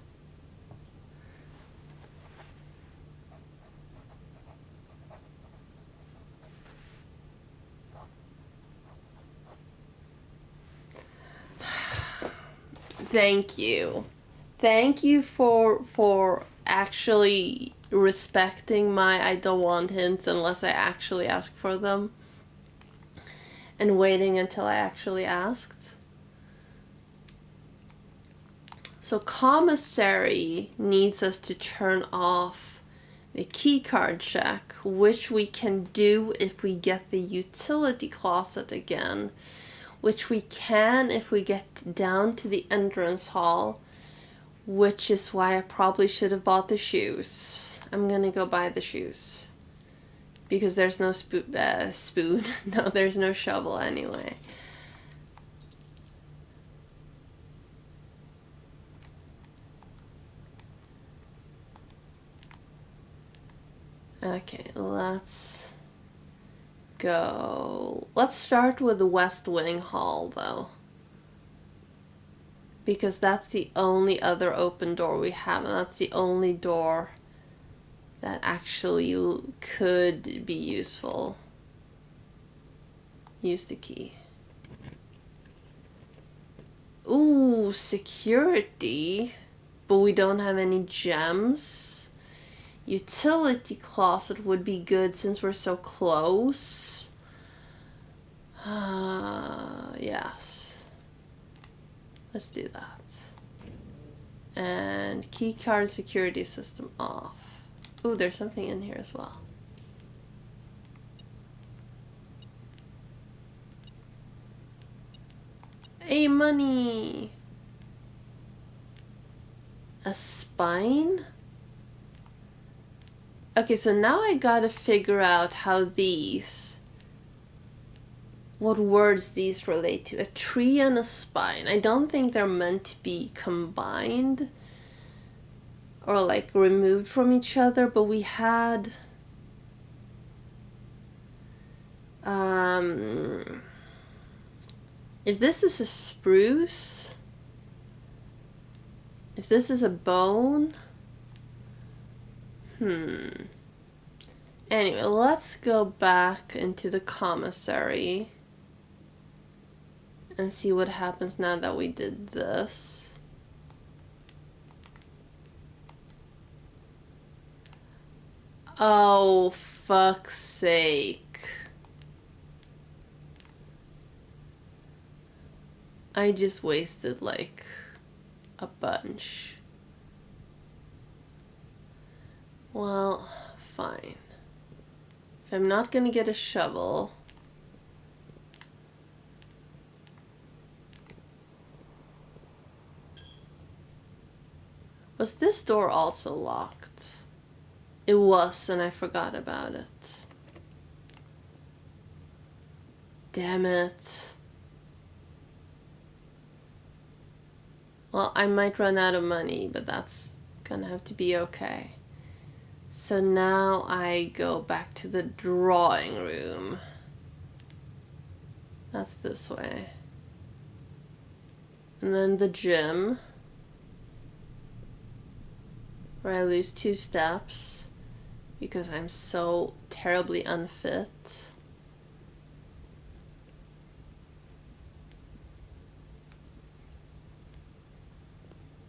Thank you. Thank you for actually respecting my I don't want hints unless I actually ask for them. And waiting until I actually asked. So commissary needs us to turn off the keycard check, which we can do if we get the utility closet again, which we can if we get down to the entrance hall, which is why I probably should have bought the shoes. I'm gonna go buy the shoes because there's no spoon. No, there's no shovel anyway. Okay, let's go. Let's start with the West Wing Hall, though. Because that's the only other open door we have, and that's the only door that actually could be useful. Use the key. Ooh, security. But we don't have any gems. Utility closet would be good since we're so close. Yes. Let's do that. And keycard security system off. Ooh, there's something in here as well. Hey, money! A spine? Okay, so now I gotta figure out how what words these relate to. A tree and a spine. I don't think they're meant to be combined or like removed from each other, but we had if this is a spruce, if this is a bone, Anyway, let's go back into the commissary and see what happens now that we did this. Oh, fuck's sake. I just wasted like a bunch. Well, fine. If I'm not gonna get a shovel, was this door also locked? It was, and I forgot about it. Damn it. Well, I might run out of money, but that's gonna have to be okay. So now I go back to the drawing room. That's this way. And then the gym, where I lose 2 steps because I'm so terribly unfit.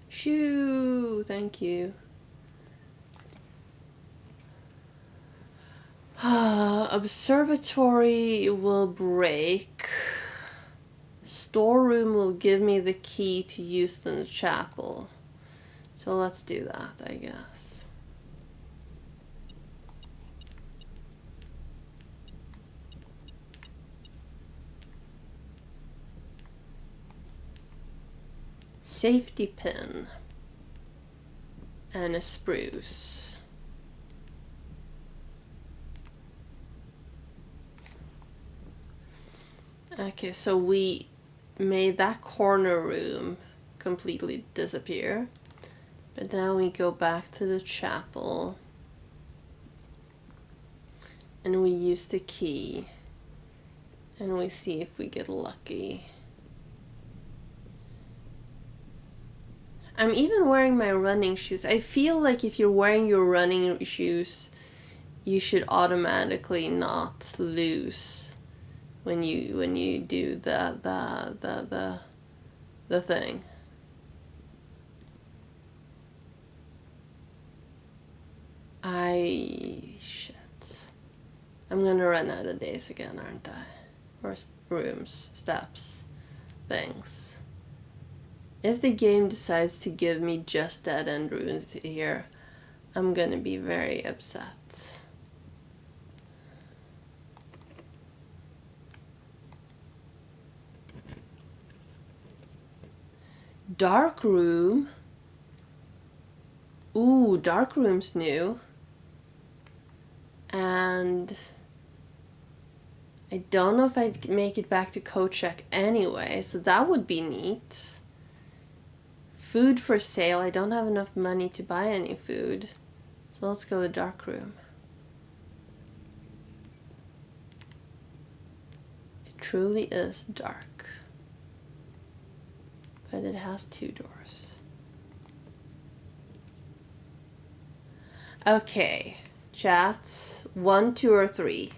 Shoo! Thank you. Observatory will break. Storeroom will give me the key to use in the chapel. So let's do that, I guess. Safety pin. And a spruce. Okay, so we made that corner room completely disappear. But now we go back to the chapel. And we use the key. And we see if we get lucky. I'm even wearing my running shoes. I feel like if you're wearing your running shoes, you should automatically not lose when you do the thing. Shit. I'm gonna run out of days again, aren't I? Or rooms, steps, things. If the game decides to give me just dead end runes here, I'm gonna be very upset. Dark room. Ooh, dark room's new. And I don't know if I'd make it back to Kochek anyway, so that would be neat. Food for sale. I don't have enough money to buy any food. So let's go with dark room. It truly is dark. But it has 2 doors. Okay. Chat. 1, 2, or 3.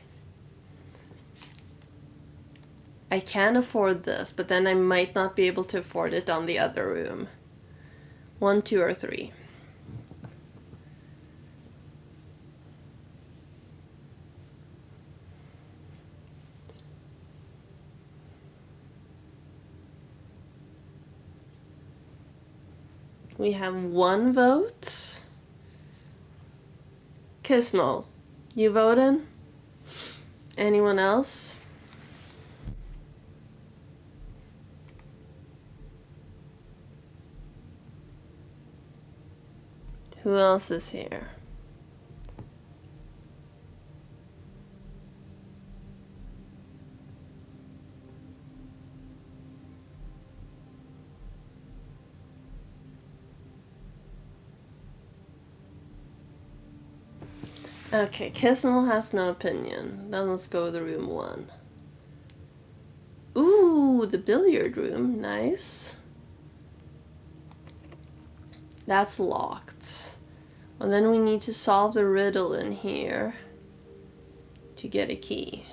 I can afford this, but then I might not be able to afford it on the other room. 1, 2, or 3. We have 1 vote. Kisnell, you voting? Anyone else? Who else is here? Okay, Kisnell has no opinion. Then let's go to room 1. Ooh, the billiard room. Nice. That's locked. And then we need to solve the riddle in here to get a key.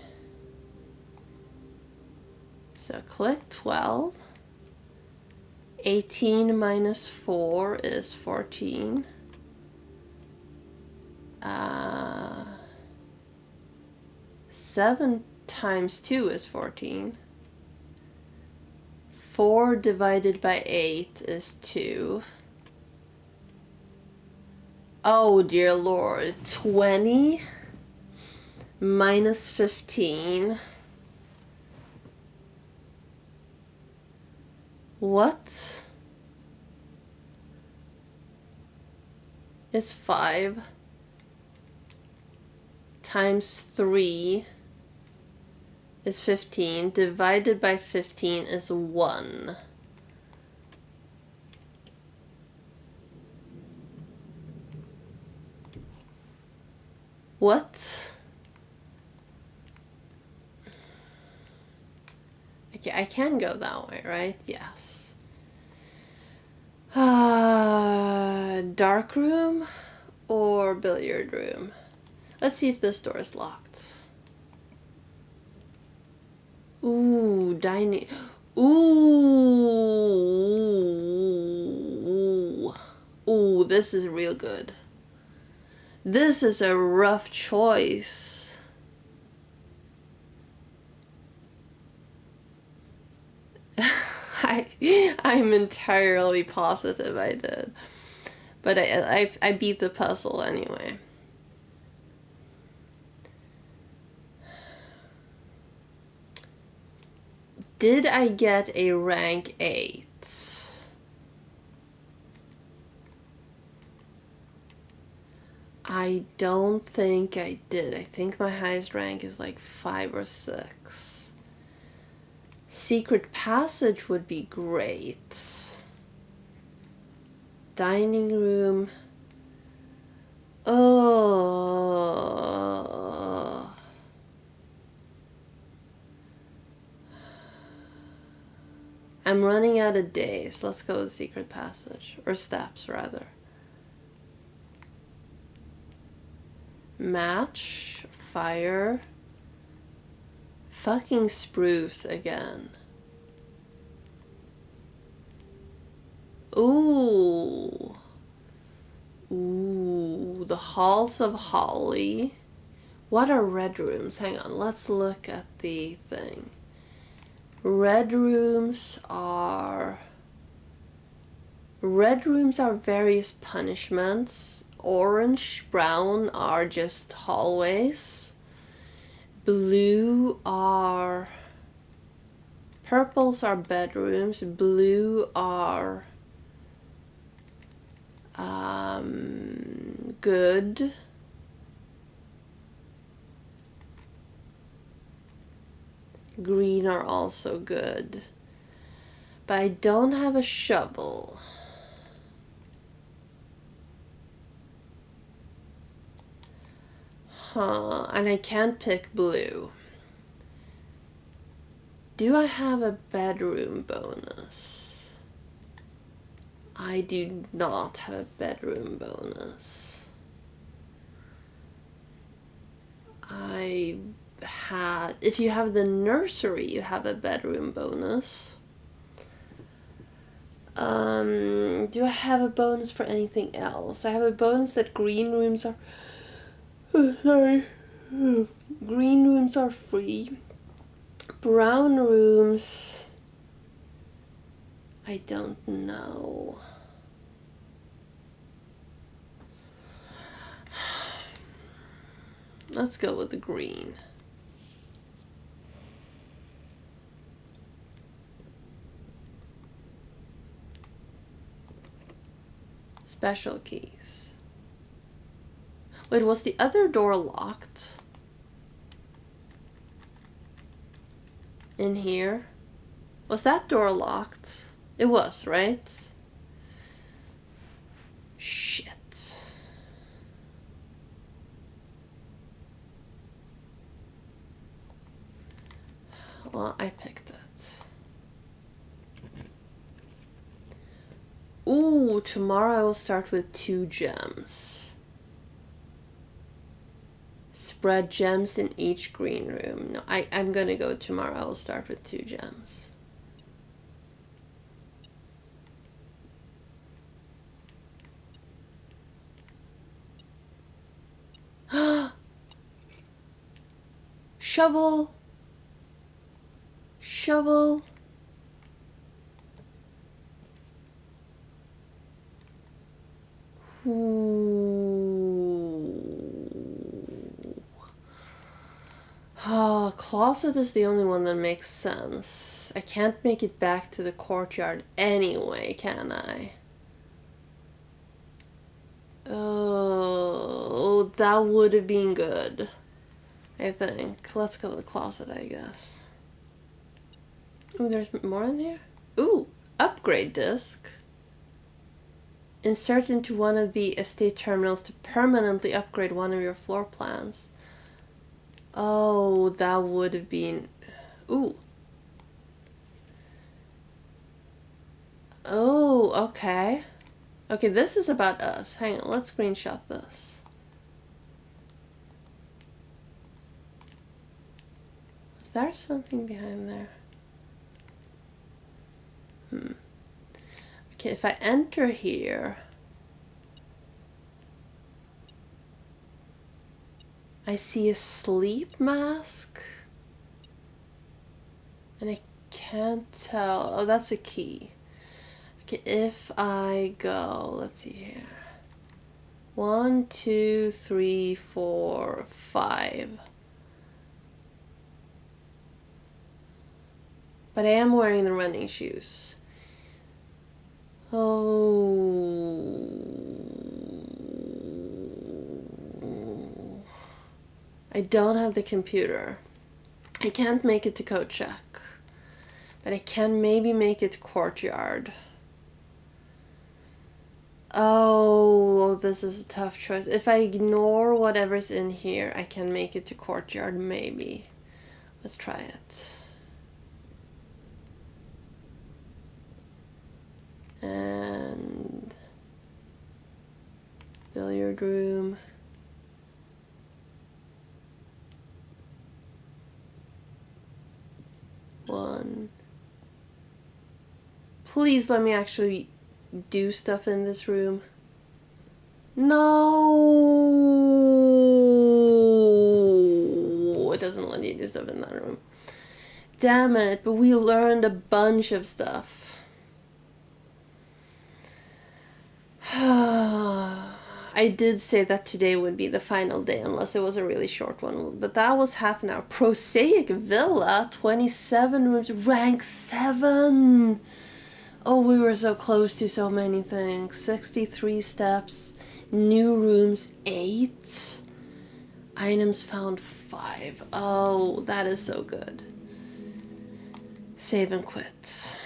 So click 12. 18 minus 4 is 14. 7 times 2 is 14. 4 divided by 8 is 2. Oh dear lord. 20 minus 15. What? Is 5 times 3 is 15. Divided by 15 is 1. What? Okay, I can go that way, right? Yes. Dark room or billiard room? Let's see if this door is locked. Ooh, dining. Ooh. Ooh, this is real good. This is a rough choice. I'm entirely positive I did. But I beat the puzzle anyway. Did I get a rank 8? I don't think I did. I think my highest rank is like 5 or 6. Secret passage would be great. Dining room. Oh. I'm running out of days. Let's go with secret passage. Or steps, rather. Match. Fire. Fucking spruce again. Ooh. Ooh. The halls of holly. What are red rooms? Hang on. Let's look at the thing. Red rooms are Red rooms are various punishments. Orange, brown are just hallways. Blue are... Purples are bedrooms. Blue are... good. Green are also good. But I don't have a shovel. And I can't pick blue. Do I have a bedroom bonus? I do not have a bedroom bonus. If you have the nursery, you have a bedroom bonus. Do I have a bonus for anything else? I have a bonus that green rooms are... Green rooms are free. Brown rooms... I don't know. Let's go with the green. Special keys. Wait, was the other door locked? In here? Was that door locked? It was, right? Shit. Well, I picked it. Ooh, tomorrow I will start with 2 gems. Spread gems in each green room. No, I'm gonna go tomorrow. I'll start with 2 gems. Shovel. Shovel. Oh, closet is the only one that makes sense. I can't make it back to the courtyard anyway, can I? Oh, that would have been good, I think. Let's go to the closet, I guess. Ooh, there's more in here? Ooh, upgrade disc. Insert into one of the estate terminals to permanently upgrade one of your floor plans. Oh, that would have been... Ooh. Oh, okay. Okay, this is about us. Hang on, let's screenshot this. Is there something behind there? Okay, if I enter here... I see a sleep mask. And I can't tell... Oh, that's a key. Okay, if I go... Let's see here. 1, 2, 3, 4, 5. But I am wearing the running shoes. Oh... I don't have the computer. I can't make it to code check. But I can maybe make it to courtyard. Oh, this is a tough choice. If I ignore whatever's in here, I can make it to courtyard, maybe. Let's try it. And... billiard room. One. Please let me actually do stuff in this room. No, it doesn't let you do stuff in that room. Damn it, but we learned a bunch of stuff. I did say that today would be the final day unless it was a really short one, but that was half an hour. Prosaic Villa, 27 rooms, rank 7. Oh, we were so close to so many things. 63 steps, new rooms 8, items found 5. Oh, that is so good. Save and quit.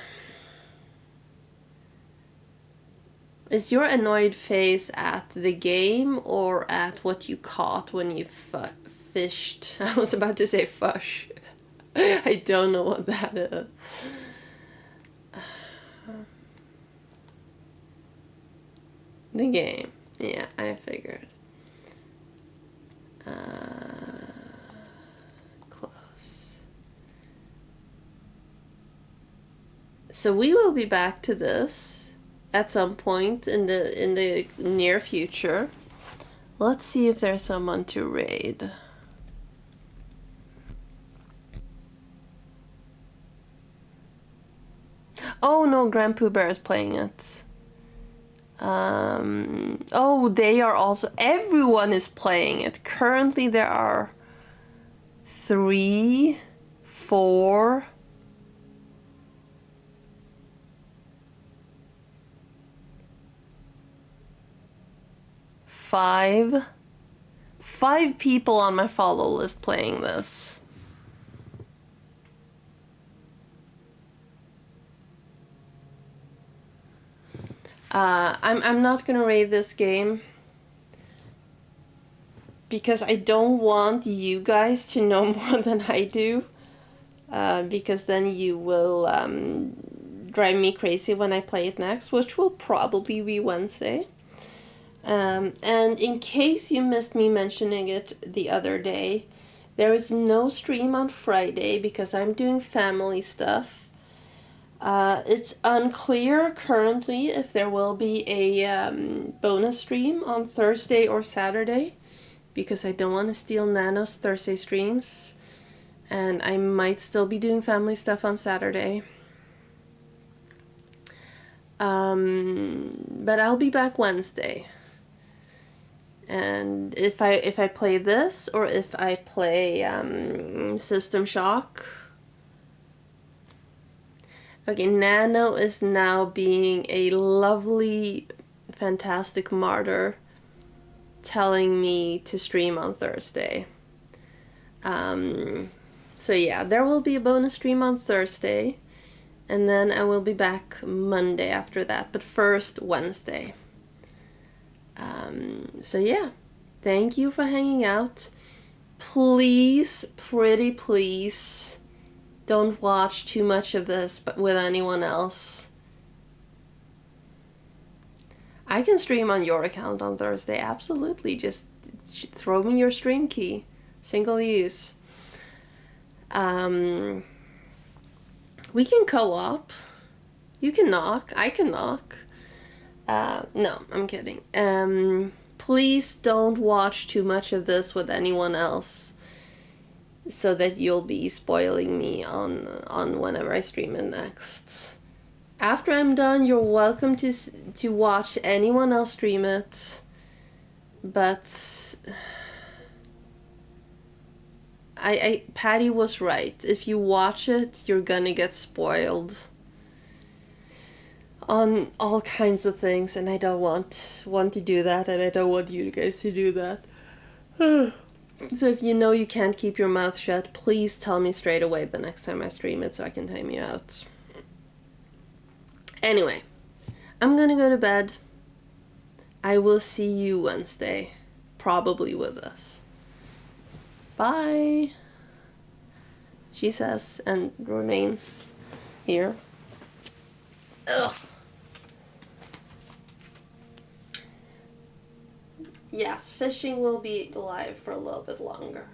Is your annoyed face at the game or at what you caught when you fished? I was about to say fush. I don't know what that is. The game. Yeah, I figured. Close. So we will be back to this at some point in the near future. Let's see if there's someone to raid. Oh no, Grandpoo Bear is playing it. Oh, they are also. Everyone is playing it. Currently, there are 3, 4. 5 people on my follow list playing this. I'm not gonna raid this game because I don't want you guys to know more than I do, because then you will drive me crazy when I play it next, which will probably be Wednesday. And in case you missed me mentioning it the other day, there is no stream on Friday because I'm doing family stuff. It's unclear currently if there will be a bonus stream on Thursday or Saturday because I don't want to steal Nano's Thursday streams, and I might still be doing family stuff on Saturday. But I'll be back Wednesday. And if I play this or if I play System Shock. Okay, Nano is now being a lovely, fantastic martyr, telling me to stream on Thursday. So yeah, there will be a bonus stream on Thursday, and then I will be back Monday after that, but first Wednesday. So yeah, thank you for hanging out. Please, pretty please, don't watch too much of this but with anyone else. I can stream on your account on Thursday, absolutely. Just throw me your stream key. Single use. We can co-op. You can knock. I can knock. No, I'm kidding. Please don't watch too much of this with anyone else, so that you'll be spoiling me on whenever I stream it next. After I'm done, you're welcome to watch anyone else stream it, but Patty was right. If you watch it, you're gonna get spoiled on all kinds of things, and I don't want to do that, and I don't want you guys to do that. So if you know you can't keep your mouth shut, please tell me straight away the next time I stream it so I can time you out. Anyway, I'm gonna go to bed. I will see you Wednesday, probably with us. Bye, she says, and remains here. Ugh. Yes, fishing will be live for a little bit longer.